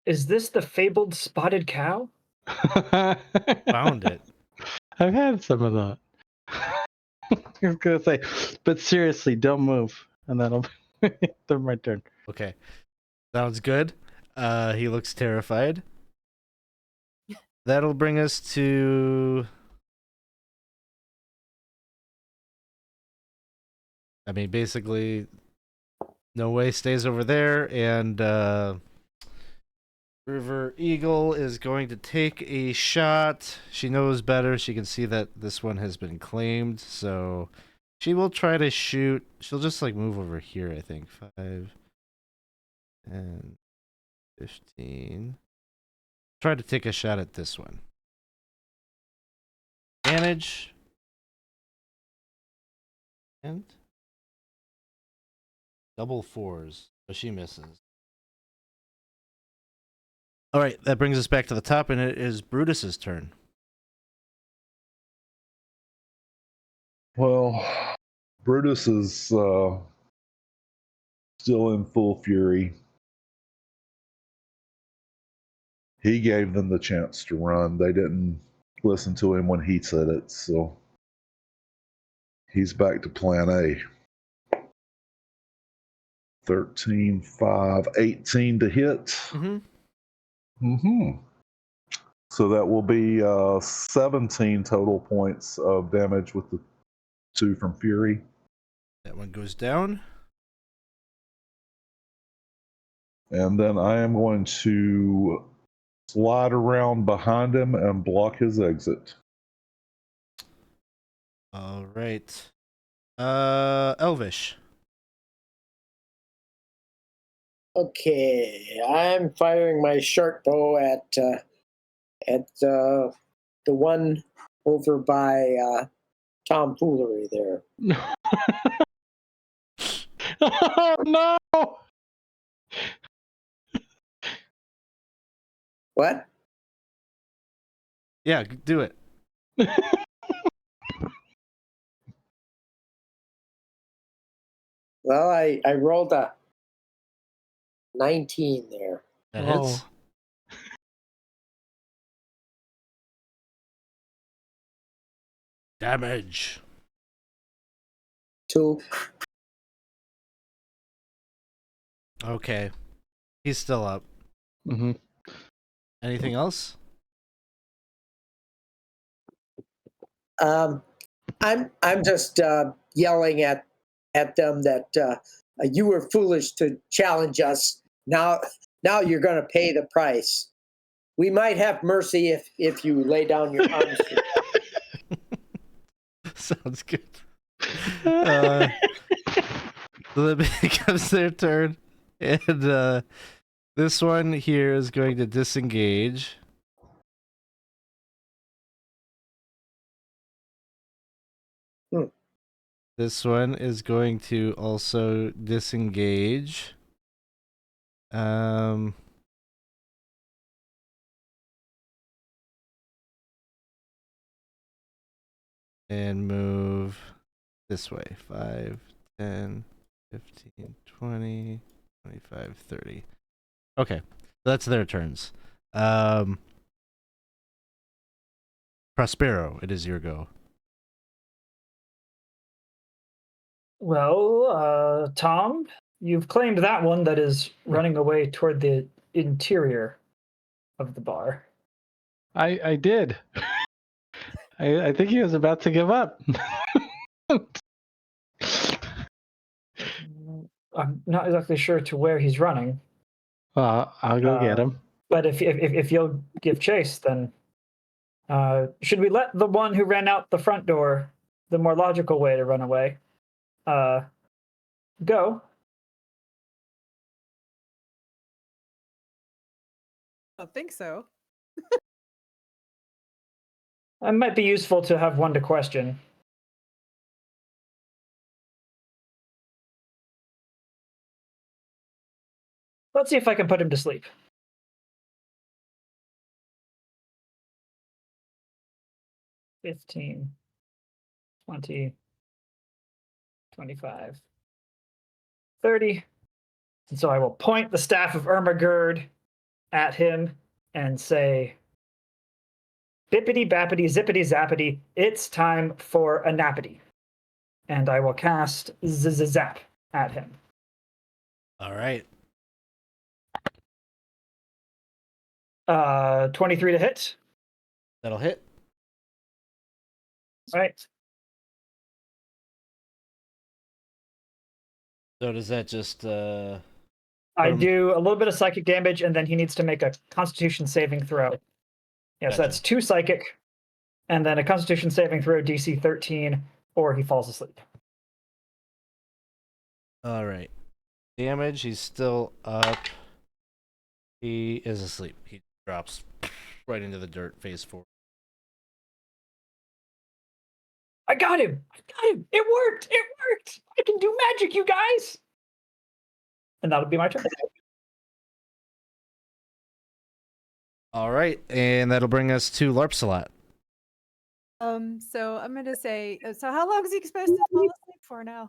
Is this the fabled spotted cow? Found it. I've had some of that. I was gonna say, but seriously, don't move, and that'll be my turn. Okay. Sounds good. He looks terrified. That'll bring us to... I mean, basically, No Way stays over there, and River Eagle is going to take a shot. She knows better. She can see that this one has been claimed, so she will try to shoot. She'll just like move over here, I think. 5 and 15. Try to take a shot at this one. Damage. And double 4s, but she misses. All right, that brings us back to the top, and it is Brutus's turn. Well, Brutus is still in full fury. He gave them the chance to run. They didn't listen to him when he said it, so he's back to plan A. 13, 5, 18 to hit. Mm-hmm. So that will be 17 total points of damage with the 2 from Fury. That one goes down. And then I am going to slide around behind him and block his exit. All right. Elvish. Okay, I'm firing my short bow at the one over by tomfoolery there. Oh no! What? Yeah, do it. Well, I rolled a 19 there. That hits. Oh. Damage. 2. Okay. He's still up. Mm-hmm. Anything else? I'm just yelling at them that you were foolish to challenge us. Now you're going to pay the price. We might have mercy if you lay down your arms. Sounds good. So that becomes their turn, and this one here is going to disengage. This one is going to also disengage. And move this way. 5, 10, 15, 20, 25, 30. Okay. So that's their turns. Prospero, it is your go. Well, Tom, you've claimed that one that is running away toward the interior of the bar. I did. I think he was about to give up. I'm not exactly sure to where he's running. I'll go get him. But if you'll give chase, then should we let the one who ran out the front door, the more logical way to run away, go. I don't think so. It might be useful to have one to question. Let's see if I can put him to sleep. 15, 20, 25, 30. And so I will point the staff of Ermagerd at him and say, bippity bappity zippity zappity, it's time for a nappity. And I will cast zap at him. All right. 23 to hit. That'll hit. All right. So does that just I do a little bit of psychic damage, and then he needs to make a Constitution saving throw. Yeah, so that's 2 psychic, and then a Constitution saving throw DC 13, or he falls asleep. all right. Damage, he's still up. He is asleep. He drops right into the dirt, face forward. I got him! I got him! It worked! It worked! I can do magic, you guys! And that'll be my turn. All right, and that'll bring us to Larpsalot. So I'm gonna say, so how long is he supposed to fall asleep for now?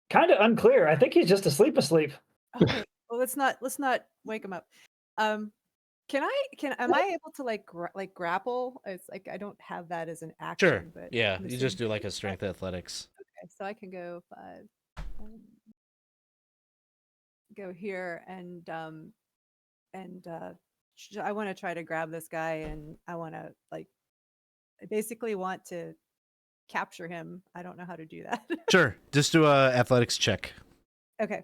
Kind of unclear. I think he's just asleep. Okay, well let's not wake him up. Am I able to like grapple? It's like I don't have that as an action. Sure. But Yeah, I'm you just do assuming- like a strength athletics. Okay, so I can go 5, go here, and I want to try to grab this guy, and I want to I basically want to capture him. I don't know how to do that. Sure. Just do a athletics check. Okay.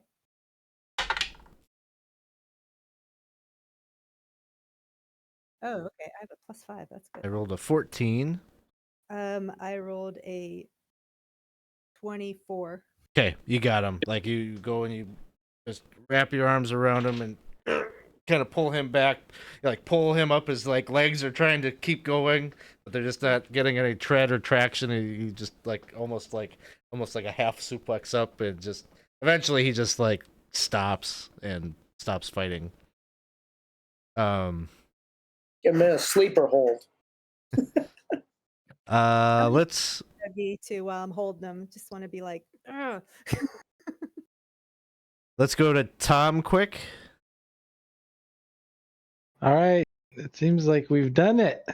Oh, okay. I have a +5. That's I good. rolled a 14. I rolled a 24. Okay, you got him. Like you go and you just wrap your arms around him and kind of pull him back. You like pull him up. His like legs are trying to keep going, but they're just not getting any tread or traction. And you just like almost like a half suplex up, and just eventually he just like stops fighting. Give him a sleeper hold. Let's Heavy to while I'm holding them. Just want to be like, ugh. let's go to Tom quick. All right. It seems like we've done it.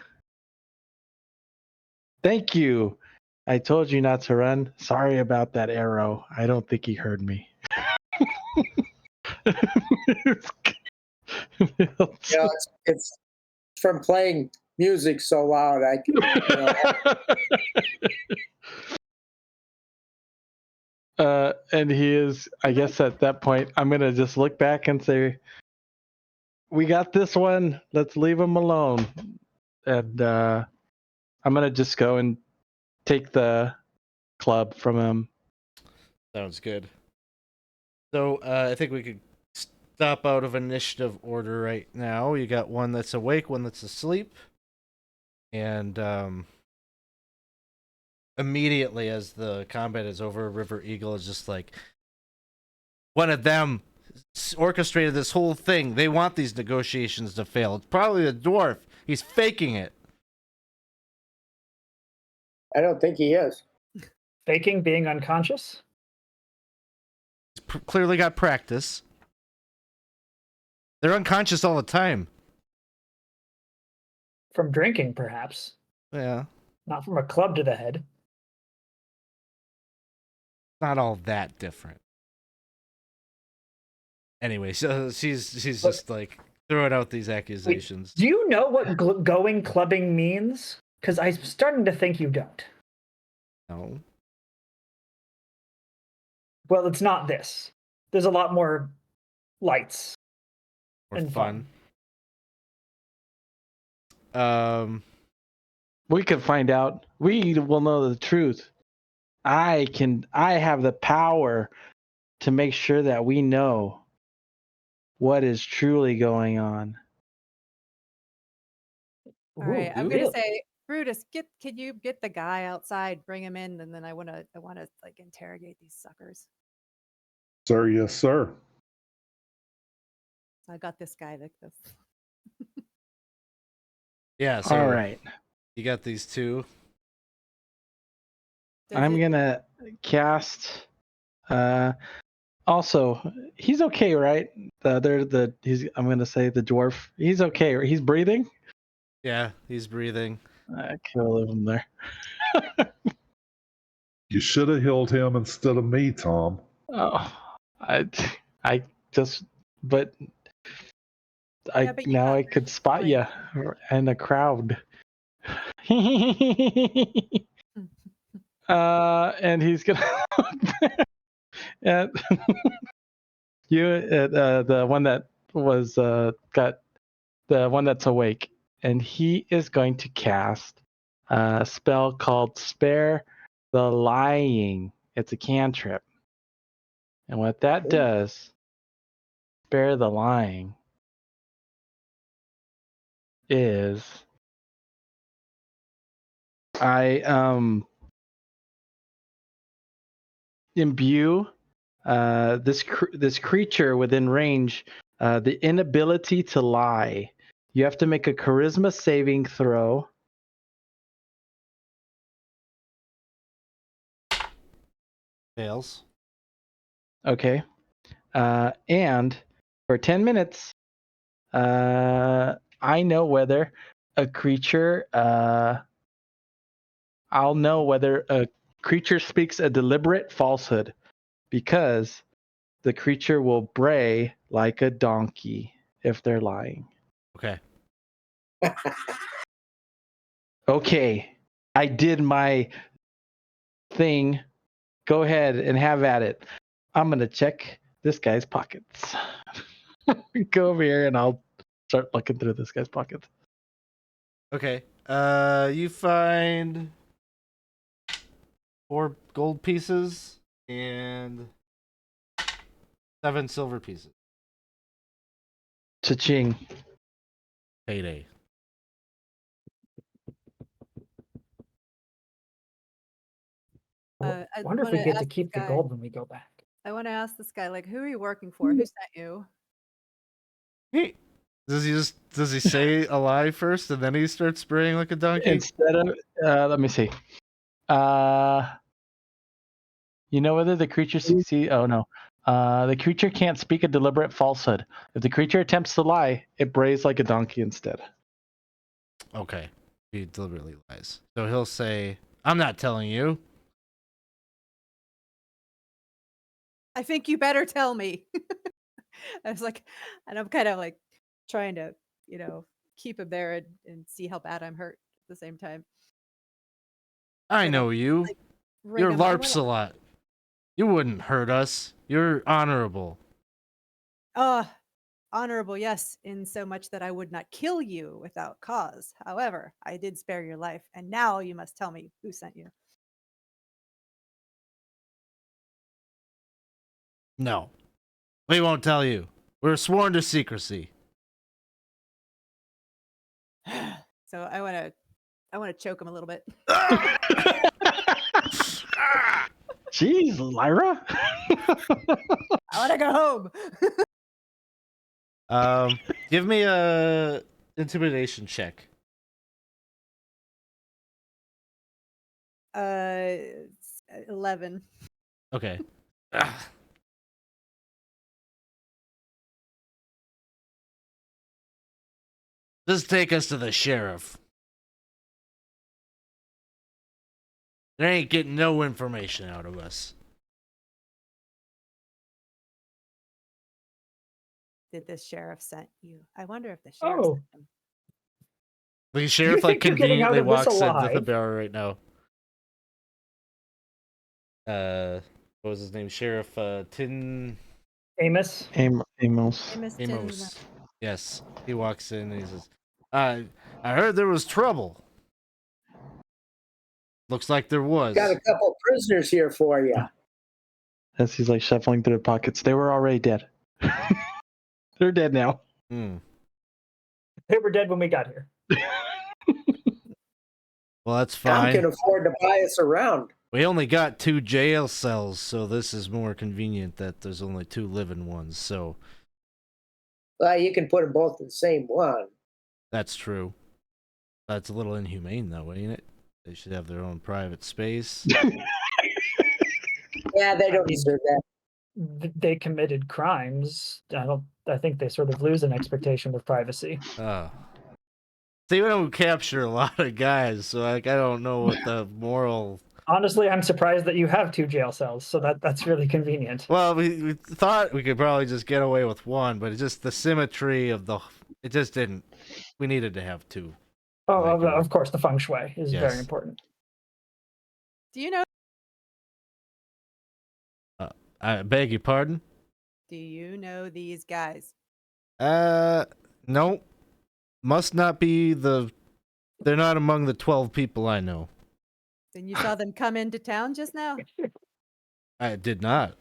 Thank you. I told you not to run. Sorry about that arrow. I don't think he heard me. Yeah, it's from playing music so loud. I can, and he is, I guess at that point, I'm going to just look back and say, we got this one. Let's leave him alone. And I'm going to just go and take the club from him. Sounds good. So I think we could stop out of initiative order right now. You got one that's awake, one that's asleep, and immediately as the combat is over, River Eagle is just like, one of them orchestrated this whole thing. They want these negotiations to fail. It's probably the dwarf. He's faking it. I don't think he is. Faking being unconscious? He's clearly got practice. They're unconscious all the time. From drinking, perhaps. Yeah. Not from a club to the head. Not all that different. Anyway, so she's just like throwing out these accusations. Do you know what going clubbing means? Because I'm starting to think you don't. No. Well, it's not this. There's a lot more lights Or and fun. We can find out. We will know the truth. I have the power to make sure that we know what is truly going on. All right, I'm Ooh, gonna really? say, Brutus, can you get the guy outside, bring him in, and then I wanna like interrogate these suckers. Sir, yes, sir. I got this guy, Victus. Yeah. So All right. you got these two. I'm gonna cast. Also, he's okay, right? I'm gonna say the dwarf. He's okay. Right? He's breathing. Yeah, he's breathing. I can't leave him there. You should have healed him instead of me, Tom. Oh, I just, but Yeah, but you now got I could this, spot like- you in the crowd. And he's gonna at you at the one that was got the one that's awake, and he is going to cast a spell called Spare the Lying. It's a cantrip, and what that does, Spare the Lying, is I imbue this creature within range the inability to lie. You have to make a charisma saving throw. Fails. Okay. And for 10 minutes, I know whether a creature, I'll know whether a creature speaks a deliberate falsehood because the creature will bray like a donkey if they're lying. Okay. Okay. I did my thing. Go ahead and have at it. I'm going to check this guy's pockets. Go over here and I'll start looking through this guy's pockets. Okay. You find 4 gold pieces and 7 silver pieces. Cha-ching. Payday. I I wonder if we wanna get to ask keep this the guy- gold when we go back. I want to ask this guy, like, who are you working for? Who sent you? Does he say a lie first and then he starts spraying like a donkey? Instead of, let me see. You know whether the creature succeeds. Oh no. The creature can't speak a deliberate falsehood. If the creature attempts to lie, it brays like a donkey instead. Okay. He deliberately lies. So he'll say, "I'm not telling you." I think you better tell me. I was like, and I'm kind of like trying to, keep him there and see how bad I'm hurt at the same time. I But know you. like, rig You're him. I wanna- Larpsalot. You wouldn't hurt us. You're honorable. Honorable, yes, in so much that I would not kill you without cause. However, I did spare your life, and now you must tell me who sent you. No. We won't tell you. We're sworn to secrecy. So I want to choke him a little bit. Jeez, Lyra. I want to go home. Give me a intimidation check. It's 11. Okay. Just take us to the sheriff. They ain't getting no information out of us. Did the sheriff sent you? I wonder if the sheriff Oh. sent him. The sheriff like think you're getting out conveniently of this walks into the alive? bar right now. What was his name? Sheriff Amos? Amos. Amos Amos. Yes. He walks in and he says, I heard there was trouble. Looks like there was. Got a couple prisoners here for you. As he's like shuffling through the pockets, they were already dead. They're dead now. Hmm. They were dead when we got here. Well, that's Tom can fine. afford to buy us around. We only got 2 jail cells, so this is more convenient that there's only 2 living ones. So Well, you can put them both in the same one. that's true. That's a little inhumane, though, ain't it? They should have their own private space. Yeah, they don't deserve that. They committed crimes. I think they sort of lose an expectation of privacy. See, we don't capture a lot of guys, so like I don't know what the moral. Honestly, I'm surprised that you have 2 jail cells, so that's really convenient. Well, we thought we could probably just get away with 1, but it's just the symmetry of the. It just didn't. We needed to have 2. Oh, Like, of course, the feng shui is yes. very important. Do you know? I beg your pardon. Do you know these guys? No. Must not be the. They're not among the 12 people I know. Then you saw them come into town just now. I did not.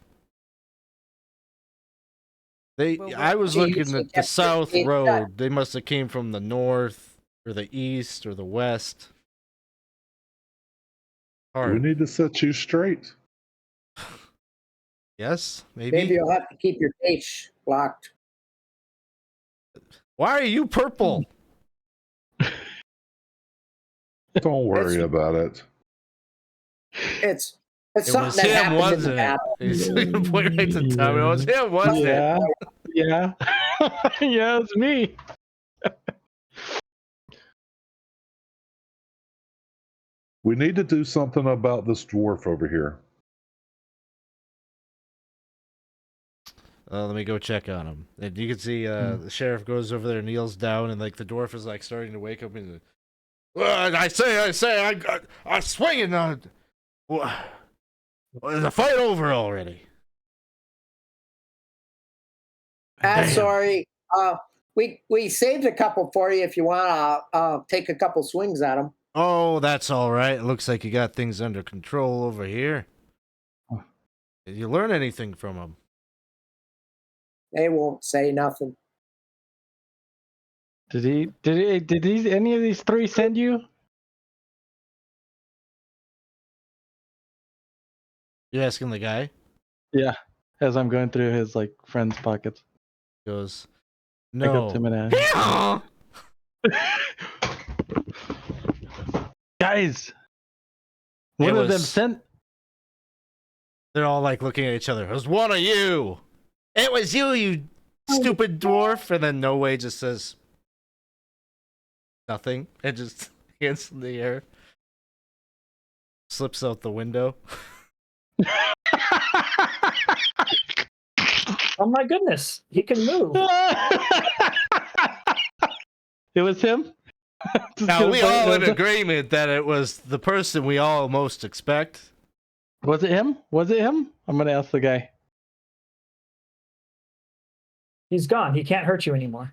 Well, I was They looking usually at the kept their south gates road. shut. They must have came from the north or the east or the west. We Hard. need to set you straight. Yes, Maybe you'll have to keep your gates locked. Why are you purple? Don't worry It's- about it. It's It something was that him, happened in the wasn't it? battle. He's gonna point right to Tommy. It was him, wasn't it? Yeah. Yeah. Yeah, it's me. We need to do something about this dwarf over here. Let me go check on him. And you can see the sheriff goes over there, kneels down, and like the dwarf is like starting to wake up. And I say, I'm swinging on. Is the fight over already? Damn. Sorry. We saved a couple for you if you want to take a couple swings at them. Oh, that's all right. It looks like you got things under control over here. Did you learn anything from him? They won't say nothing. Did any of these 3 send you? You asking the guy? Yeah. As I'm going through his like friend's pockets. He goes, I go to no. him and ask. Guys, one of them was- sent. They're all like looking at each other. It was one of you. It was you stupid dwarf. And then No Way just says nothing. And just hands in the air. Slips out the window. Oh my goodness, he can move. It was him. Just Now gonna we play it all in as a- agreement that it was the person we all most expect. Was it him? Was it him? I'm gonna ask the guy. He's gone. He can't hurt you anymore.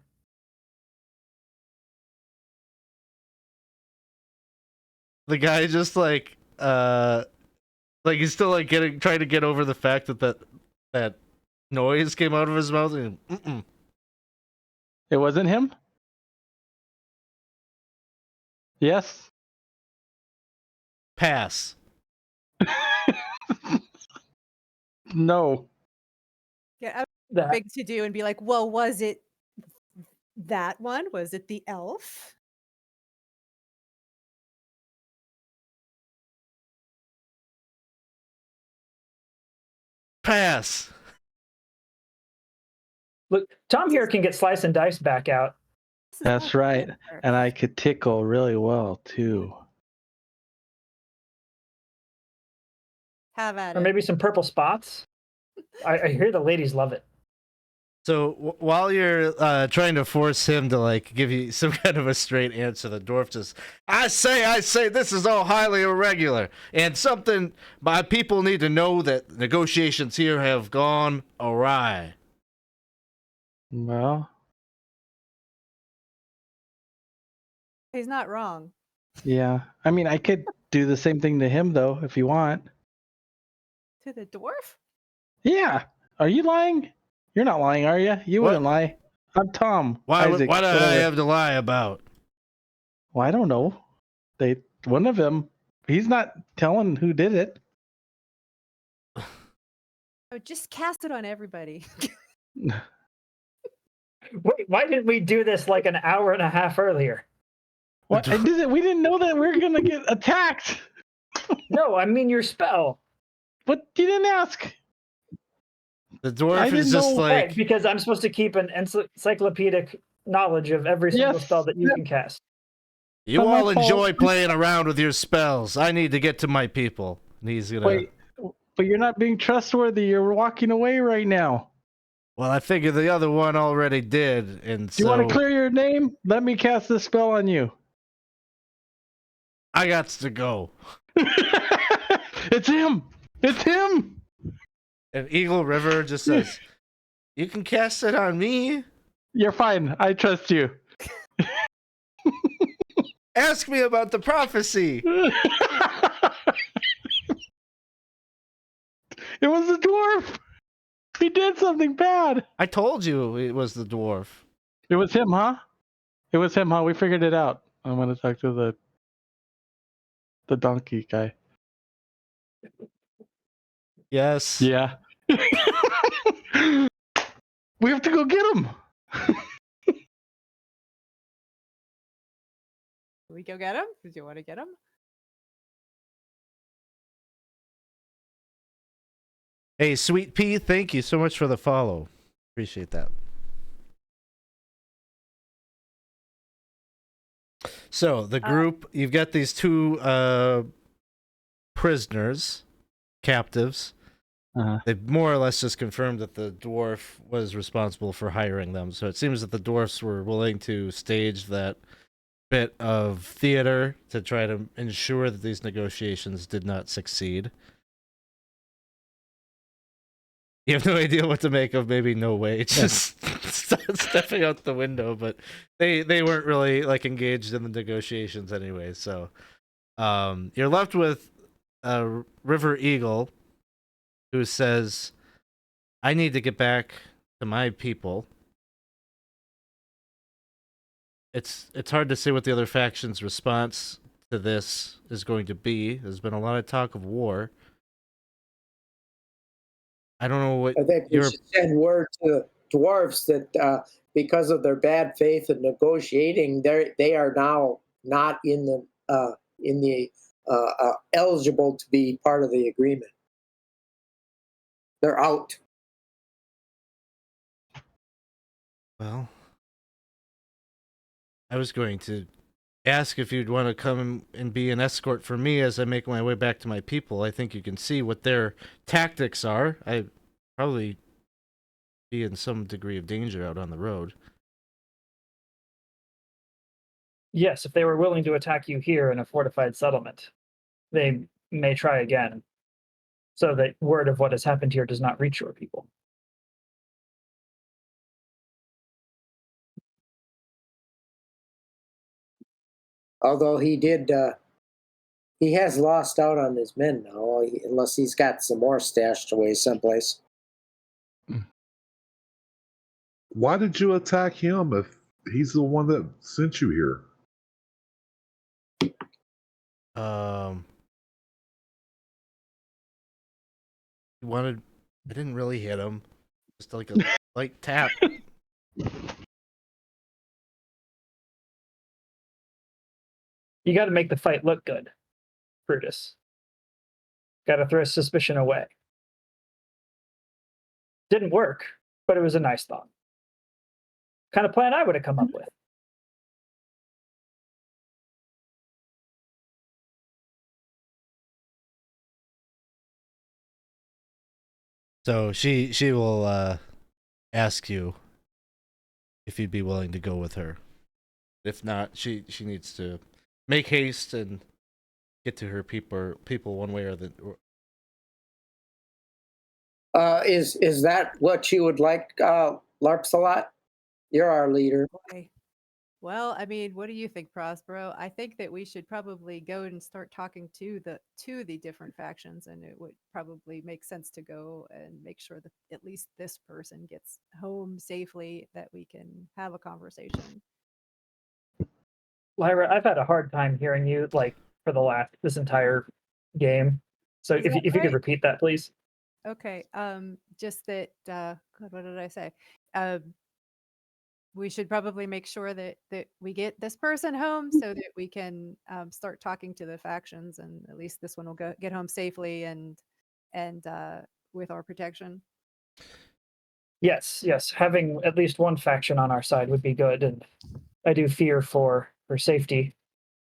The guy just like he's still like trying to get over the fact that noise came out of his mouth. And, It wasn't him? Yes. pass. No. Yeah, That big to do and be like, well, was it that one? Was it the elf? Pass. look, Tom here can get slice and dice back out. This is That's all right. clever. And I could tickle really well too. Have at Or it. maybe some purple spots. I hear the ladies love it. So while you're trying to force him to like give you some kind of a straight answer, the dwarf just, I say, this is all highly irregular, and something my people need to know that negotiations here have gone awry. Well, He's not wrong. yeah. I mean, I could do the same thing to him, though, if you want. To the dwarf? Yeah. Are you lying? You're not lying, are you? You What? wouldn't lie. I'm Tom. Why Isaac, do I whatever. have to lie about? Well, I don't know. One of them. He's not telling who did it. Oh, just cast it on everybody. Wait, why didn't we do this like an hour and a half earlier? What? We didn't know that we were gonna get attacked. No, I mean your spell. But you didn't ask. The dwarf I is didn't just know. like, Right, because I'm supposed to keep an encyclopedic knowledge of every single Yes. spell that you can cast. you Not my all fault. enjoy playing around with your spells. I need to get to my people. And he's gonna. Wait, but you're not being trustworthy. You're walking away right now. Well, I figure the other one already did, and Do you so want to clear your name? Let me cast this spell on you. I got to go. It's him. It's him. And Eagle River just says, "You can cast it on me. You're fine. I trust you. Ask me about the prophecy." It was a dwarf. He did something bad. I told you it was the dwarf. It was him, huh? It was him, huh? We figured it out. I'm gonna talk to the donkey guy. Yes. Yeah. We have to go get him. Can we go get him? Do you want to get him? Hey, Sweet Pea, thank you so much for the follow. Appreciate that. So the group, you've got these two prisoners, captives. They've more or less just confirmed that the dwarf was responsible for hiring them. So it seems that the dwarfs were willing to stage that bit of theater to try to ensure that these negotiations did not succeed. You have no idea what to make of maybe no way just stepping out the window, but they weren't really like engaged in the negotiations anyway. So you're left with River Eagle, who says, "I need to get back to my people." It's hard to say what the other faction's response to this is going to be. There's been a lot of talk of war. I don't know what I think we should send word to the dwarves that because of their bad faith in negotiating, they are now not in the eligible to be part of the agreement. They're out. Well, I was going to ask if you'd want to come and be an escort for me as I make my way back to my people. I think you can see what their tactics are. I probably be in some degree of danger out on the road. Yes, if they were willing to attack you here in a fortified settlement, they may try again, so that word of what has happened here does not reach your people. Although he has lost out on his men now, unless he's got some more stashed away someplace. Why did you attack him if he's the one that sent you here? He wanted. I didn't really hit him. Just like a light tap. You got to make the fight look good, Brutus. Got to throw suspicion away. Didn't work, but it was a nice thought. Kind of plan I would have come up with. So she will ask you if you'd be willing to go with her. If not, she needs to make haste and get to her people one way or the. Is that what you would like, Larpsalot? You're our leader. Boy. Well, I mean, what do you think, Prospero? I think that we should probably go and start talking to the different factions, and it would probably make sense to go and make sure that at least this person gets home safely, that we can have a conversation. Lyra, I've had a hard time hearing you like for this entire game. So Is if that you could right? repeat that, please. Okay. Just that. God, what did I say? Um, we should probably make sure that we get this person home so that we can start talking to the factions, and at least this one will get home safely and with our protection. Yes, yes. Having at least one faction on our side would be good, and I do fear for her safety.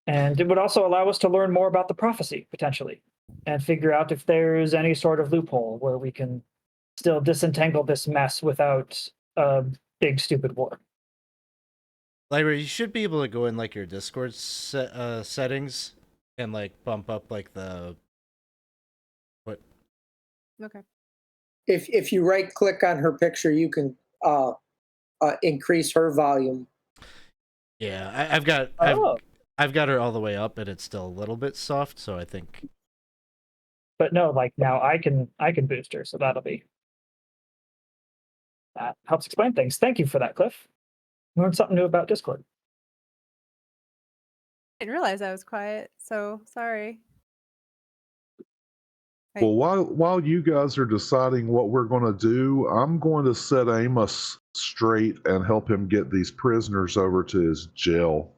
And it would also allow us to learn more about the prophecy potentially, and figure out if there's any sort of loophole where we can still disentangle this mess without a big stupid war. Lyra, you should be able to go in like your Discord settings and like bump up like the what? Okay. If you right click on her picture, you can increase her volume. Yeah, I've got Oh, I've got her all the way up, and it's still a little bit soft. So I think but no, like now I can boost her, so that helps explain things. Thank you for that, Cliff. Learned something new about Discord. I didn't realize I was quiet, so sorry. Well, while you guys are deciding what we're going to do, I'm going to set Amos straight and help him get these prisoners over to his jail.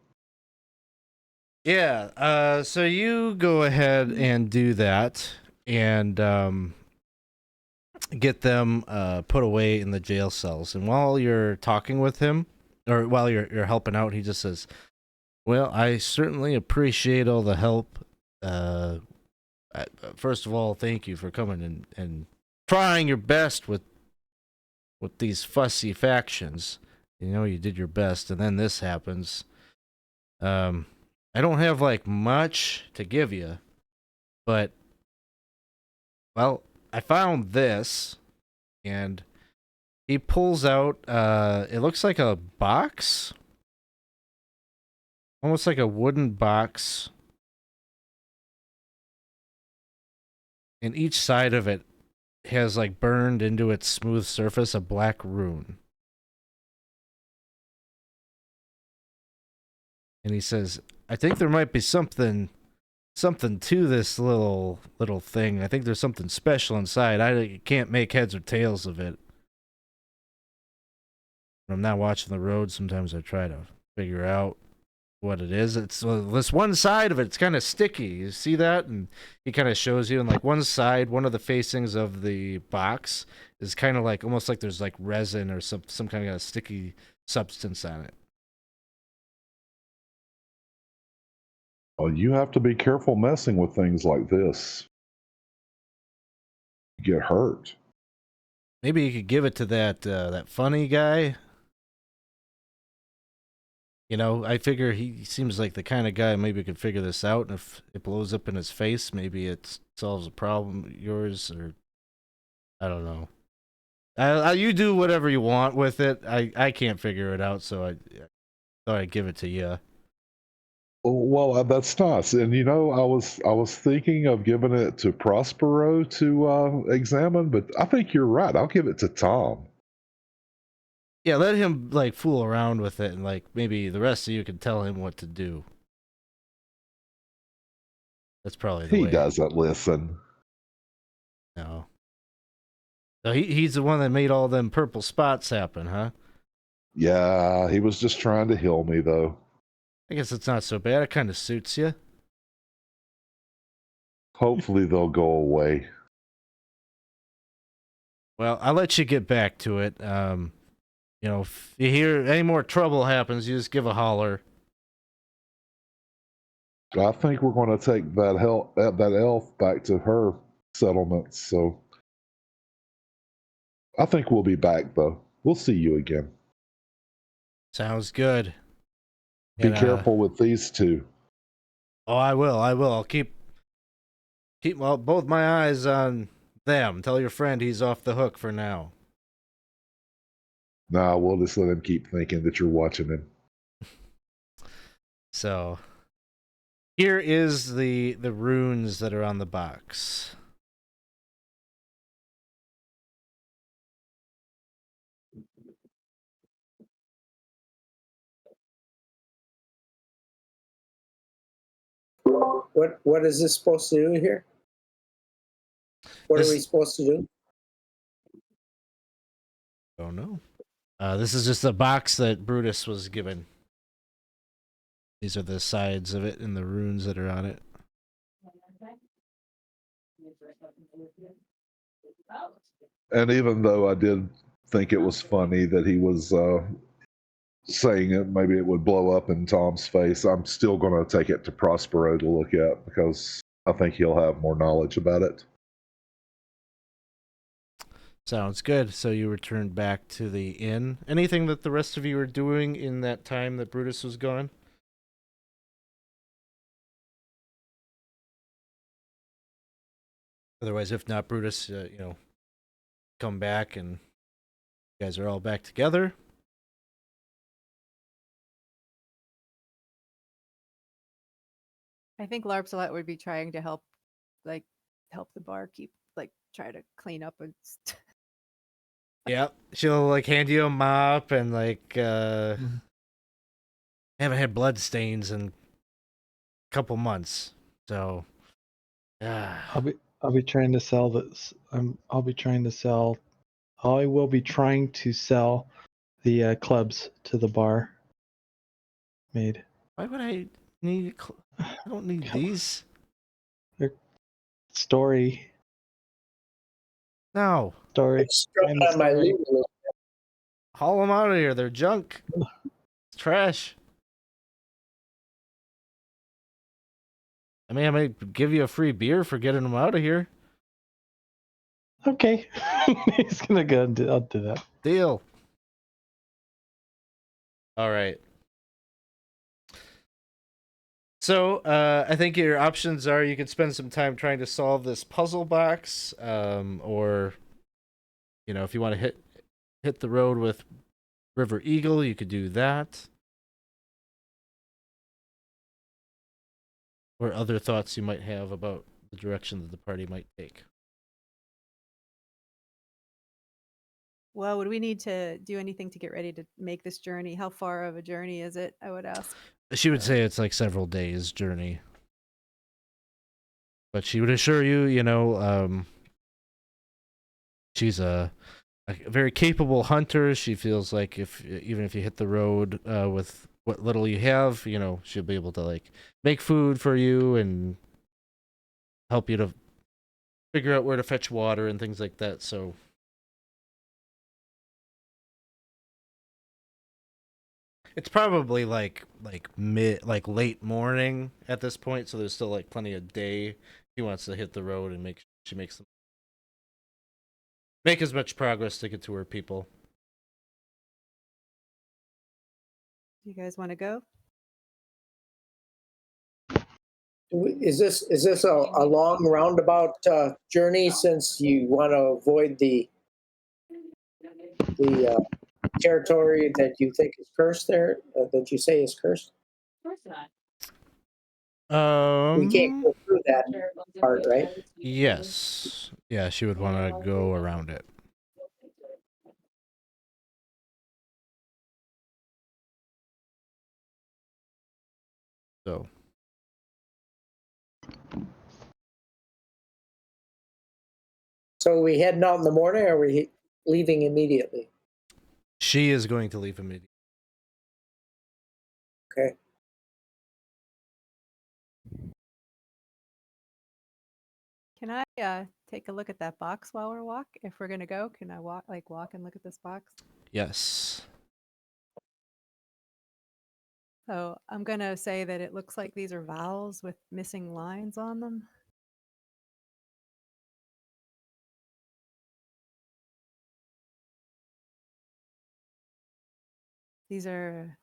yeah. So you go ahead and do that, and get them put away in the jail cells. And while you're talking with him, or while you're helping out, he just says, "Well, I certainly appreciate all the help. First of all, thank you for coming and trying your best with these fussy factions. You know, you did your best, and then this happens. I don't have like much to give you, but well, I found this." And he pulls out it looks like a box, almost like a wooden box, and each side of it has like burned into its smooth surface a black rune. And he says, "I think there might be something to this little thing. I think there's something special inside. I can't make heads or tails of it. When I'm not watching the road, sometimes I try to figure out what it is. It's this one side of it's kind of sticky. You see that?" And he kind of shows you, and like one side, one of the facings of the box is kind of like almost like there's like resin or some kind of sticky substance on it. Well, you have to be careful messing with things like this. You get hurt. Maybe you could give it to that funny guy. You know, I figure he seems like the kind of guy maybe could figure this out, and if it blows up in his face, maybe it solves a problem yours, or I don't know. You do whatever you want with it. I can't figure it out, so I thought I'd give it to you. Well, that's nice. And you know, I was thinking of giving it to Prospero to examine, but I think you're right. I'll give it to Tom. Yeah, let him like fool around with it, and like maybe the rest of you can tell him what to do. That's probably the He way. doesn't listen. No. So he's the one that made all them purple spots happen, huh? Yeah, he was just trying to heal me, though. I guess it's not so bad. It kind of suits you. Hopefully, they'll go away. Well, I'll let you get back to it. You know, if you hear any more trouble happens, you just give a holler. I think we're going to take that elf back to her settlements. So I think we'll be back, though. We'll see you again. Sounds good. Be And, careful with these two. Oh, I will. I'll keep both my eyes on them. Tell your friend he's off the hook for now. Nah, we'll just let him keep thinking that you're watching him. So here is the runes that are on the box. What is this supposed to do here? What are we This- supposed to do? Oh no. This is just a box that Brutus was given. These are the sides of it and the runes that are on it. And even though I did think it was funny that he was saying it, maybe it would blow up in Tom's face, I'm still going to take it to Prospero to look at because I think he'll have more knowledge about it. Sounds good. So you returned back to the inn. Anything that the rest of you were doing in that time that Brutus was gone? Otherwise, if not, Brutus, come back and you guys are all back together. I think Larpsalot would be trying to help the barkeep, try to clean up and Yeah, she'll hand you a mop and haven't had blood stains in a couple months, so I'll be trying to sell this. I'll be trying to sell. I will be trying to sell the clubs to the bar maid. why would I need? I don't need these. Story. No, It's struck And the on my story. loot a little. haul them out of here. They're junk. It's trash. I mean, I might give you a free beer for getting them out of here. Okay. He's gonna go and I'll do that. Deal. All right. So, I think your options are you could spend some time trying to solve this puzzle box, or, if you want to hit the road with River Eagle, you could do that. Or other thoughts you might have about the direction that the party might take. Well, would we need to do anything to get ready to make this journey? How far of a journey is it, I would ask? She would say it's several days' journey. But she would assure you, she's a very capable hunter. She feels like even if you hit the road with what little you have, she'll be able to make food for you and help you to figure out where to fetch water and things like that. So it's probably late morning at this point, so there's still plenty of day. He wants to hit the road and make as much progress to get to her people. Do you guys want to go? Is this a long roundabout journey since you want to avoid the territory that you think is cursed there, that you say is cursed? We can't go through that part, right? Yes. Yeah, she would want to go around it. So So are we heading out in the morning, or are we leaving immediately? she is going to leave immediately. Okay. Can I take a look at that box while we're if we're gonna go? Can I walk and look at this box? Yes. So I'm gonna say that it looks like these are vowels with missing lines on them. These are.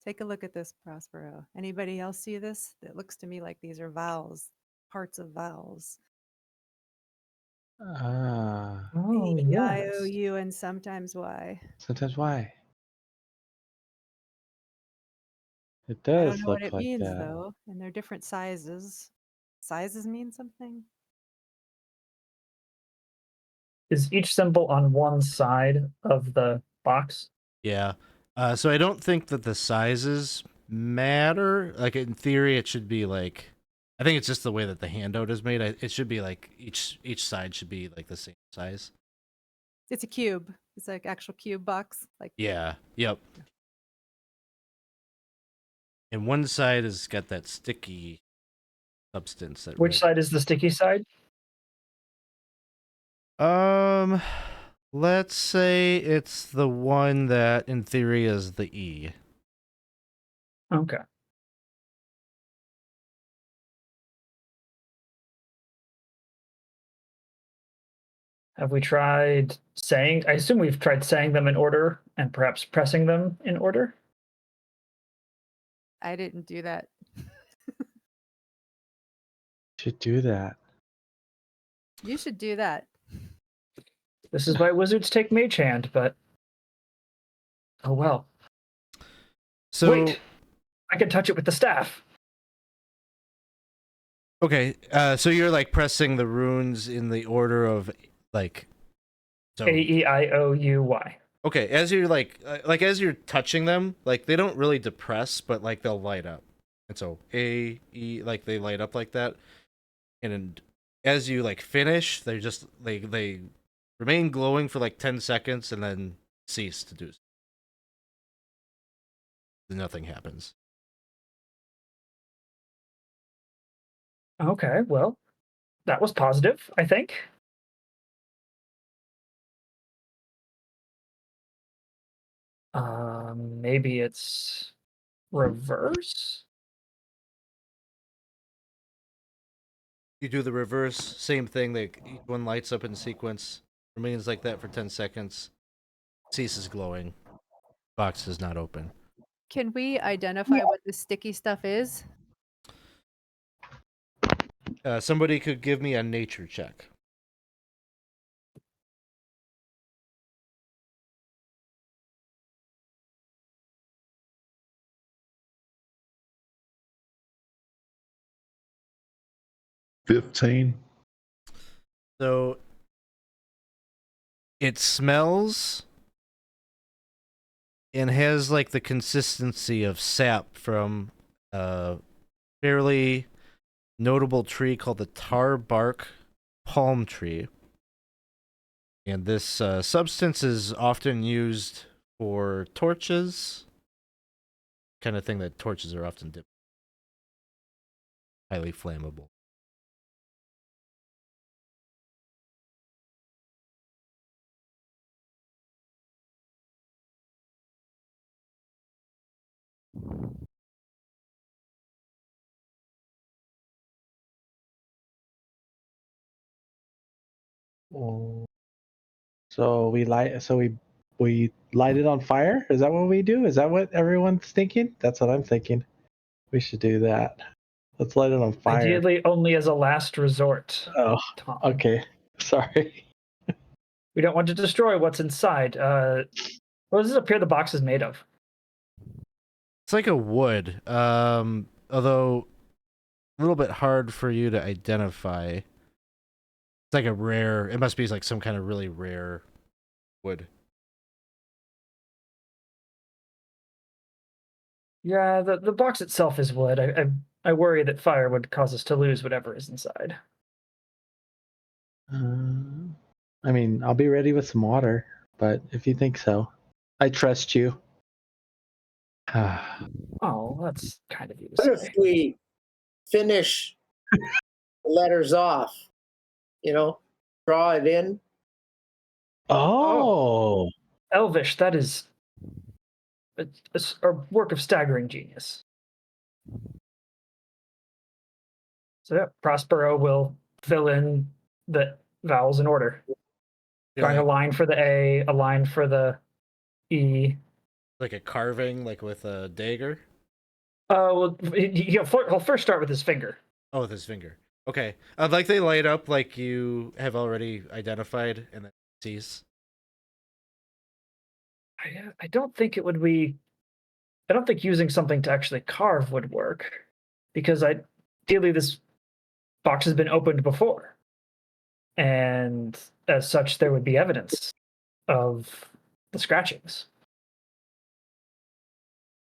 Take a look at this, Prospero. Anybody else see this? It looks to me like these are vowels, parts of vowels. Ah. Oh, A, E, I, O, yes. U, and sometimes Y. Sometimes why? It I don't does know what look it like means that. though, and they're different sizes. Sizes mean something? Is each symbol on one side of the box? Yeah. So I don't think that the sizes matter. Like in theory, it should be like. I think it's just the way that the handout is made. It should be like each side should be like the same size. It's a cube. It's like actual cube box. Like Yeah. Yep. And one side has got that sticky substance that. Which side is the sticky side? Let's say it's the one that in theory is the E. Okay. Have we tried saying? I assume we've tried saying them in order and perhaps pressing them in order. I didn't do that. Should do that. You should do that. This is why wizards take mage hand, but oh well. So Wait, I can touch it with the staff. okay, so you're like pressing the runes in the order of like. So A-E-I-O-U-Y. okay, as you're like as you're touching them, like they don't really depress, but like they'll light up, and so A E like they light up like that, and as you like finish, they just they remain glowing for like 10 seconds and then cease to do so. Nothing happens. Okay, well, that was positive, I think. Maybe it's reverse. You do the reverse, same thing. Like each one lights up in sequence, remains like that for 10 seconds, ceases glowing. Box is not open. Can we identify what the sticky stuff is? Somebody could give me a nature check. $15. So it smells and has like the consistency of sap from a fairly notable tree called the tar bark palm tree. And this substance is often used for torches, kind of thing that torches are often dipped. Highly flammable. Oh. So we light. So we light it on fire. Is that what we do? Is that what everyone's thinking? That's what I'm thinking. We should do that. Let's light it on fire. Ideally, only as a last resort. Oh, Tom. okay. Sorry. We don't want to destroy what's inside. What does it appear the box is made of? It's like a wood, although a little bit hard for you to identify. It's like a rare. It must be like some kind of really rare wood. Yeah, the box itself is wood. I worry that fire would cause us to lose whatever is inside. I mean, I'll be ready with some water, but if you think so, I trust you. Oh, that's kind of you to What if say. we finish the letters off? You know, draw it in. Oh, Elvish, that is a work of staggering genius. So yeah, Prospero will fill in the vowels in order. Drawing a line for the A, a line for the E. Like a carving, like with a dagger. Well, he'll first start with his finger. Oh, with his finger. Okay. Like they light up like you have already identified and then cease. I don't think it would be I don't think using something to actually carve would work, because ideally this box has been opened before, and as such, there would be evidence of the scratchings.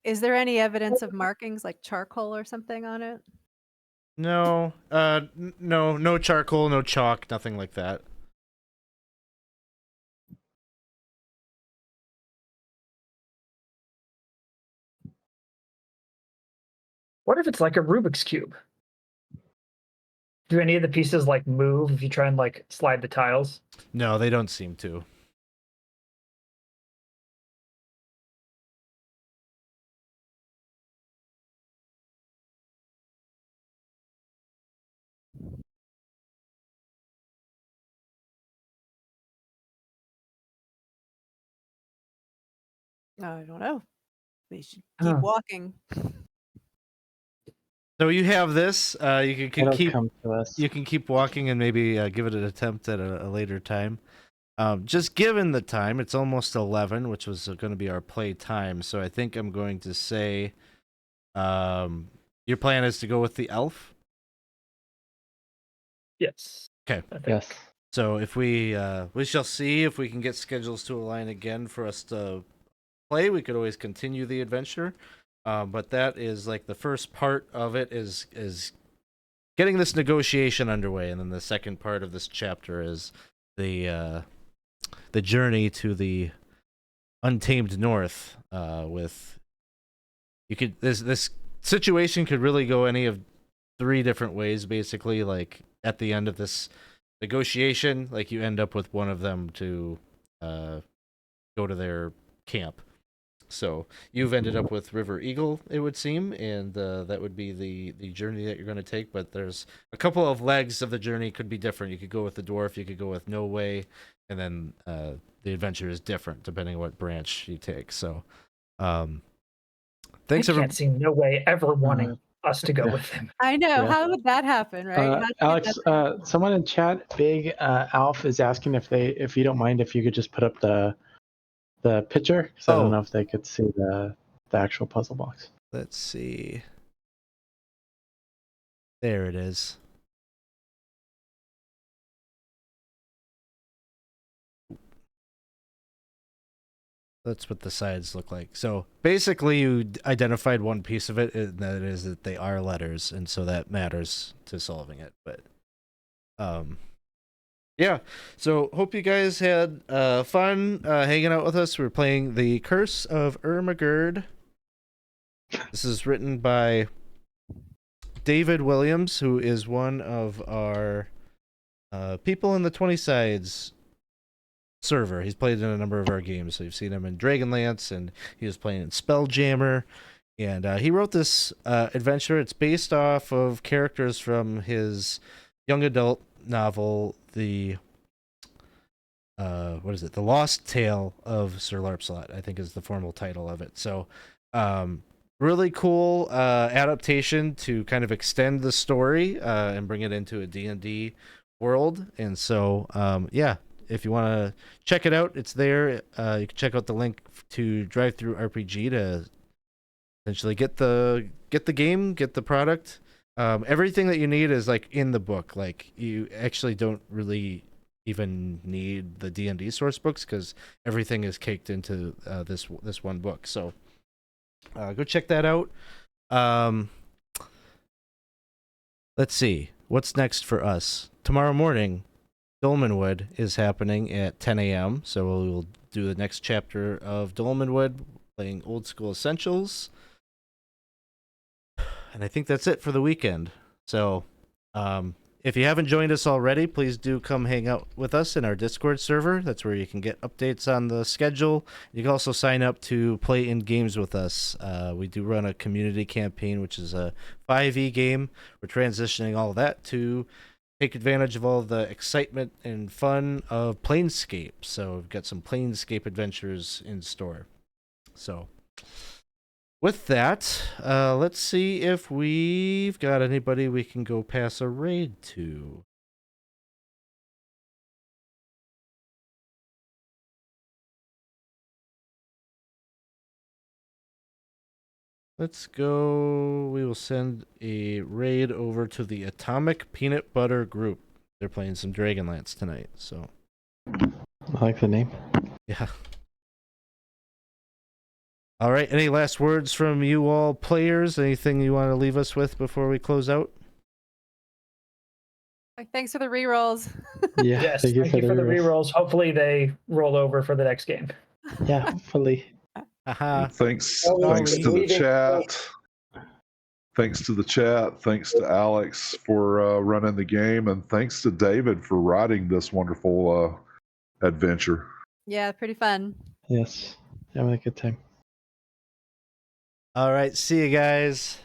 Is there any evidence of markings like charcoal or something on it? No, no charcoal, no chalk, nothing like that. What if it's like a Rubik's cube? Do any of the pieces like move if you try and like slide the tiles? No, they don't seem to. I don't know. We should keep Huh. walking. So you have this. You can It'll keep come to us. you can keep walking and maybe give it an attempt at a later time. Just given the time, it's almost 11, which was going to be our play time. So I think I'm going to say, your plan is to go with the elf. Yes. Okay. I think. Yes. So if we shall see if we can get schedules to align again for us to play. We could always continue the adventure, but that is like the first part of it is getting this negotiation underway, and then the second part of this chapter is the journey to the untamed north. With you could this situation could really go any of three different ways. Basically, like at the end of this negotiation, like you end up with one of them to go to their camp. So you've ended up with River Eagle, it would seem, and that would be the journey that you're going to take. But there's a couple of legs of the journey could be different. You could go with the dwarf, you could go with No Way, and then the adventure is different depending on what branch you take. So, thanks I everyone. can't see No Way ever wanting us to go yeah. with him. I know. Yeah. How would that happen, right? How do you get Alex, that- someone in chat, Big Alf, is asking if you don't mind if you could just put up the picture, because I don't know if they could see the actual puzzle box. Let's see. There it is. That's what the sides look like. So basically, you identified one piece of it, and that is that they are letters, and so that matters to solving it. But, yeah. So hope you guys had fun hanging out with us. We're playing The Curse of Ermagerd. This is written by David Williams, who is one of our people in the 20 Sides server. He's played in a number of our games. So you've seen him in Dragonlance, and he was playing in Spelljammer. And he wrote this adventure. It's based off of characters from his young adult novel, The Lost Tale of Sir Larpsalot, I think is the formal title of it. So, really cool adaptation to kind of extend the story and bring it into a D&D world. And so, yeah, if you want to check it out, it's there. You can check out the link to Drive Through RPG to essentially get the game, get the product. Everything that you need is like in the book. Like you actually don't really even need the D&D source books because everything is caked into this one book. So go check that out. Let's see what's next for us tomorrow morning. Dolmenwood is happening at 10 a.m. So we'll do the next chapter of Dolmenwood, playing Old School Essentials. And I think that's it for the weekend. So, if you haven't joined us already, please do come hang out with us in our Discord server. That's where you can get updates on the schedule. You can also sign up to play in games with us. We do run a community campaign, which is a 5e game. We're transitioning all of that to take advantage of all the excitement and fun of Planescape. So we've got some Planescape adventures in store. So with that, let's see if we've got anybody we can go pass a raid to. Let's go. We will send a raid over to the Atomic Peanut Butter Group. They're playing some Dragonlance tonight, so I like the name. yeah. All right. Any last words from you all players? Anything you want to leave us with before we close out? Thanks for the rerolls. Yeah, Yes, thank you for the rerolls. rerolls. Hopefully they roll over for the next game. Yeah, hopefully. Haha. Thanks Oh, thanks sorry. to the we didn't- chat. Thanks to the chat. Thanks to Alex for running the game, and thanks to David for writing this wonderful adventure. Yeah, pretty fun. Yes. Having a good time. All right. See you guys.